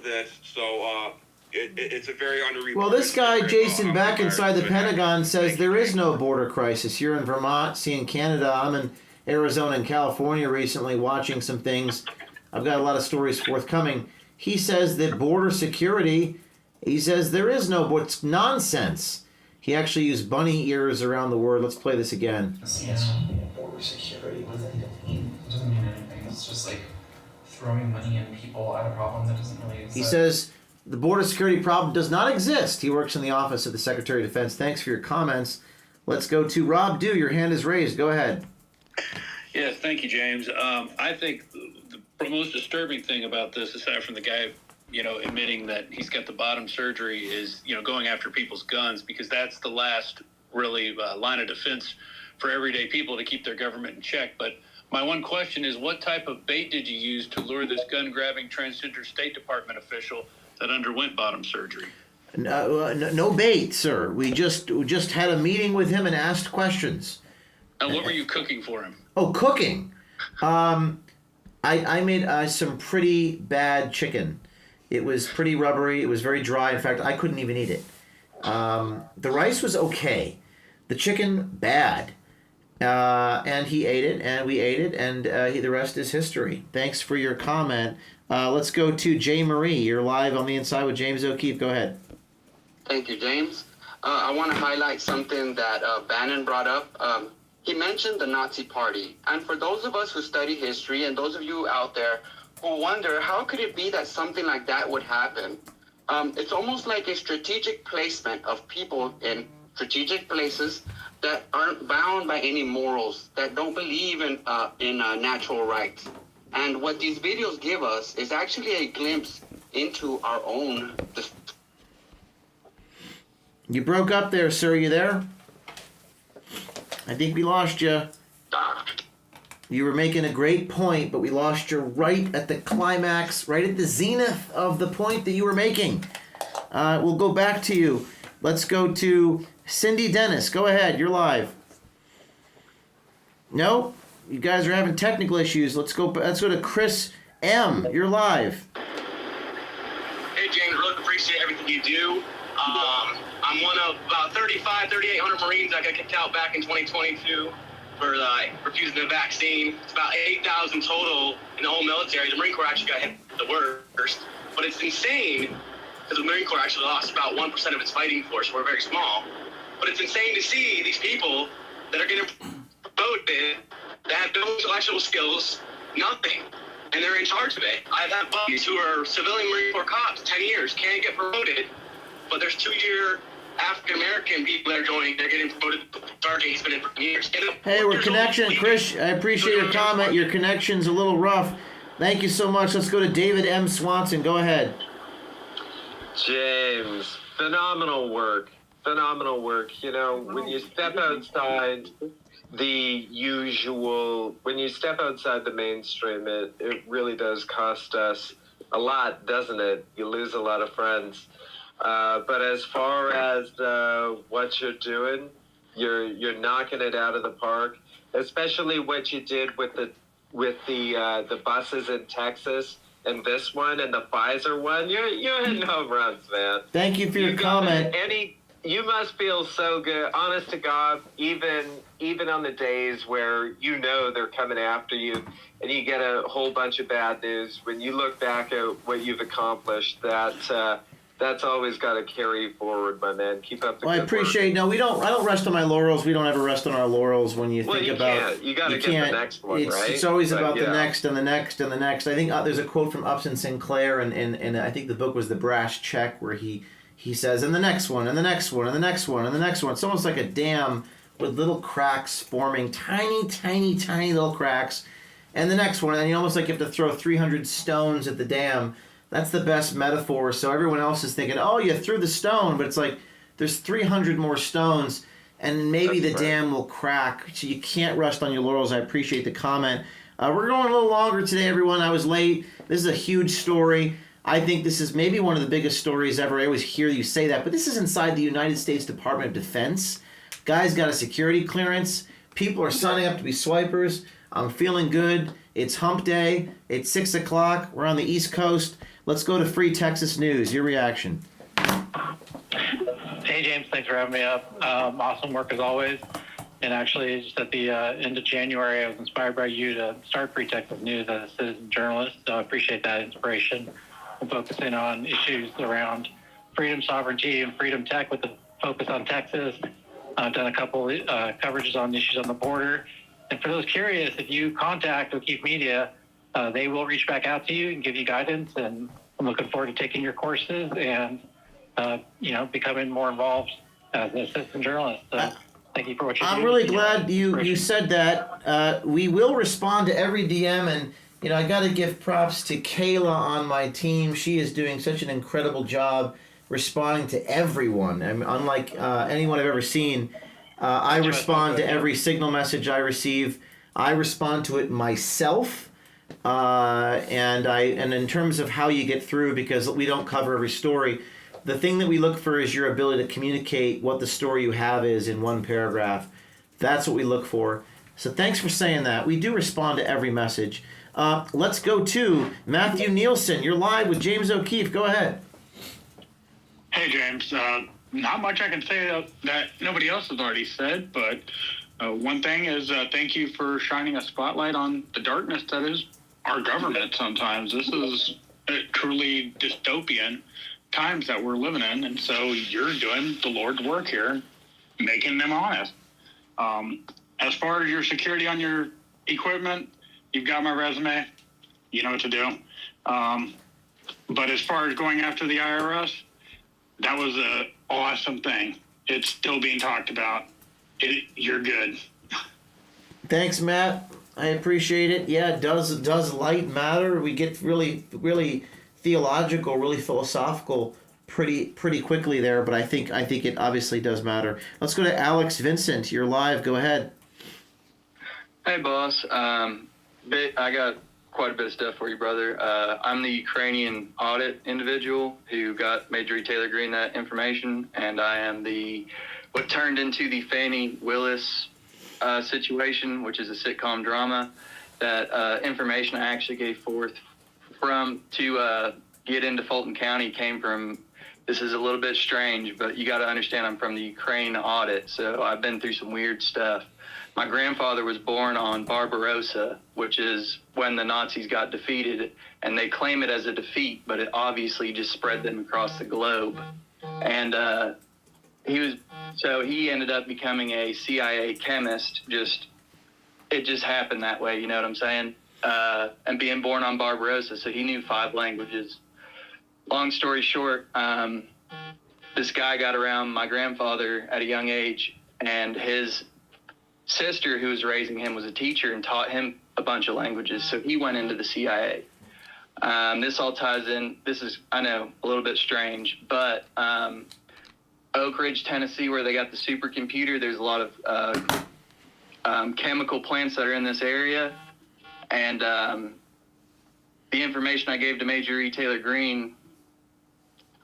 this. So it's a very underreported. Well, this guy, Jason, back inside the Pentagon, says there is no border crisis. You're in Vermont, seeing Canada. I'm in Arizona and California recently watching some things. I've got a lot of stories forthcoming. He says that border security, he says there is no, what's nonsense. He actually used bunny ears around the word. Let's play this again. Border security doesn't mean anything. It's just like throwing money in people at a problem that doesn't really exist. He says the border security problem does not exist. He works in the office of the Secretary of Defense. Thanks for your comments. Let's go to Rob Dew. Your hand is raised. Go ahead. Yes, thank you, James. I think the most disturbing thing about this, aside from the guy, admitting that he's got the bottom surgery, is, going after people's guns, because that's the last really line of defense for everyday people to keep their government in check. But my one question is, what type of bait did you use to lure this gun-grabbing transgender State Department official that underwent bottom surgery? No bait, sir. We just had a meeting with him and asked questions. And what were you cooking for him? Oh, cooking. I made some pretty bad chicken. It was pretty rubbery. It was very dry. In fact, I couldn't even eat it. The rice was okay. The chicken, bad. And he ate it, and we ate it, and the rest is history. Thanks for your comment. Let's go to Jay Marie. You're live on the inside with James O'Keefe. Go ahead. Thank you, James. I want to highlight something that Bannon brought up. He mentioned the Nazi Party. And for those of us who study history, and those of you out there who wonder, how could it be that something like that would happen? It's almost like a strategic placement of people in strategic places that aren't bound by any morals, that don't believe in natural rights. And what these videos give us is actually a glimpse into our own. You broke up there, sir. You there? I think we lost you. You were making a great point, but we lost you right at the climax, right at the zenith of the point that you were making. We'll go back to you. Let's go to Cindy Dennis. Go ahead. You're live. No? You guys are having technical issues. Let's go to Chris M. You're live. Hey, James. Really appreciate everything you do. I'm one of about 3,800 Marines that got kicked out back in 2022 for refusing the vaccine. It's about 8,000 total in the whole military. The Marine Corps actually got hit the worst. But it's insane because the Marine Corps actually lost about 1% of its fighting force. We're very small. But it's insane to see these people that are getting promoted that have no intellectual skills, nothing, and they're in charge of it. I have buddies who are civilian Marine Corps cops, 10 years, can't get promoted, but there's 2-year African American people that are joining, they're getting promoted. Sergeant's been in for years. Hey, we're connection, Chris. I appreciate your comment. Your connection's a little rough. Thank you so much. Let's go to David M. Swanson. Go ahead. James, phenomenal work. Phenomenal work. You know, when you step outside the usual, when you step outside the mainstream, it really does cost us a lot, doesn't it? You lose a lot of friends. But as far as what you're doing, you're knocking it out of the park. Especially what you did with the buses in Texas and this one and the Pfizer one. You're hitting home runs, man. Thank you for your comment. You must feel so good, honest to God, even on the days where you know they're coming after you and you get a whole bunch of bad news. When you look back at what you've accomplished, that's always got to carry forward, my man. Keep up the good I appreciate. work. No, I don't rest on my laurels. We don't ever rest on our laurels when you think about. Can't. You got to get the next one, right? It's always about yeah. the next and the next and the next. I think there's a quote from Upson Sinclair, and I think the book was The Brass Check, where he says, and the next one, and the next one, and the next one, and the next one. It's almost like a dam with little cracks forming, tiny, tiny, tiny little cracks, and the next one, and you almost like you have to throw 300 stones at the dam. That's the best metaphor. So everyone else is thinking, oh, you threw the stone, but it's like there's 300 more stones, and maybe the dam will crack. So you can't rest on your laurels. I appreciate the comment. We're going a little longer today, everyone. I was late. This is a huge story. I think this is maybe one of the biggest stories ever. I always hear you say that, but this is inside the United States Department of Defense. Guys got a security clearance. People are signing up to be swipers. I'm feeling good. It's hump day. It's 6 o'clock. We're on the East Coast. Let's go to Free Texas News. Your reaction. Hey, James. Thanks for having me up. Awesome work as always. And actually, just at the end of January, I was inspired by you to start Free Texas News as a citizen journalist. So I appreciate that inspiration. I'm focusing on issues around freedom, sovereignty, and freedom tech with the focus on Texas. I've done a couple coverages on issues on the border. And for those curious, if you contact O'Keefe Media, they will reach back out to you and give you guidance. And I'm looking forward to taking your courses and, becoming more involved as a citizen journalist. So thank you for what you're doing. I'm really glad you said that. We will respond to every DM, and I got to give props to Kayla on my team. She is doing such an incredible job responding to everyone. I mean, unlike anyone I've ever seen, I respond to every signal message I receive. I respond to it myself, and in terms of how you get through, because we don't cover every story, the thing that we look for is your ability to communicate what the story you have is in one paragraph. That's what we look for. So thanks for saying that. We do respond to every message. Let's go to Matthew Nielsen. You're live with James O'Keefe. Go ahead. Hey, James. Not much I can say that nobody else has already said, but one thing is thank you for shining a spotlight on the darkness that is our government sometimes. This is truly dystopian times that we're living in, and so you're doing the Lord's work here, making them honest. As far as your security on your equipment, you've got my resume. You know what to do. But as far as going after the IRS, that was an awesome thing. It's still being talked about. You're good. Thanks, Matt. I appreciate it. Yeah, does light matter? We get really, really theological, really philosophical pretty quickly there, but I think it obviously does matter. Let's go to Alex Vincent. You're live. Go ahead. Hey, boss. I got quite a bit of stuff for you, brother. I'm the Ukrainian audit individual who got Major Taylor Green that information, and I am what turned into the Fannie Willis situation, which is a sitcom drama. That information I actually gave forth to get into Fulton County came from this is a little bit strange, but you got to understand I'm from the Ukraine audit, so I've been through some weird stuff. My grandfather was born on Barbarossa, which is when the Nazis got defeated, and they claim it as a defeat, but it obviously just spread them across the globe. And he ended up becoming a CIA chemist. It just happened that way, you know what I'm saying? And being born on Barbarossa, so he knew 5 languages. Long story short, this guy got around my grandfather at a young age, and his sister, who was raising him, was a teacher and taught him a bunch of languages, so he went into the CIA. This all ties in. This is, I know, a little bit strange, but Oak Ridge, Tennessee, where they got the supercomputer, there's a lot of chemical plants that are in this area, and the information I gave to Major E. Taylor Greene,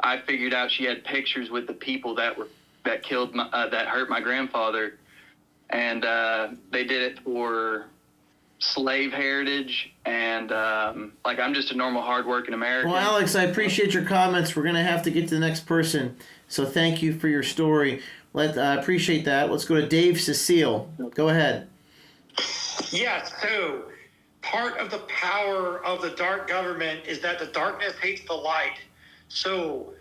I figured out she had pictures with the people that hurt my grandfather, and they did it for slave heritage, and I'm just a normal, hardworking American. Well, Alex, I appreciate your comments. We're going to have to get to the next person, so thank you for your story. I appreciate that. Let's go to Dave Cecile. Go ahead. Yes, so part of the power of the dark government is that the darkness hates the light. So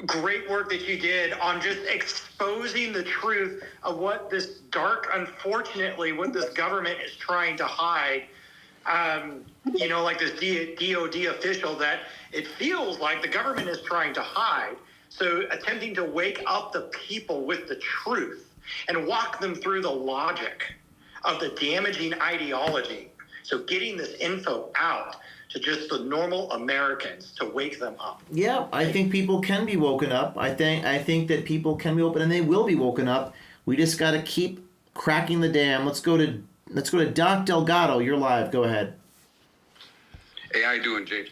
great work that you did on just exposing the truth of what this unfortunately, what this government is trying to hide. Like this DOD official that it feels like the government is trying to hide. So attempting to wake up the people with the truth and walk them through the logic of the damaging ideology. So getting this info out to just the normal Americans to wake them up. Yeah, I think people can be woken up. I think that people can be open, and they will be woken up. We just got to keep cracking the dam. Let's go to Doc Delgado. You're live. Go ahead. Hey, how you doing, James?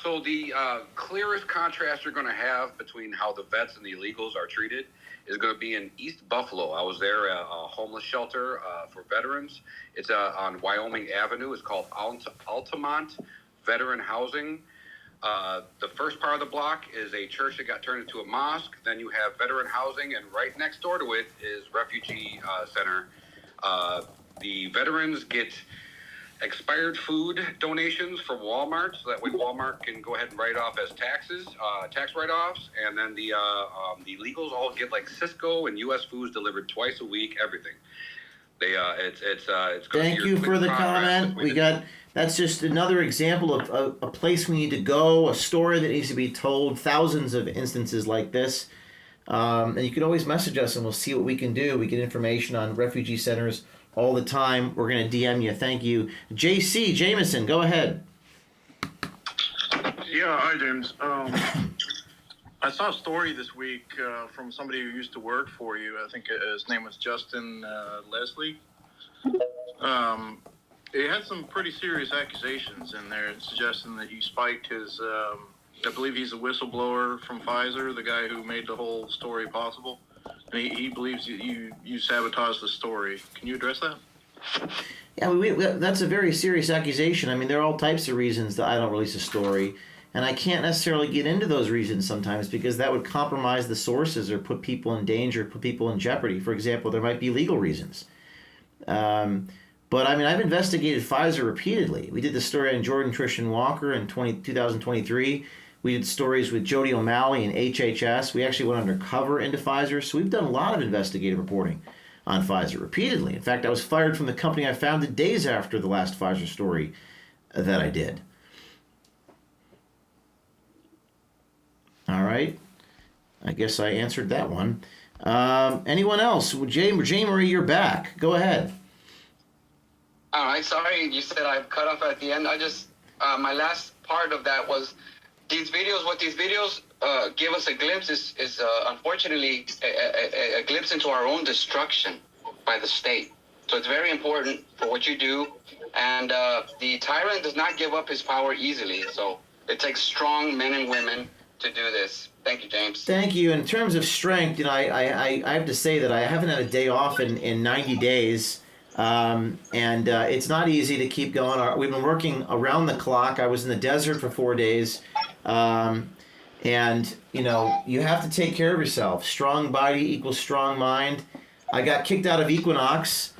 So the clearest contrast you're going to have between how the vets and the illegals are treated is going to be in East Buffalo. I was there at a homeless shelter for veterans. It's on Wyoming Avenue. It's called Altamont Veteran Housing. The first part of the block is a church that got turned into a mosque. Then you have veteran housing, and right next door to it is refugee center. The veterans get expired food donations from Walmart, so that way Walmart can go ahead and write off as taxes, tax write-offs, and then the illegals all get like Cisco and U.S. Foods delivered twice a week, everything. It's Thank you for the comment. That's just another example of a place we need to go, a story that needs to be told, thousands of instances like this. And you can always message us and we'll see what we can do. We get information on refugee centers all the time. We're going to DM you. Thank you. JC Jameson, go ahead. Yeah, hi, James. I saw a story this week from somebody who used to work for you. I think his name was Justin Leslie. It had some pretty serious accusations in there, suggesting that you spiked his, I believe he's a whistleblower from Pfizer, the guy who made the whole story possible. And he believes you sabotaged the story. Can you address that? Yeah, that's a very serious accusation. I mean, there are all types of reasons that I don't release a story. And I can't necessarily get into those reasons sometimes because that would compromise the sources or put people in danger, put people in jeopardy. For example, there might be legal reasons. But I mean, I've investigated Pfizer repeatedly. We did the story on Jordan Trishan Walker in 2023. We did stories with Jody O'Malley and HHS. We actually went undercover into Pfizer. So we've done a lot of investigative reporting on Pfizer repeatedly. In fact, I was fired from the company I founded days after the last Pfizer story that I did. All right. I guess I answered that one. Anyone else? Jay Marie, you're back. Go ahead. All right. Sorry, you said I cut off at the end. I just, my last part of that was these videos. What these videos give us a glimpse is unfortunately a glimpse into our own destruction by the state. So it's very important for what you do. And the tyrant does not give up his power easily. So it takes strong men and women to do this. Thank you, James. Thank you. In terms of strength, I have to say that I haven't had a day off in 90 days. And it's not easy to keep going. We've been working around the clock. I was in the desert for 4 days. And, you know, you have to take care of yourself. Strong body equals strong mind. I got kicked out of Equinox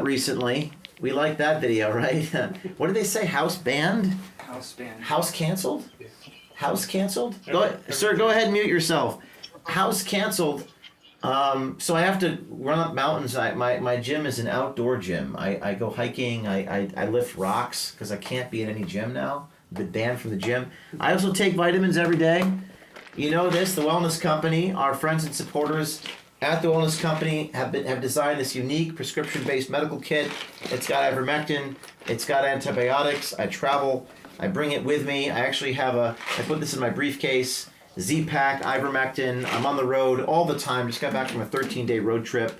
recently. We like that video, right? What did they say? House banned? House banned. House canceled? House canceled? Go ahead, sir, go ahead and mute yourself. House canceled. So I have to run up mountains. My gym is an outdoor gym. I go hiking. I lift rocks because I can't be in any gym now. I've been banned from the gym. I also take vitamins every day. You know this, the Wellness Company, our friends and supporters at the Wellness Company have designed this unique prescription-based medical kit. It's got ivermectin. It's got antibiotics. I travel. I bring it with me. I actually have I put this in my briefcase. Z-Pack, ivermectin. I'm on the road all the time. Just got back from a 13-day road trip.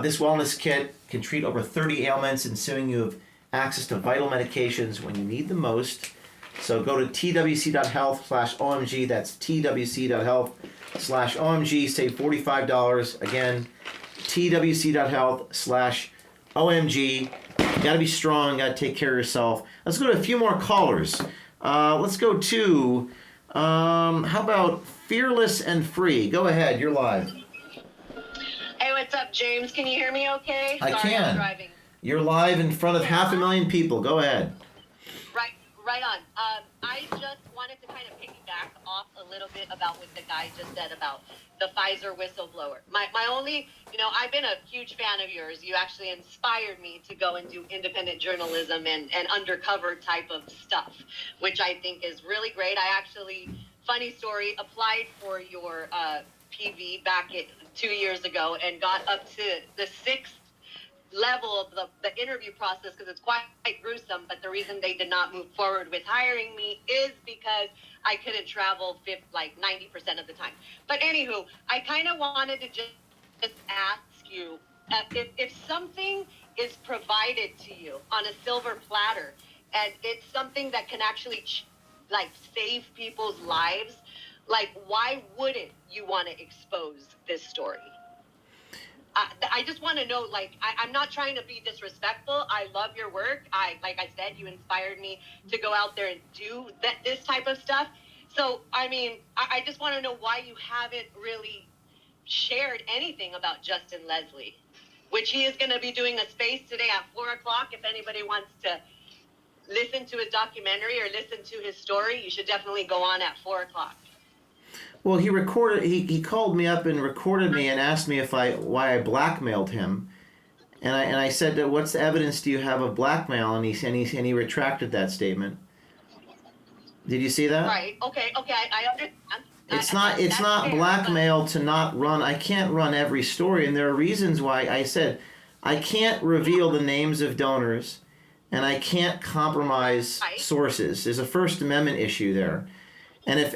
This wellness kit can treat over 30 ailments, ensuring you have access to vital medications when you need them most. So go to twc.health/OMG. That's twc.health/OMG. Save $45. Again, twc.health/OMG. You gotta be strong. Gotta take care of yourself. Let's go to a few more callers. Let's go to... how about Fearless and Free? Go ahead, you're live. Hey, what's up, James? Can you hear me okay? I Sorry, can. I'm driving. You're live in front of 500,000 people. Go ahead. Right on. I just wanted to kind of piggyback off a little bit about what the guy just said about the Pfizer whistleblower. My only, I've been a huge fan of yours. You actually inspired me to go and do independent journalism and undercover type of stuff, which I think is really great. I actually, funny story, applied for your PV back 2 years ago and got up to the 6th level of the interview process because it's quite gruesome, but the reason they did not move forward with hiring me is because I couldn't travel 90% of the time. But anywho, I kind of wanted to just ask you if something is provided to you on a silver platter and it's something that can actually save people's lives, why wouldn't you want to expose this story? I just want to know, I'm not trying to be disrespectful. I love your work. Like I said, you inspired me to go out there and do this type of stuff. So, I mean, I just want to know why you haven't really shared anything about Justin Leslie, which he is going to be doing a space today at 4 o'clock. If anybody wants to listen to his documentary or listen to his story, you should definitely go on at 4 o'clock. Well, he called me up and recorded me and asked me why I blackmailed him. And I said, "What's the evidence do you have of blackmail?" And he retracted that statement. Did you see that? Right. Okay. I understand. It's not blackmail to not run. I can't run every story, and there are reasons why. I said I can't reveal the names of donors, and I can't compromise sources. There's a First Amendment issue there, and if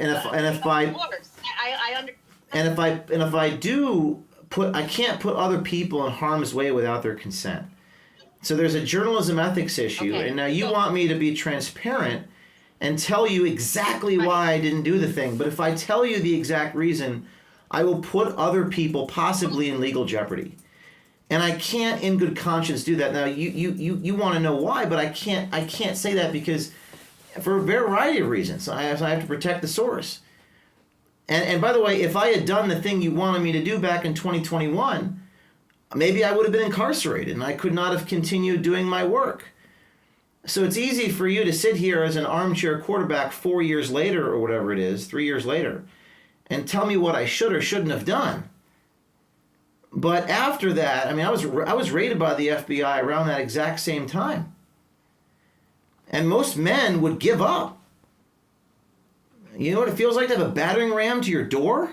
I do I can't put other people in harm's way without their consent. So there's a journalism ethics issue, and now you want me to be transparent and tell you exactly why I didn't do the thing. But if I tell you the exact reason, I will put other people possibly in legal jeopardy. And I can't in good conscience do that. Now you want to know why, but I can't say that because for a variety of reasons. I have to protect the source. And by the way, if I had done the thing you wanted me to do back in 2021, maybe I would have been incarcerated and I could not have continued doing my work. So it's easy for you to sit here as an armchair quarterback 4 years later or whatever it is, 3 years later, and tell me what I should or shouldn't have done. But after that, I mean, I was raided by the FBI around that exact same time. And most men would give up. You know what it feels like to have a battering ram to your door?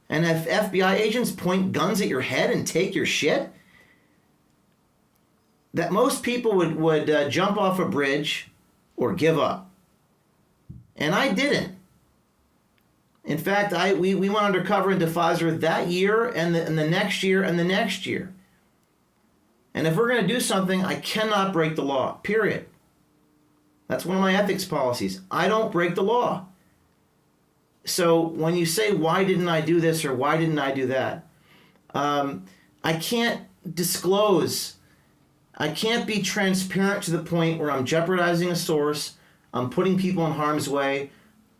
And have FBI agents point guns at your head and take your shit? That most people would jump off a bridge or give up. And I didn't. In fact, we went undercover into Pfizer that year and the next year and the next year. And if we're going to do something, I cannot break the law, period. That's one of my ethics policies. I don't break the law. So when you say, why didn't I do this or why didn't I do that? I can't disclose. I can't be transparent to the point where I'm jeopardizing a source, I'm putting people in harm's way,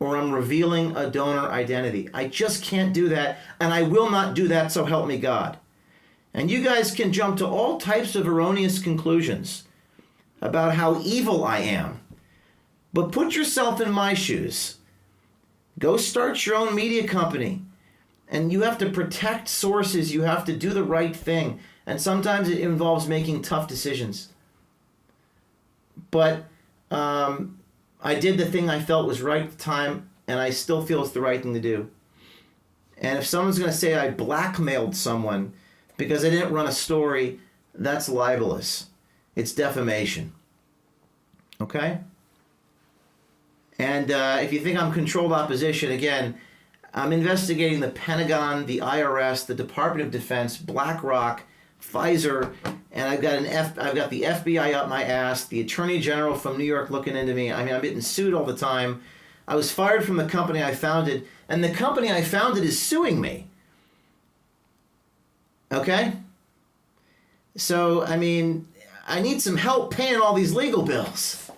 or I'm revealing a donor identity. I just can't do that, and I will not do that, so help me God. And you guys can jump to all types of erroneous conclusions about how evil I am. But put yourself in my shoes. Go start your own media company. And you have to protect sources. You have to do the right thing. And sometimes it involves making tough decisions. But I did the thing I felt was right at the time, and I still feel it's the right thing to do. And if someone's going to say I blackmailed someone because I didn't run a story, that's libelous. It's defamation. Okay? And if you think I'm controlled opposition, again, I'm investigating the Pentagon, the IRS, the Department of Defense, BlackRock, Pfizer, and I've got the FBI up my ass, the Attorney General from New York looking into me. I mean, I'm getting sued all the time. I was fired from the company I founded, and the company I founded is suing me. Okay? So, I mean, I need some help paying all these legal bills.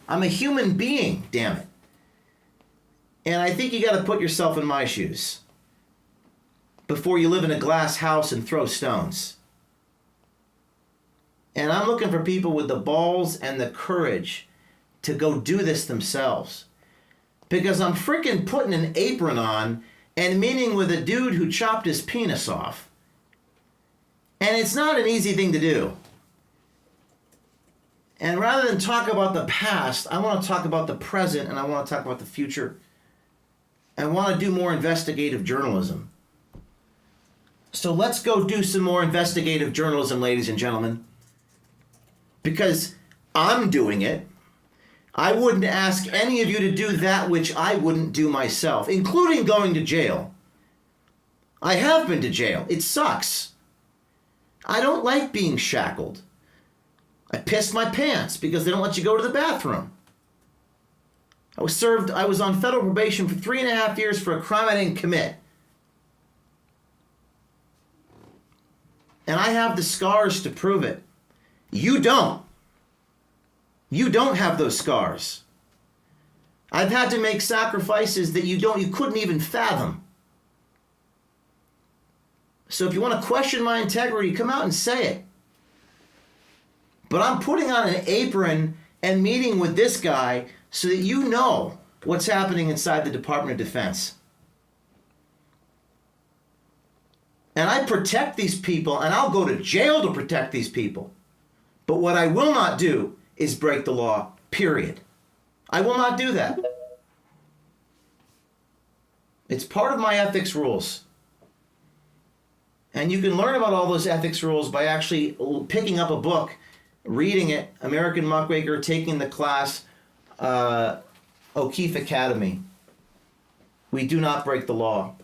I'm a human being, damn it. And I think you got to put yourself in my shoes before you live in a glass house and throw stones. And I'm looking for people with the balls and the courage to go do this themselves. Because I'm freaking putting an apron on and meeting with a dude who chopped his penis off. And it's not an easy thing to do. And rather than talk about the past, I want to talk about the present, and I want to talk about the future. I want to do more investigative journalism. So let's go do some more investigative journalism, ladies and gentlemen. Because I'm doing it. I wouldn't ask any of you to do that which I wouldn't do myself, including going to jail. I have been to jail. It sucks. I don't like being shackled. I pissed my pants because they don't let you go to the bathroom. I was on federal probation for 3.5 years for a crime I didn't commit. And I have the scars to prove it. You don't. You don't have those scars. I've had to make sacrifices that you couldn't even fathom. So if you want to question my integrity, come out and say it. But I'm putting on an apron and meeting with this guy so that you know what's happening inside the Department of Defense. And I protect these people, and I'll go to jail to protect these people. But what I will not do is break the law, period. I will not do that. It's part of my ethics rules. And you can learn about all those ethics rules by actually picking up a book, reading it, American Muckraker, taking the class, O'Keefe Academy. We do not break the law.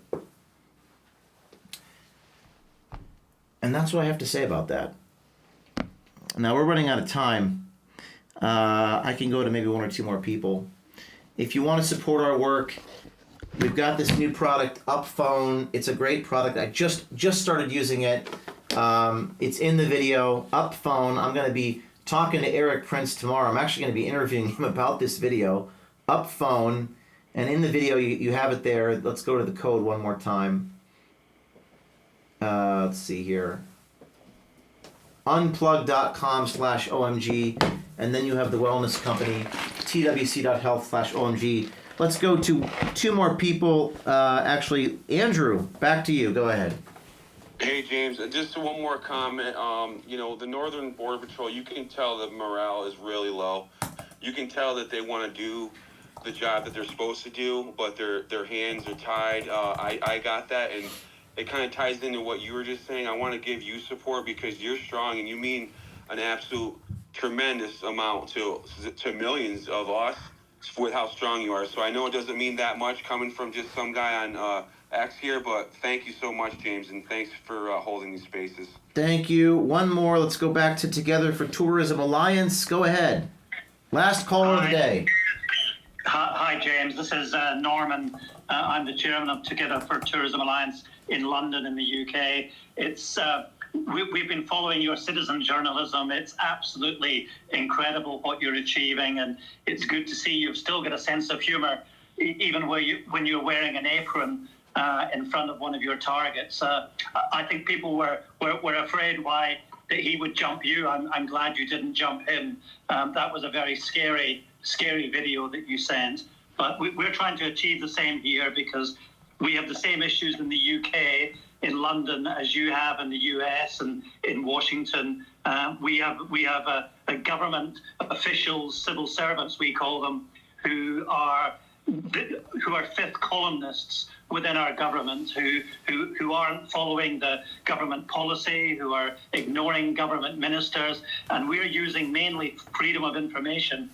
And that's what I have to say about that. Now we're running out of time. I can go to maybe 1 or 2 more people. If you want to support our work, we've got this new product, UpPhone. It's a great product. I just started using it. It's in the video, UpPhone. I'm going to be talking to Eric Prince tomorrow. I'm actually going to be interviewing him about this video, UpPhone. And in the video, you have it there. Let's go to the code one more time. Let's see here. Unplug.com/OMG. And then you have the wellness company, twc.health/OMG. Let's go to 2 more people. Actually, Andrew, back to you. Go ahead. Hey, James, just one more comment. The Northern Border Patrol, you can tell that morale is really low. You can tell that they want to do the job that they're supposed to do, but their hands are tied. I got that, and it kind of ties into what you were just saying. I want to give you support because you're strong, and you mean an absolute tremendous amount to millions of us with how strong you are. So I know it doesn't mean that much coming from just some guy on X here, but thank you so much, James, and thanks for holding these spaces. Thank you. One more. Let's go back to Together for Tourism Alliance. Go ahead. Last caller of the day. Hi, James. This is Norman. I'm the chairman of Together for Tourism Alliance in London in the UK. We've been following your citizen journalism. It's absolutely incredible what you're achieving, and it's good to see you've still got a sense of humor even when you're wearing an apron in front of one of your targets. I think people were afraid why that he would jump you. I'm glad you didn't jump him. That was a very scary video that you sent. But we're trying to achieve the same here because we have the same issues in the UK, in London, as you have in the US and in Washington. We have a government officials, civil servants, we call them, who are fifth columnists within our government, who aren't following the government policy, who are ignoring government ministers, and we're using mainly freedom of information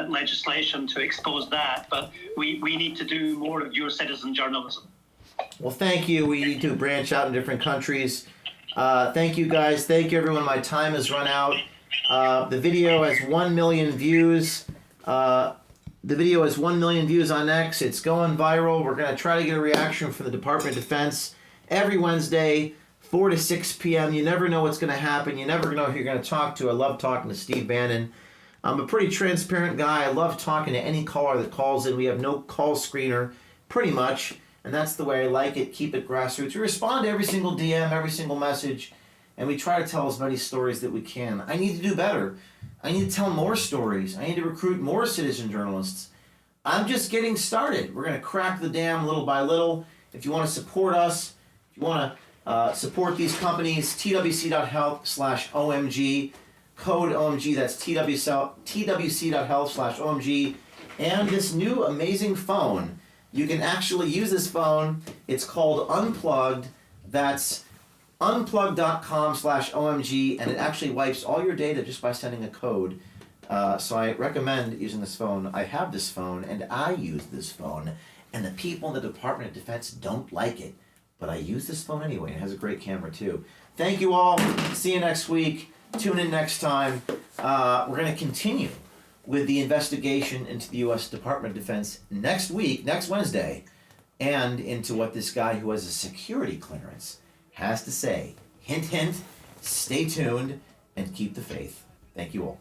legislation to expose that. But we need to do more of your citizen journalism. Well, thank you. We need to branch out in different countries. Thank you, guys. Thank you, everyone. My time has run out. The video has 1 million views. The video has 1 million views on X. It's going viral. We're going to try to get a reaction from the Department of Defense every Wednesday, 4 to 6 p.m. You never know what's going to happen. You never know who you're going to talk to. I love talking to Steve Bannon. I'm a pretty transparent guy. I love talking to any caller that calls in. We have no call screener, pretty much, and that's the way I like it. Keep it grassroots. We respond to every single DM, every single message, and we try to tell as many stories that we can. I need to do better. I need to tell more stories. I need to recruit more citizen journalists. I'm just getting started. We're going to crack the dam little by little. If you want to support us, if you want to support these companies, twc.health/OMG, code OMG, that's twc.health/OMG, and this new amazing phone. You can actually use this phone. It's called Unplugged. That's unplug.com/OMG, and it actually wipes all your data just by sending a code. So I recommend using this phone. I have this phone, and I use this phone, and the people in the Department of Defense don't like it, but I use this phone anyway. It has a great camera, too. Thank you all. See you next week. Tune in next time. We're going to continue with the investigation into the U.S. Department of Defense next week, next Wednesday, and into what this guy who has a security clearance has to say. Hint, hint, stay tuned, and keep the faith. Thank you all.